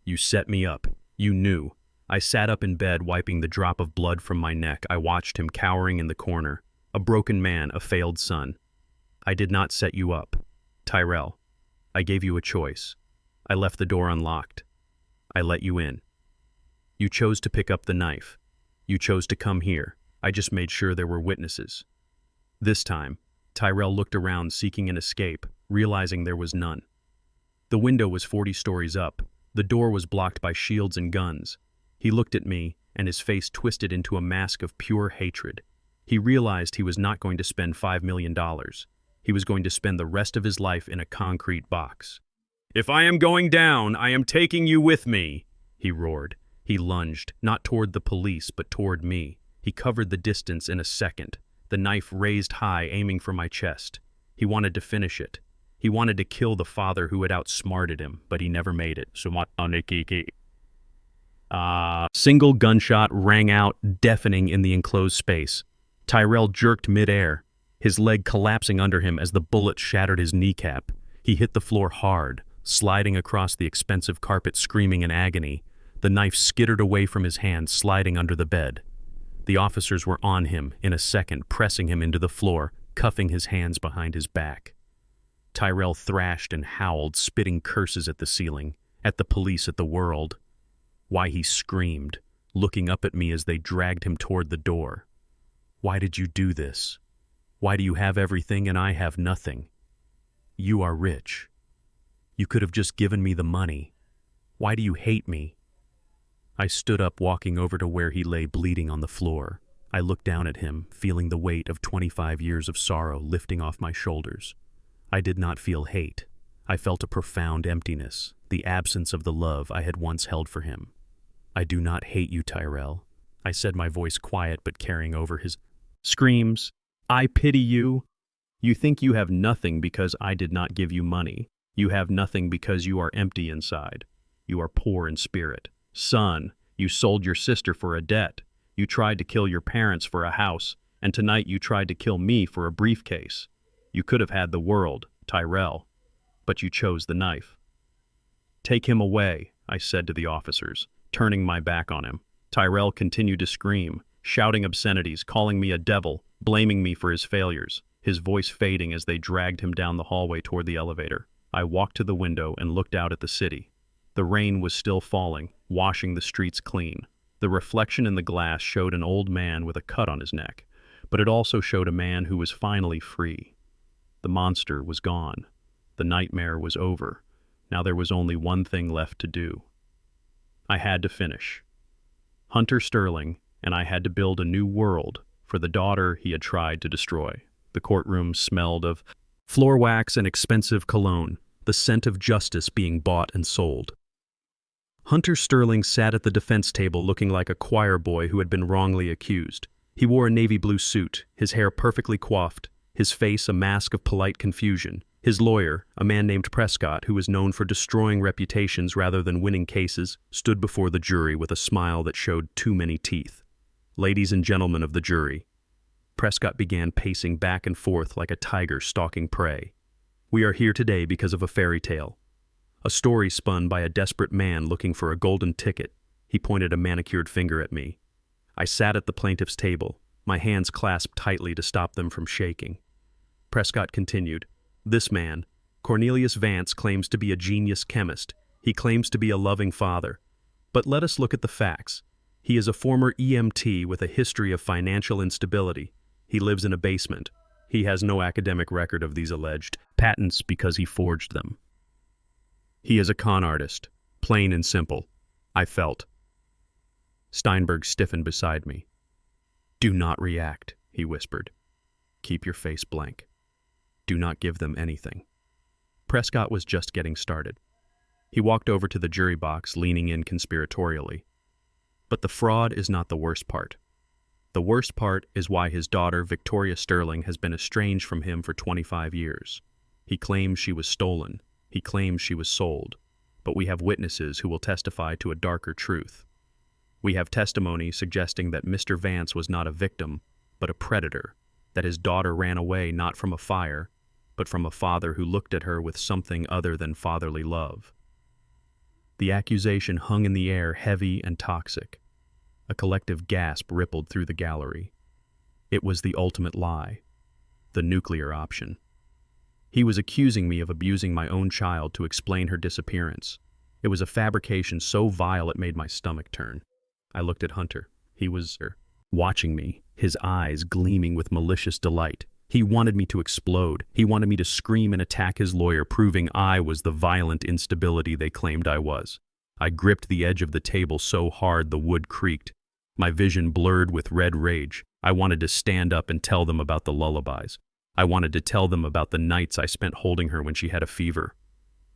[SPEAKER 1] "You set me up. You knew." I sat up in bed, wiping the drop of blood from my neck. I watched him cowering in the corner. A broken man, a failed son. "I did not set you up, Tyrell. I gave you a choice. I left the door unlocked. I let you in. You chose to pick up the knife. You chose to come here. I just made sure there were witnesses." This time, Tyrell looked around, seeking an escape, realizing there was none. The window was 40 stories up. The door was blocked by shields and guns. He looked at me, and his face twisted into a mask of pure hatred. He realized he was not going to spend $5 million. He was going to spend the rest of his life in a concrete box. "If I am going down, I am taking you with me," he roared. He lunged, not toward the police, but toward me. He covered the distance in a second, the knife raised high, aiming for my chest. He wanted to finish it. He wanted to kill the father who had outsmarted him, but he never made it. Single gunshot rang out, deafening in the enclosed space. Tyrell jerked midair, his leg collapsing under him as the bullet shattered his kneecap. He hit the floor hard, sliding across the expensive carpet, screaming in agony. The knife skittered away from his hand, sliding under the bed. The officers were on him in a second, pressing him into the floor, cuffing his hands behind his back. Tyrell thrashed and howled, spitting curses at the ceiling, at the police, at the world. Why, he screamed, looking up at me as they dragged him toward the door. "Why did you do this? Why do you have everything and I have nothing? You are rich. You could have just given me the money. Why do you hate me?" I stood up, walking over to where he lay bleeding on the floor. I looked down at him, feeling the weight of 25 years of sorrow lifting off my shoulders. I did not feel hate. I felt a profound emptiness, the absence of the love I had once held for him. "I do not hate you, Tyrell," I said, my voice quiet but carrying over his screams. "I pity you. You think you have nothing because I did not give you money. You have nothing because you are empty inside. You are poor in spirit. Son, you sold your sister for a debt. You tried to kill your parents for a house, and tonight you tried to kill me for a briefcase. You could have had the world, Tyrell, but you chose the knife." "Take him away," I said to the officers, turning my back on him. Tyrell continued to scream, shouting obscenities, calling me a devil, blaming me for his failures, his voice fading as they dragged him down the hallway toward the elevator. I walked to the window and looked out at the city. The rain was still falling, washing the streets clean. The reflection in the glass showed an old man with a cut on his neck, but it also showed a man who was finally free. The monster was gone. The nightmare was over. Now there was only one thing left to do. I had to finish. Hunter Sterling and I had to build a new world for the daughter he had tried to destroy. The courtroom smelled of floor wax and expensive cologne, the scent of justice being bought and sold. Hunter Sterling sat at the defense table looking like a choir boy who had been wrongly accused. He wore a navy blue suit, his hair perfectly coiffed, his face a mask of polite confusion. His lawyer, a man named Prescott, who was known for destroying reputations rather than winning cases, stood before the jury with a smile that showed too many teeth. "Ladies and gentlemen of the jury," Prescott began, pacing back and forth like a tiger stalking prey. "We are here today because of a fairy tale. A story spun by a desperate man looking for a golden ticket." He pointed a manicured finger at me. I sat at the plaintiff's table, my hands clasped tightly to stop them from shaking. Prescott continued, "This man, Cornelius Vance, claims to be a genius chemist. He claims to be a loving father. But let us look at the facts. He is a former EMT with a history of financial instability. He lives in a basement. He has no academic record of these alleged patents because he forged them. He is a con artist, plain and simple. I felt. Steinberg stiffened beside me. "Do not react," he whispered. "Keep your face blank. Do not give them anything." Prescott was just getting started. He walked over to the jury box, leaning in conspiratorially. But the fraud is not the worst part. The worst part is why his daughter, Victoria Sterling, has been estranged from him for 25 years. He claims she was stolen. He claims she was sold. But we have witnesses who will testify to a darker truth. We have testimony suggesting that Mr. Vance was not a victim, but a predator, that his daughter ran away not from a fire, but from a father who looked at her with something other than fatherly love. The accusation hung in the air, heavy and toxic. A collective gasp rippled through the gallery. It was the ultimate lie, the nuclear option. He was accusing me of abusing my own child to explain her disappearance. It was a fabrication so vile it made my stomach turn. I looked at Hunter. He was watching me, his eyes gleaming with malicious delight. He wanted me to explode. He wanted me to scream and attack his lawyer, proving I was the violent instability they claimed I was. I gripped the edge of the table so hard the wood creaked. My vision blurred with red rage. I wanted to stand up and tell them about the lullabies. I wanted to tell them about the nights I spent holding her when she had a fever.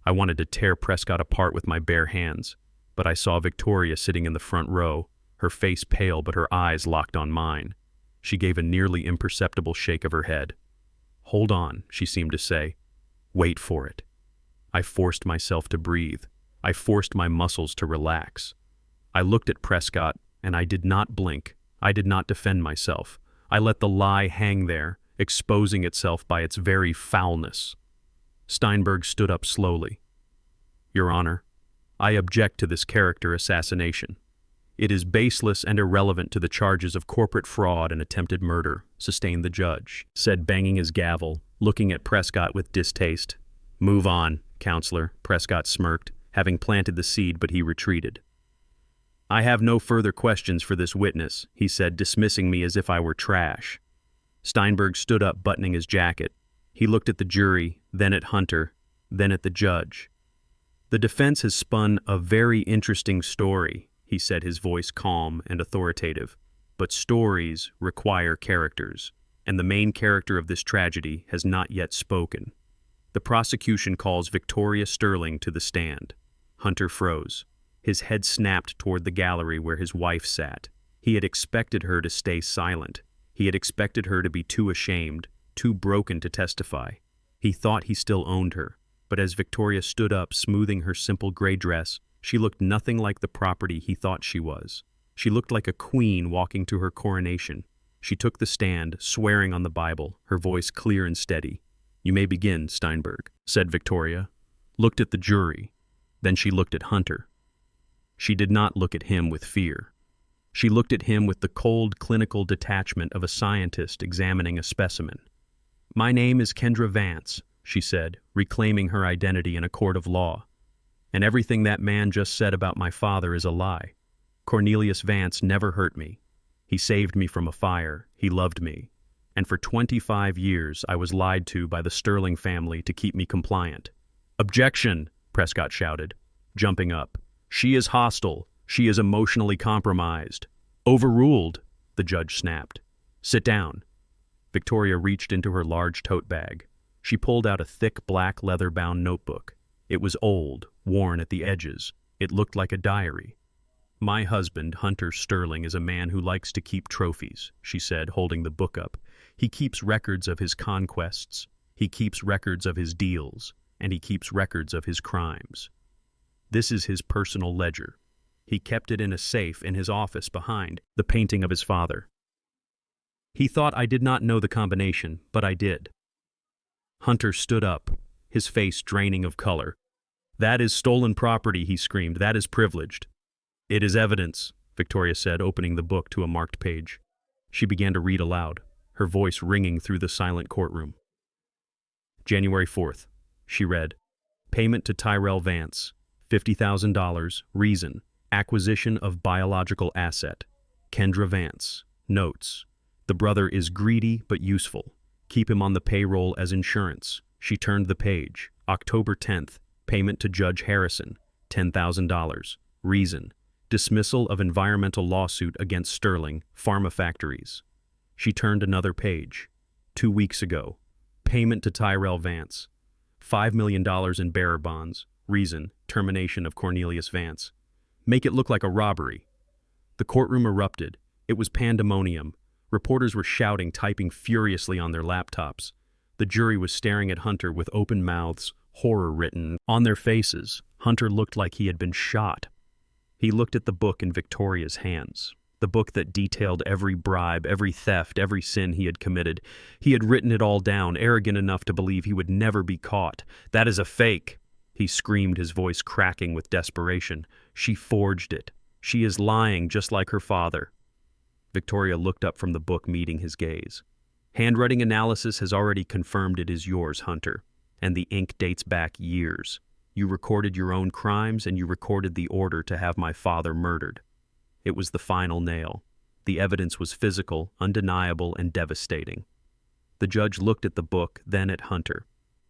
[SPEAKER 1] I wanted to tear Prescott apart with my bare hands, but I saw Victoria sitting in the front row, her face pale but her eyes locked on mine. She gave a nearly imperceptible shake of her head. "Hold on," she seemed to say. "Wait for it." I forced myself to breathe. I forced my muscles to relax. I looked at Prescott, and I did not blink. I did not defend myself. I let the lie hang there, exposing itself by its very foulness. Steinberg stood up slowly. "Your Honor, I object to this character assassination. It is baseless and irrelevant to the charges of corporate fraud and attempted murder," sustained the judge, said, banging his gavel, looking at Prescott with distaste. "Move on, Counselor," Prescott smirked, having planted the seed, but he retreated. "I have no further questions for this witness," he said, dismissing me as if I were trash. Steinberg stood up, buttoning his jacket. He looked at the jury, then at Hunter, then at the judge. "The defense has spun a very interesting story," he said, his voice calm and authoritative. "But stories require characters, and the main character of this tragedy has not yet spoken. The prosecution calls Victoria Sterling to the stand." Hunter froze. His head snapped toward the gallery where his wife sat. He had expected her to stay silent. He had expected her to be too ashamed, too broken to testify. He thought he still owned her, but as Victoria stood up, smoothing her simple gray dress, she looked nothing like the property he thought she was. She looked like a queen walking to her coronation. She took the stand, swearing on the Bible, her voice clear and steady. "You may begin, Steinberg," said Victoria. Looked at the jury. Then she looked at Hunter. She did not look at him with fear. She looked at him with the cold, clinical detachment of a scientist examining a specimen. "My name is Kendra Vance," she said, reclaiming her identity in a court of law. "And everything that man just said about my father is a lie. Cornelius Vance never hurt me. He saved me from a fire. He loved me. And for 25 years I was lied to by the Sterling family to keep me compliant." "Objection!" Prescott shouted, jumping up. "She is hostile. She is emotionally compromised." "Overruled," the judge snapped. "Sit down." Victoria reached into her large tote bag. She pulled out a thick black leather-bound notebook. It was old, worn at the edges. It looked like a diary. "My husband, Hunter Sterling, is a man who likes to keep trophies," she said, holding the book up. "He keeps records of his conquests. He keeps records of his deals. And he keeps records of his crimes. This is his personal ledger. He kept it in a safe in his office behind the painting of his father. He thought I did not know the combination, but I did." Hunter stood up, his face draining of color. "That is stolen property," he screamed. "That is privileged." "It is evidence," Victoria said, opening the book to a marked page. She began to read aloud, her voice ringing through the silent courtroom. "January 4th, she read, "Payment to Tyrell Vance, $50,000, reason, acquisition of biological asset. Kendra Vance, notes. The brother is greedy but useful. Keep him on the payroll as insurance." She turned the page. October 10th, payment to Judge Harrison, $10,000, reason, Dismissal of environmental lawsuit against Sterling, Pharma Factories. She turned another page. 2 weeks ago. Payment to Tyrell Vance. $5 million in bearer bonds. Reason, termination of Cornelius Vance. Make it look like a robbery. The courtroom erupted. It was pandemonium. Reporters were shouting, typing furiously on their laptops. The jury was staring at Hunter with open mouths, horror written on their faces. Hunter looked like he had been shot. He looked at the book in Victoria's hands. The book that detailed every bribe, every theft, every sin he had committed. He had written it all down, arrogant enough to believe he would never be caught. "That is a fake," he screamed, his voice cracking with desperation. "She forged it. She is lying just like her father." Victoria looked up from the book, meeting his gaze. "Handwriting analysis has already confirmed it is yours, Hunter, and the ink dates back years. You recorded your own crimes, and you recorded the order to have my father murdered." It was the final nail. The evidence was physical, undeniable, and devastating. The judge looked at the book, then at Hunter.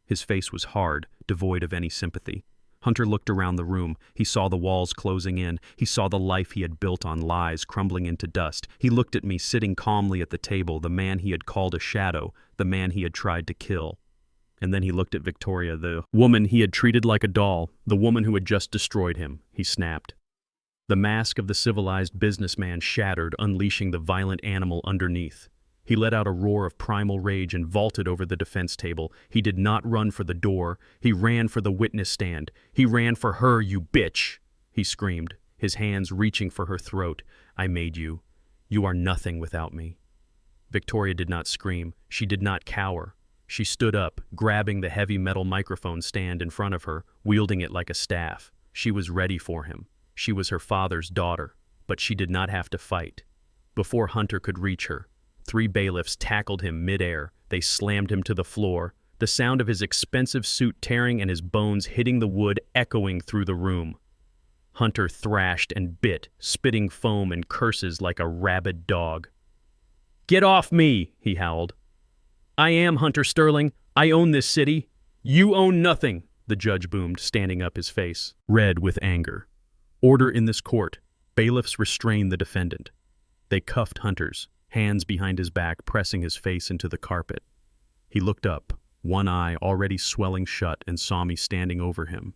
[SPEAKER 1] His face was hard, devoid of any sympathy. Hunter looked around the room. He saw the walls closing in. He saw the life he had built on lies crumbling into dust. He looked at me, sitting calmly at the table, the man he had called a shadow, the man he had tried to kill. And then he looked at Victoria, the woman he had treated like a doll, the woman who had just destroyed him. He snapped. The mask of the civilized businessman shattered, unleashing the violent animal underneath. He let out a roar of primal rage and vaulted over the defense table. He did not run for the door. He ran for the witness stand. "He ran for her, you bitch!" he screamed, his hands reaching for her throat. "I made you. You are nothing without me." Victoria did not scream. She did not cower. She stood up, grabbing the heavy metal microphone stand in front of her, wielding it like a staff. She was ready for him. She was her father's daughter, but she did not have to fight. Before Hunter could reach her, 3 bailiffs tackled him midair. They slammed him to the floor, the sound of his expensive suit tearing and his bones hitting the wood echoing through the room. Hunter thrashed and bit, spitting foam and curses like a rabid dog. "Get off me!" he howled. "I am Hunter Sterling. I own this city. You own nothing," the judge boomed, standing up, his face red with anger. "Order in this court." Bailiffs restrained the defendant. They cuffed Hunter's, hands behind his back, pressing his face into the carpet. He looked up, one eye already swelling shut, and saw me standing over him.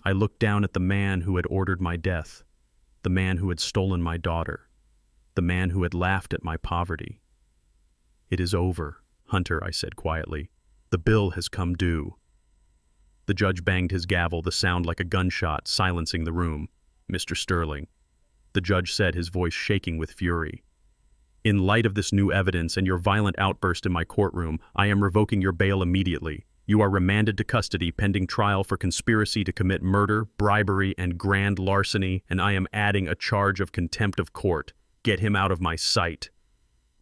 [SPEAKER 1] I looked down at the man who had ordered my death, the man who had stolen my daughter, the man who had laughed at my poverty. "It is over, Hunter," I said quietly. "The bill has come due." The judge banged his gavel, the sound like a gunshot, silencing the room. "Mr. Sterling," the judge said, his voice shaking with fury. "In light of this new evidence and your violent outburst in my courtroom, I am revoking your bail immediately. You are remanded to custody pending trial for conspiracy to commit murder, bribery, and grand larceny, and I am adding a charge of contempt of court. Get him out of my sight."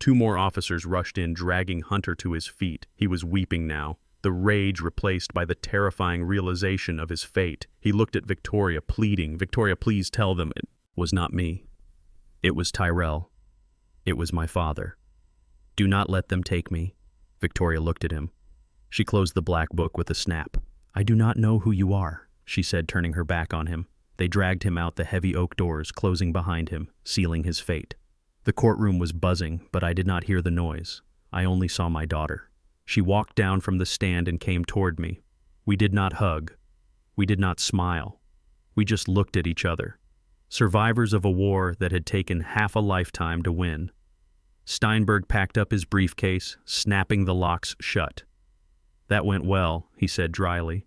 [SPEAKER 1] 2 more officers rushed in, dragging Hunter to his feet. He was weeping now, the rage replaced by the terrifying realization of his fate. He looked at Victoria, pleading, "Victoria, please tell them it was not me. It was Tyrell. It was my father. Do not let them take me." Victoria looked at him. She closed the black book with a snap. "I do not know who you are," she said, turning her back on him. They dragged him out the heavy oak doors, closing behind him, sealing his fate. The courtroom was buzzing, but I did not hear the noise. I only saw my daughter. She walked down from the stand and came toward me. We did not hug. We did not smile. We just looked at each other. Survivors of a war that had taken half a lifetime to win. Steinberg packed up his briefcase, snapping the locks shut. "That went well," he said dryly.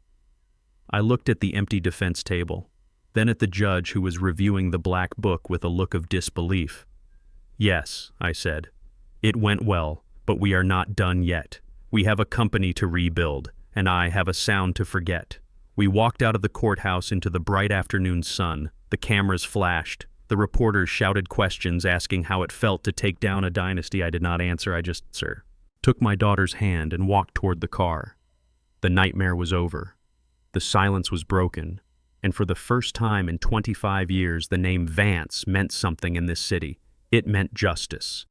[SPEAKER 1] I looked at the empty defense table, then at the judge who was reviewing the black book with a look of disbelief. "Yes," I said. "It went well, but we are not done yet. We have a company to rebuild, and I have a sound to forget." We walked out of the courthouse into the bright afternoon sun. The cameras flashed. The reporters shouted questions, asking how it felt to take down a dynasty. I did not answer. I just, took my daughter's hand and walked toward the car. The nightmare was over. The silence was broken, and for the first time in 25 years, the name Vance meant something in this city. It meant justice.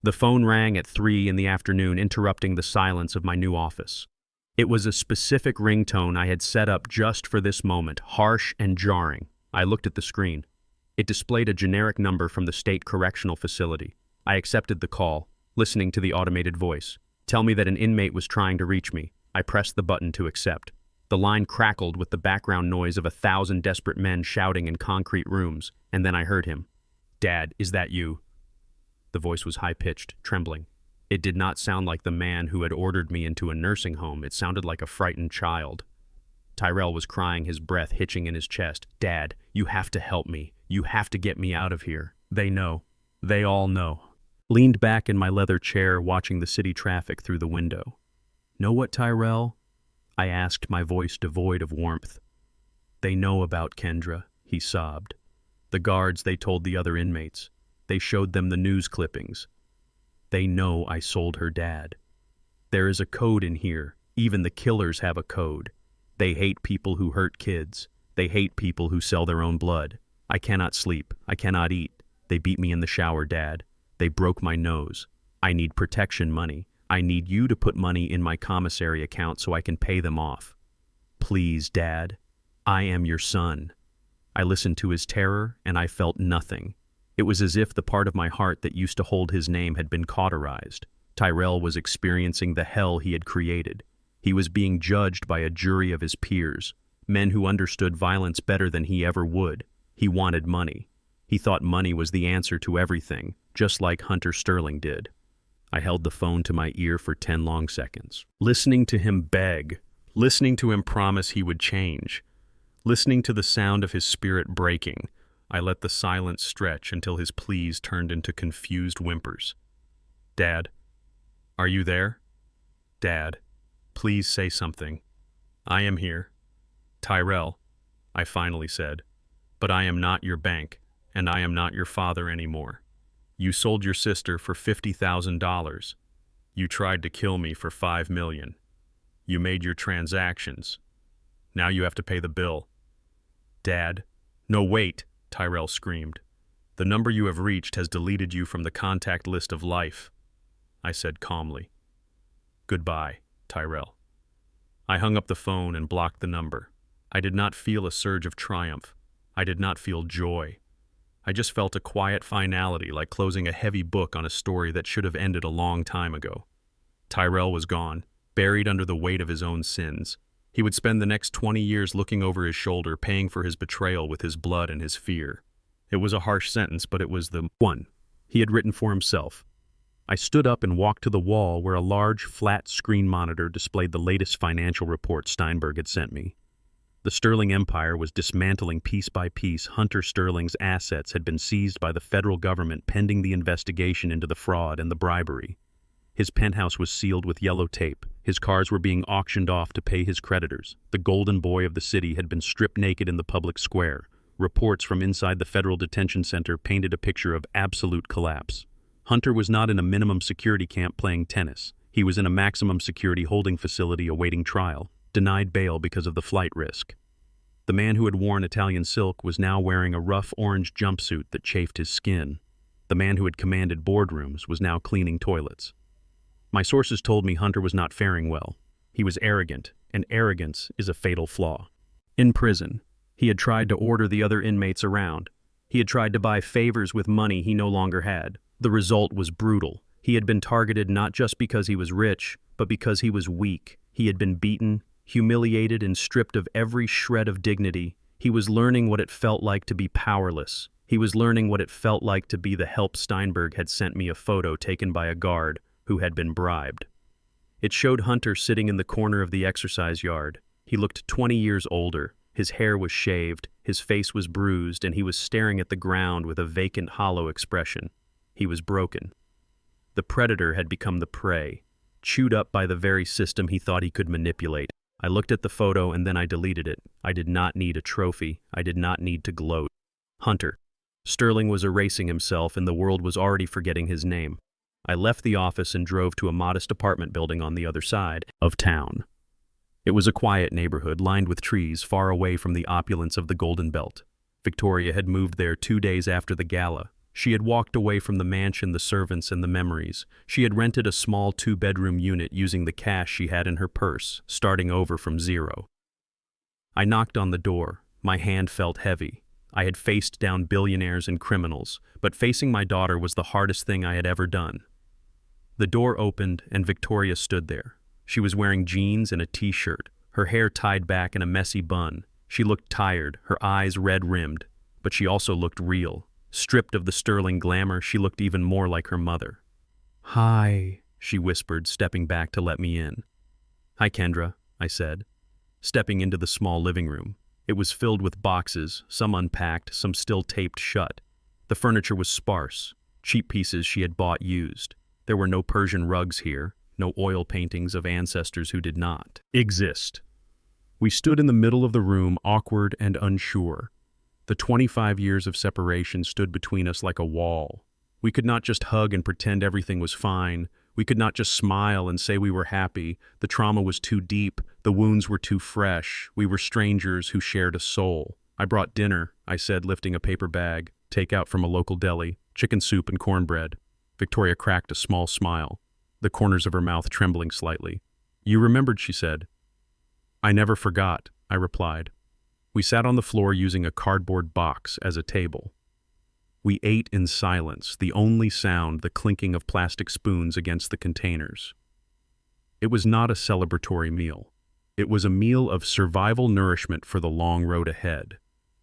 [SPEAKER 1] The phone rang at 3 in the afternoon, interrupting the silence of my new office. It was a specific ringtone I had set up just for this moment, harsh and jarring. I looked at the screen. It displayed a generic number from the state correctional facility. I accepted the call, listening to the automated voice. Tell me that an inmate was trying to reach me. I pressed the button to accept. The line crackled with the background noise of 1,000 desperate men shouting in concrete rooms, and then I heard him. "Dad, is that you?" The voice was high-pitched, trembling. It did not sound like the man who had ordered me into a nursing home. It sounded like a frightened child. Tyrell was crying, his breath hitching in his chest. "Dad, you have to help me. You have to get me out of here. They know. They all know." Leaned back in my leather chair, watching the city traffic through the window. "Know what, Tyrell?" I asked, my voice devoid of warmth. "They know about Kendra," he sobbed. "The guards, they told the other inmates. They showed them the news clippings. They know I sold her dad. There is a code in here. Even the killers have a code. They hate people who hurt kids. They hate people who sell their own blood. I cannot sleep. I cannot eat. They beat me in the shower, Dad. They broke my nose. I need protection money. I need you to put money in my commissary account so I can pay them off. Please, Dad. I am your son." I listened to his terror, and I felt nothing. It was as if the part of my heart that used to hold his name had been cauterized. Tyrell was experiencing the hell he had created. He was being judged by a jury of his peers, men who understood violence better than he ever would. He wanted money. He thought money was the answer to everything, just like Hunter Sterling did. I held the phone to my ear for 10 long seconds, listening to him beg, listening to him promise he would change, listening to the sound of his spirit breaking. I let the silence stretch until his pleas turned into confused whimpers. "Dad, are you there? Dad, please say something. I am here. Tyrell," I finally said, "but I am not your bank, and I am not your father anymore. You sold your sister for $50,000. You tried to kill me for $5 million. You made your transactions. Now you have to pay the bill. Dad." "No, wait," Tyrell screamed. "The number you have reached has deleted you from the contact list of life," I said calmly. "Goodbye, Tyrell." I hung up the phone and blocked the number. I did not feel a surge of triumph. I did not feel joy. I just felt a quiet finality, like closing a heavy book on a story that should have ended a long time ago. Tyrell was gone, buried under the weight of his own sins. He would spend the next 20 years looking over his shoulder, paying for his betrayal with his blood and his fear. It was a harsh sentence, but it was the one he had written for himself. I stood up and walked to the wall where a large, flat screen monitor displayed the latest financial report Steinberg had sent me. The Sterling Empire was dismantling piece by piece. Hunter Sterling's assets had been seized by the federal government pending the investigation into the fraud and the bribery. His penthouse was sealed with yellow tape. His cars were being auctioned off to pay his creditors. The golden boy of the city had been stripped naked in the public square. Reports from inside the federal detention center painted a picture of absolute collapse. Hunter was not in a minimum security camp playing tennis. He was in a maximum security holding facility awaiting trial, denied bail because of the flight risk. The man who had worn Italian silk was now wearing a rough orange jumpsuit that chafed his skin. The man who had commanded boardrooms was now cleaning toilets. My sources told me Hunter was not faring well. He was arrogant, and arrogance is a fatal flaw. In prison, he had tried to order the other inmates around. He had tried to buy favors with money he no longer had. The result was brutal. He had been targeted not just because he was rich, but because he was weak. He had been beaten, humiliated, and stripped of every shred of dignity. He was learning what it felt like to be powerless. He was learning what it felt like to be the help. Steinberg had sent me a photo taken by a guard who had been bribed. It showed Hunter sitting in the corner of the exercise yard. He looked 20 years older. His hair was shaved, his face was bruised, and he was staring at the ground with a vacant, hollow expression. He was broken. The predator had become the prey, chewed up by the very system he thought he could manipulate. I looked at the photo and then I deleted it. I did not need a trophy. I did not need to gloat. Hunter. Sterling was erasing himself and the world was already forgetting his name. I left the office and drove to a modest apartment building on the other side of town. It was a quiet neighborhood lined with trees far away from the opulence of the Golden Belt. Victoria had moved there 2 days after the gala. She had walked away from the mansion, the servants, and the memories. She had rented a small 2-bedroom unit using the cash she had in her purse, starting over from zero. I knocked on the door. My hand felt heavy. I had faced down billionaires and criminals, but facing my daughter was the hardest thing I had ever done. The door opened and Victoria stood there. She was wearing jeans and a t-shirt, her hair tied back in a messy bun. She looked tired, her eyes red-rimmed, but she also looked real. Stripped of the sterling glamour, she looked even more like her mother. "Hi," she whispered, stepping back to let me in. "Hi, Kendra," I said, stepping into the small living room. It was filled with boxes, some unpacked, some still taped shut. The furniture was sparse, cheap pieces she had bought used. There were no Persian rugs here, no oil paintings of ancestors who did not exist. We stood in the middle of the room, awkward and unsure. The 25 years of separation stood between us like a wall. We could not just hug and pretend everything was fine. We could not just smile and say we were happy. The trauma was too deep. The wounds were too fresh. We were strangers who shared a soul. "I brought dinner," I said, lifting a paper bag, takeout from a local deli, chicken soup and cornbread. Victoria cracked a small smile, the corners of her mouth trembling slightly. "You remembered," she said. "I never forgot," I replied. We sat on the floor using a cardboard box as a table. We ate in silence, the only sound the clinking of plastic spoons against the containers. It was not a celebratory meal. It was a meal of survival nourishment for the long road ahead.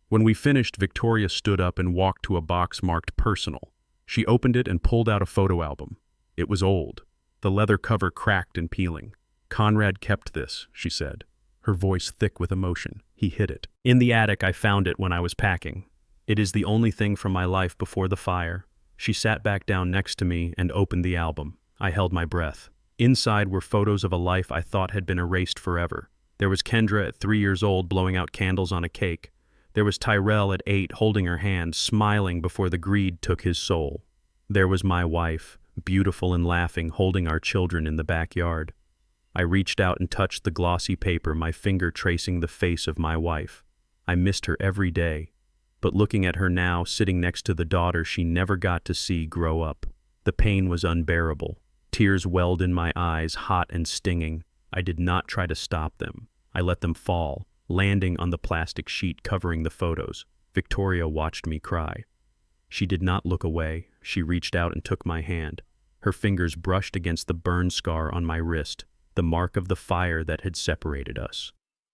[SPEAKER 1] When we finished, Victoria stood up and walked to a box marked personal. She opened it and pulled out a photo album. It was old, the leather cover cracked and peeling. "Conrad kept this," she said, her voice thick with emotion. "He hid it. In the attic, I found it when I was packing. It is the only thing from my life before the fire." She sat back down next to me and opened the album. I held my breath. Inside were photos of a life I thought had been erased forever. There was Kendra at 3 years old blowing out candles on a cake. There was Tyrell at 8 holding her hand, smiling before the greed took his soul. There was my wife, beautiful and laughing, holding our children in the backyard. I reached out and touched the glossy paper, my finger tracing the face of my wife. I missed her every day. But looking at her now, sitting next to the daughter she never got to see grow up, the pain was unbearable. Tears welled in my eyes, hot and stinging. I did not try to stop them. I let them fall, landing on the plastic sheet covering the photos. Victoria watched me cry. She did not look away. She reached out and took my hand. Her fingers brushed against the burn scar on my wrist, the mark of the fire that had separated us.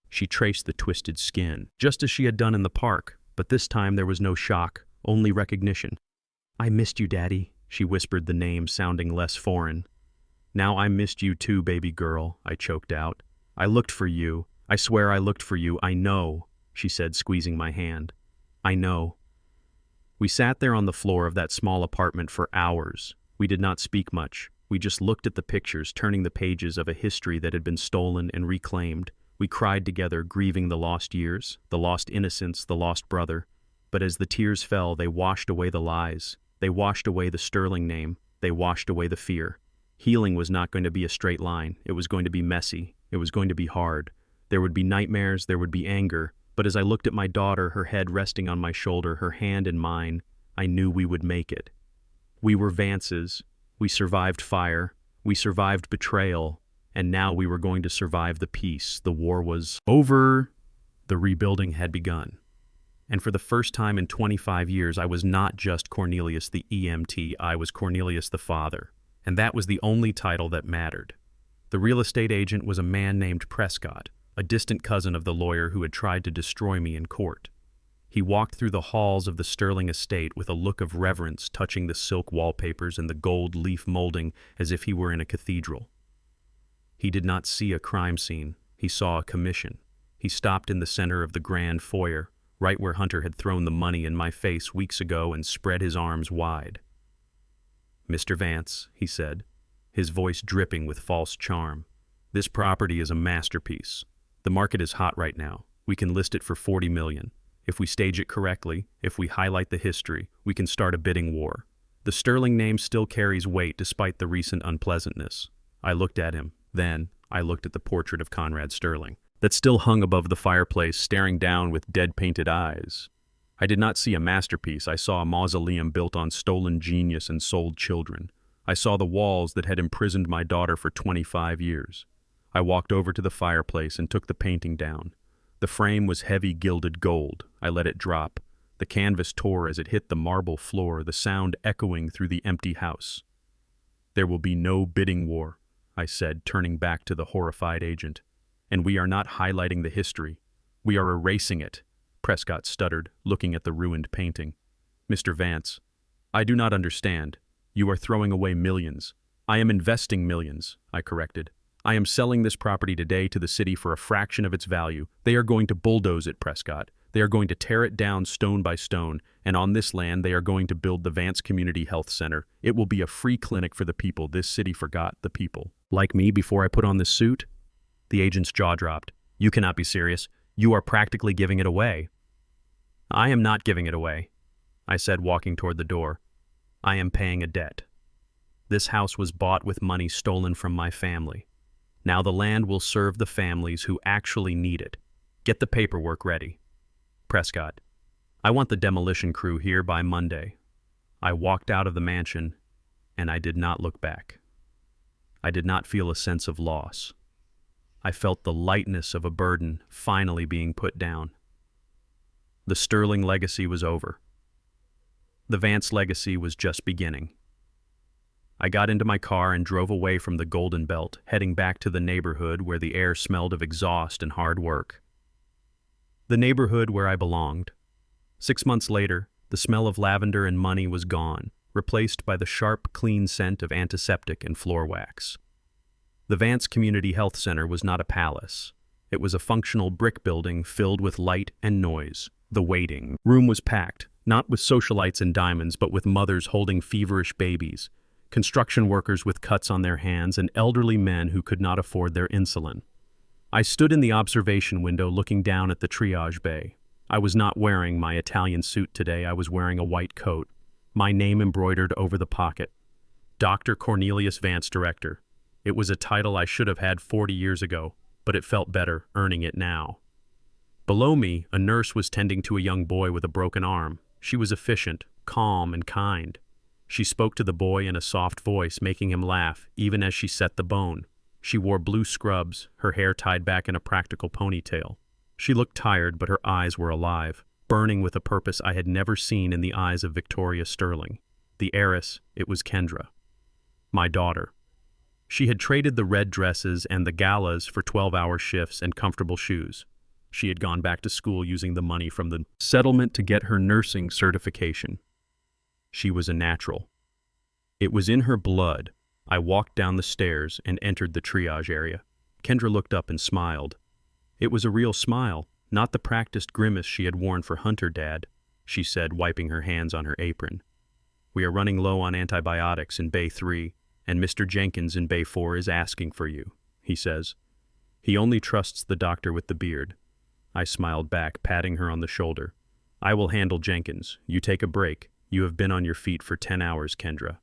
[SPEAKER 1] She traced the twisted skin, just as she had done in the park. But this time there was no shock, only recognition. "I missed you, Daddy," she whispered, the name sounding less foreign. "Now I missed you too, baby girl," I choked out. "I looked for you. I swear I looked for you. I know," she said, squeezing my hand. "I know." We sat there on the floor of that small apartment for hours. We did not speak much. We just looked at the pictures, turning the pages of a history that had been stolen and reclaimed. We cried together, grieving the lost years, the lost innocence, the lost brother. But as the tears fell, they washed away the lies. They washed away the sterling name. They washed away the fear. Healing was not going to be a straight line. It was going to be messy. It was going to be hard. There would be nightmares. There would be anger. But as I looked at my daughter, her head resting on my shoulder, her hand in mine, I knew we would make it. We were Vances. We survived fire. We survived betrayal. And now we were going to survive the peace. The war was over. The rebuilding had begun. And for the first time in 25 years, I was not just Cornelius the EMT, I was Cornelius the father. And that was the only title that mattered. The real estate agent was a man named Prescott, a distant cousin of the lawyer who had tried to destroy me in court. He walked through the halls of the Sterling estate with a look of reverence, touching the silk wallpapers and the gold leaf molding as if he were in a cathedral. He did not see a crime scene. He saw a commission. He stopped in the center of the grand foyer, right where Hunter had thrown the money in my face weeks ago, and spread his arms wide. "Mr. Vance," he said, his voice dripping with false charm, "this property is a masterpiece. The market is hot right now. We can list it for $40 million. If we stage it correctly, if we highlight the history, we can start a bidding war. The Sterling name still carries weight despite the recent unpleasantness." I looked at him. Then I looked at the portrait of Conrad Sterling that still hung above the fireplace, staring down with dead-painted eyes. I did not see a masterpiece. I saw a mausoleum built on stolen genius and sold children. I saw the walls that had imprisoned my daughter for 25 years. I walked over to the fireplace and took the painting down. The frame was heavy gilded gold. I let it drop. The canvas tore as it hit the marble floor, the sound echoing through the empty house. "There will be no bidding war," I said, turning back to the horrified agent. "And we are not highlighting the history. We are erasing it," Prescott stuttered, looking at the ruined painting. "Mr. Vance, I do not understand. You are throwing away millions." "I am investing millions," I corrected. "I am selling this property today to the city for a fraction of its value. They are going to bulldoze it, Prescott. They are going to tear it down stone by stone, and on this land they are going to build the Vance Community Health Center. It will be a free clinic for the people. This city forgot the people." "Like me before I put on this suit?" The agent's jaw dropped. "You cannot be serious. You are practically giving it away." "I am not giving it away," I said, walking toward the door. "I am paying a debt. This house was bought with money stolen from my family. Now the land will serve the families who actually need it. Get the paperwork ready. Prescott, I want the demolition crew here by Monday." I walked out of the mansion, and I did not look back. I did not feel a sense of loss. I felt the lightness of a burden finally being put down. The Sterling legacy was over. The Vance legacy was just beginning. I got into my car and drove away from the Golden Belt, heading back to the neighborhood where the air smelled of exhaust and hard work. The neighborhood where I belonged. 6 months later, the smell of lavender and money was gone, replaced by the sharp, clean scent of antiseptic and floor wax. The Vance Community Health Center was not a palace. It was a functional brick building filled with light and noise. The waiting room was packed, not with socialites and diamonds, but with mothers holding feverish babies, construction workers with cuts on their hands, and elderly men who could not afford their insulin. I stood in the observation window looking down at the triage bay. I was not wearing my Italian suit today. I was wearing a white coat, my name embroidered over the pocket. Dr. Cornelius Vance, Director. It was a title I should have had 40 years ago, but it felt better earning it now. Below me, a nurse was tending to a young boy with a broken arm. She was efficient, calm, and kind. She spoke to the boy in a soft voice, making him laugh, even as she set the bone. She wore blue scrubs, her hair tied back in a practical ponytail. She looked tired, but her eyes were alive, burning with a purpose I had never seen in the eyes of Victoria Sterling. The heiress, it was Kendra. My daughter. She had traded the red dresses and the galas for 12-hour shifts and comfortable shoes. She had gone back to school using the money from the settlement to get her nursing certification. She was a natural. It was in her blood. I walked down the stairs and entered the triage area. Kendra looked up and smiled. It was a real smile, not the practiced grimace she had worn for Hunter Dad, she said, wiping her hands on her apron. "We are running low on antibiotics in Bay 3, and Mr. Jenkins in Bay 4 is asking for you," he says. "He only trusts the doctor with the beard." I smiled back, patting her on the shoulder. "I will handle Jenkins. You take a break. You have been on your feet for 10 hours, Kendra."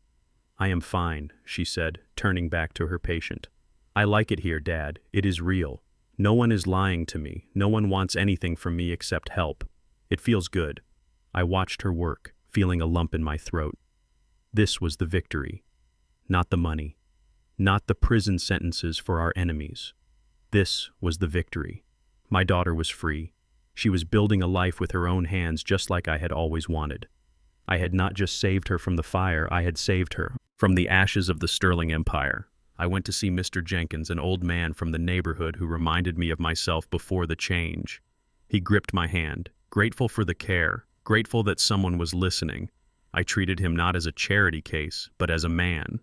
[SPEAKER 1] "I am fine," she said, turning back to her patient. "I like it here, Dad. It is real. No one is lying to me. No one wants anything from me except help. It feels good." I watched her work, feeling a lump in my throat. This was the victory. Not the money. Not the prison sentences for our enemies. This was the victory. My daughter was free. She was building a life with her own hands, just like I had always wanted. I had not just saved her from the fire, I had saved her from the ashes of the Sterling Empire. I went to see Mr. Jenkins, an old man from the neighborhood who reminded me of myself before the change. He gripped my hand, grateful for the care, grateful that someone was listening. I treated him not as a charity case, but as a man.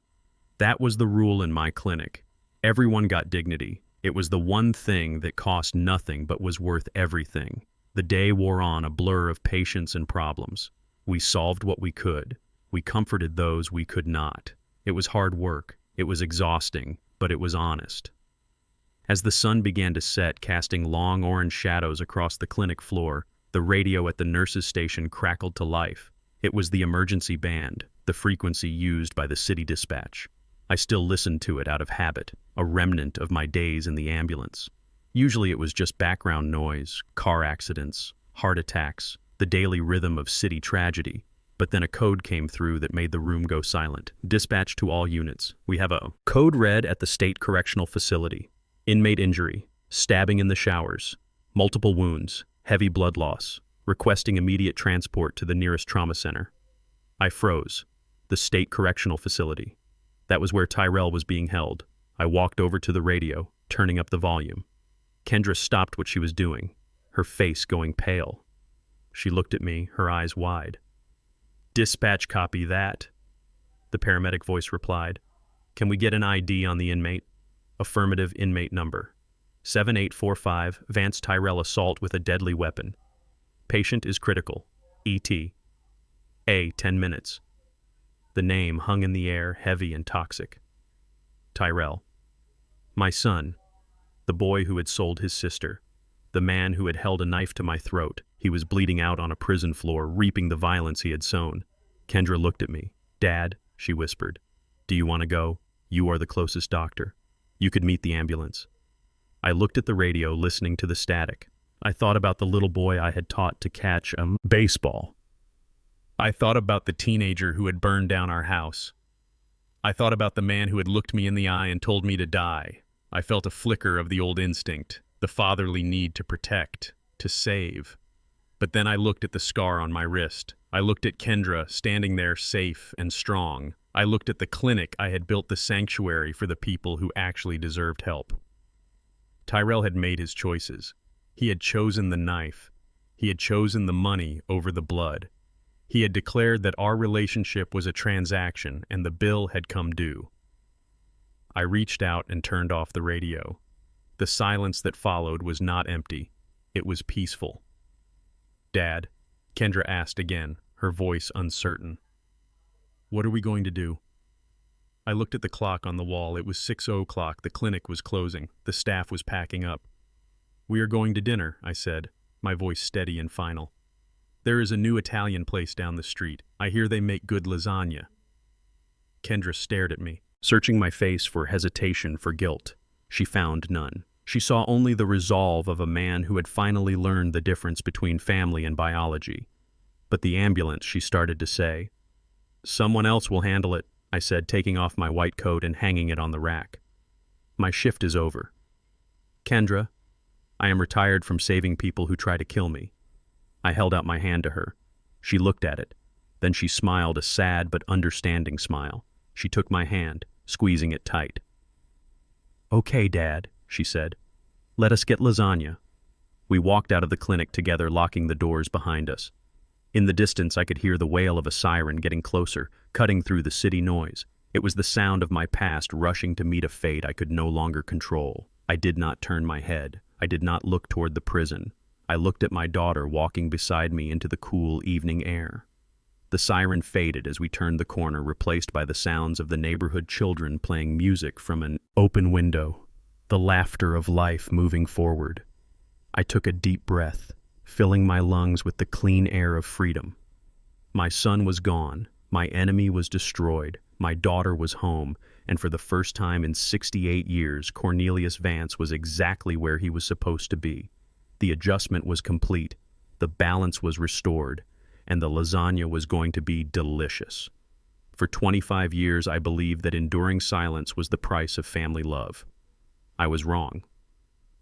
[SPEAKER 1] That was the rule in my clinic. Everyone got dignity. It was the one thing that cost nothing but was worth everything. The day wore on, a blur of patience and problems. We solved what we could. We comforted those we could not. It was hard work. It was exhausting, but it was honest. As the sun began to set, casting long orange shadows across the clinic floor, the radio at the nurses' station crackled to life. It was the emergency band, the frequency used by the city dispatch. I still listened to it out of habit, a remnant of my days in the ambulance. Usually it was just background noise, car accidents, heart attacks, the daily rhythm of city tragedy. But then a code came through that made the room go silent. Dispatch to all units. We have a code red at the State Correctional Facility. Inmate injury, stabbing in the showers, multiple wounds, heavy blood loss. requesting immediate transport to the nearest trauma center. I froze. The state correctional facility. That was where Tyrell was being held. I walked over to the radio, turning up the volume. Kendra stopped what she was doing, her face going pale. She looked at me, her eyes wide. "Dispatch copy that," the paramedic voice replied. "Can we get an ID on the inmate?" Affirmative. Inmate number 7845, Vance Tyrell assault with a deadly weapon. Patient is critical. ET. 10 minutes. The name hung in the air, heavy and toxic. Tyrell. My son. The boy who had sold his sister. The man who had held a knife to my throat. He was bleeding out on a prison floor, reaping the violence he had sown. Kendra looked at me. "Dad," she whispered. "Do you want to go? You are the closest doctor. You could meet the ambulance." I looked at the radio, listening to the static. I thought about the little boy I had taught to catch a baseball. I thought about the teenager who had burned down our house. I thought about the man who had looked me in the eye and told me to die. I felt a flicker of the old instinct, the fatherly need to protect, to save. But then I looked at the scar on my wrist. I looked at Kendra standing there safe and strong. I looked at the clinic I had built, the sanctuary for the people who actually deserved help. Tyrell had made his choices. He had chosen the knife. He had chosen the money over the blood. He had declared that our relationship was a transaction and the bill had come due. I reached out and turned off the radio. The silence that followed was not empty. It was peaceful. "Dad," Kendra asked again, her voice uncertain. "What are we going to do?" I looked at the clock on the wall. It was 6:00. The clinic was closing. The staff was packing up. "We are going to dinner," I said, my voice steady and final. "There is a new Italian place down the street. I hear they make good lasagna." Kendra stared at me, searching my face for hesitation, for guilt. She found none. She saw only the resolve of a man who had finally learned the difference between family and biology. "But the ambulance," she started to say. "Someone else will handle it," I said, taking off my white coat and hanging it on the rack. "My shift is over. Kendra, I am retired from saving people who try to kill me." I held out my hand to her. She looked at it. Then she smiled, a sad but understanding smile. She took my hand, squeezing it tight. "Okay, Dad," she said. "Let us get lasagna." We walked out of the clinic together, locking the doors behind us. In the distance, I could hear the wail of a siren getting closer, cutting through the city noise. It was the sound of my past rushing to meet a fate I could no longer control. I did not turn my head. I did not look toward the prison. I looked at my daughter walking beside me into the cool evening air. The siren faded as we turned the corner, replaced by the sounds of the neighborhood children playing music from an open window, the laughter of life moving forward. I took a deep breath, filling my lungs with the clean air of freedom. My son was gone, my enemy was destroyed, my daughter was home, and for the first time in 68 years, Cornelius Vance was exactly where he was supposed to be. The adjustment was complete, the balance was restored, and the lasagna was going to be delicious. For 25 years, I believed that enduring silence was the price of family love. I was wrong.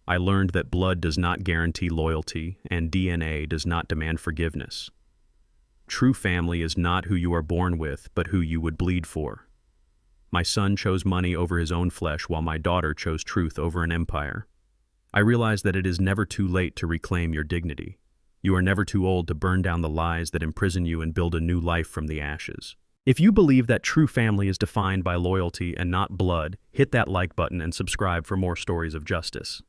[SPEAKER 1] I learned that blood does not guarantee loyalty, and DNA does not demand forgiveness. True family is not who you are born with, but who you would bleed for. My son chose money over his own flesh, while my daughter chose truth over an empire. I realized that it is never too late to reclaim your dignity. You are never too old to burn down the lies that imprison you and build a new life from the ashes. If you believe that true family is defined by loyalty and not blood, hit that like button and subscribe for more stories of justice.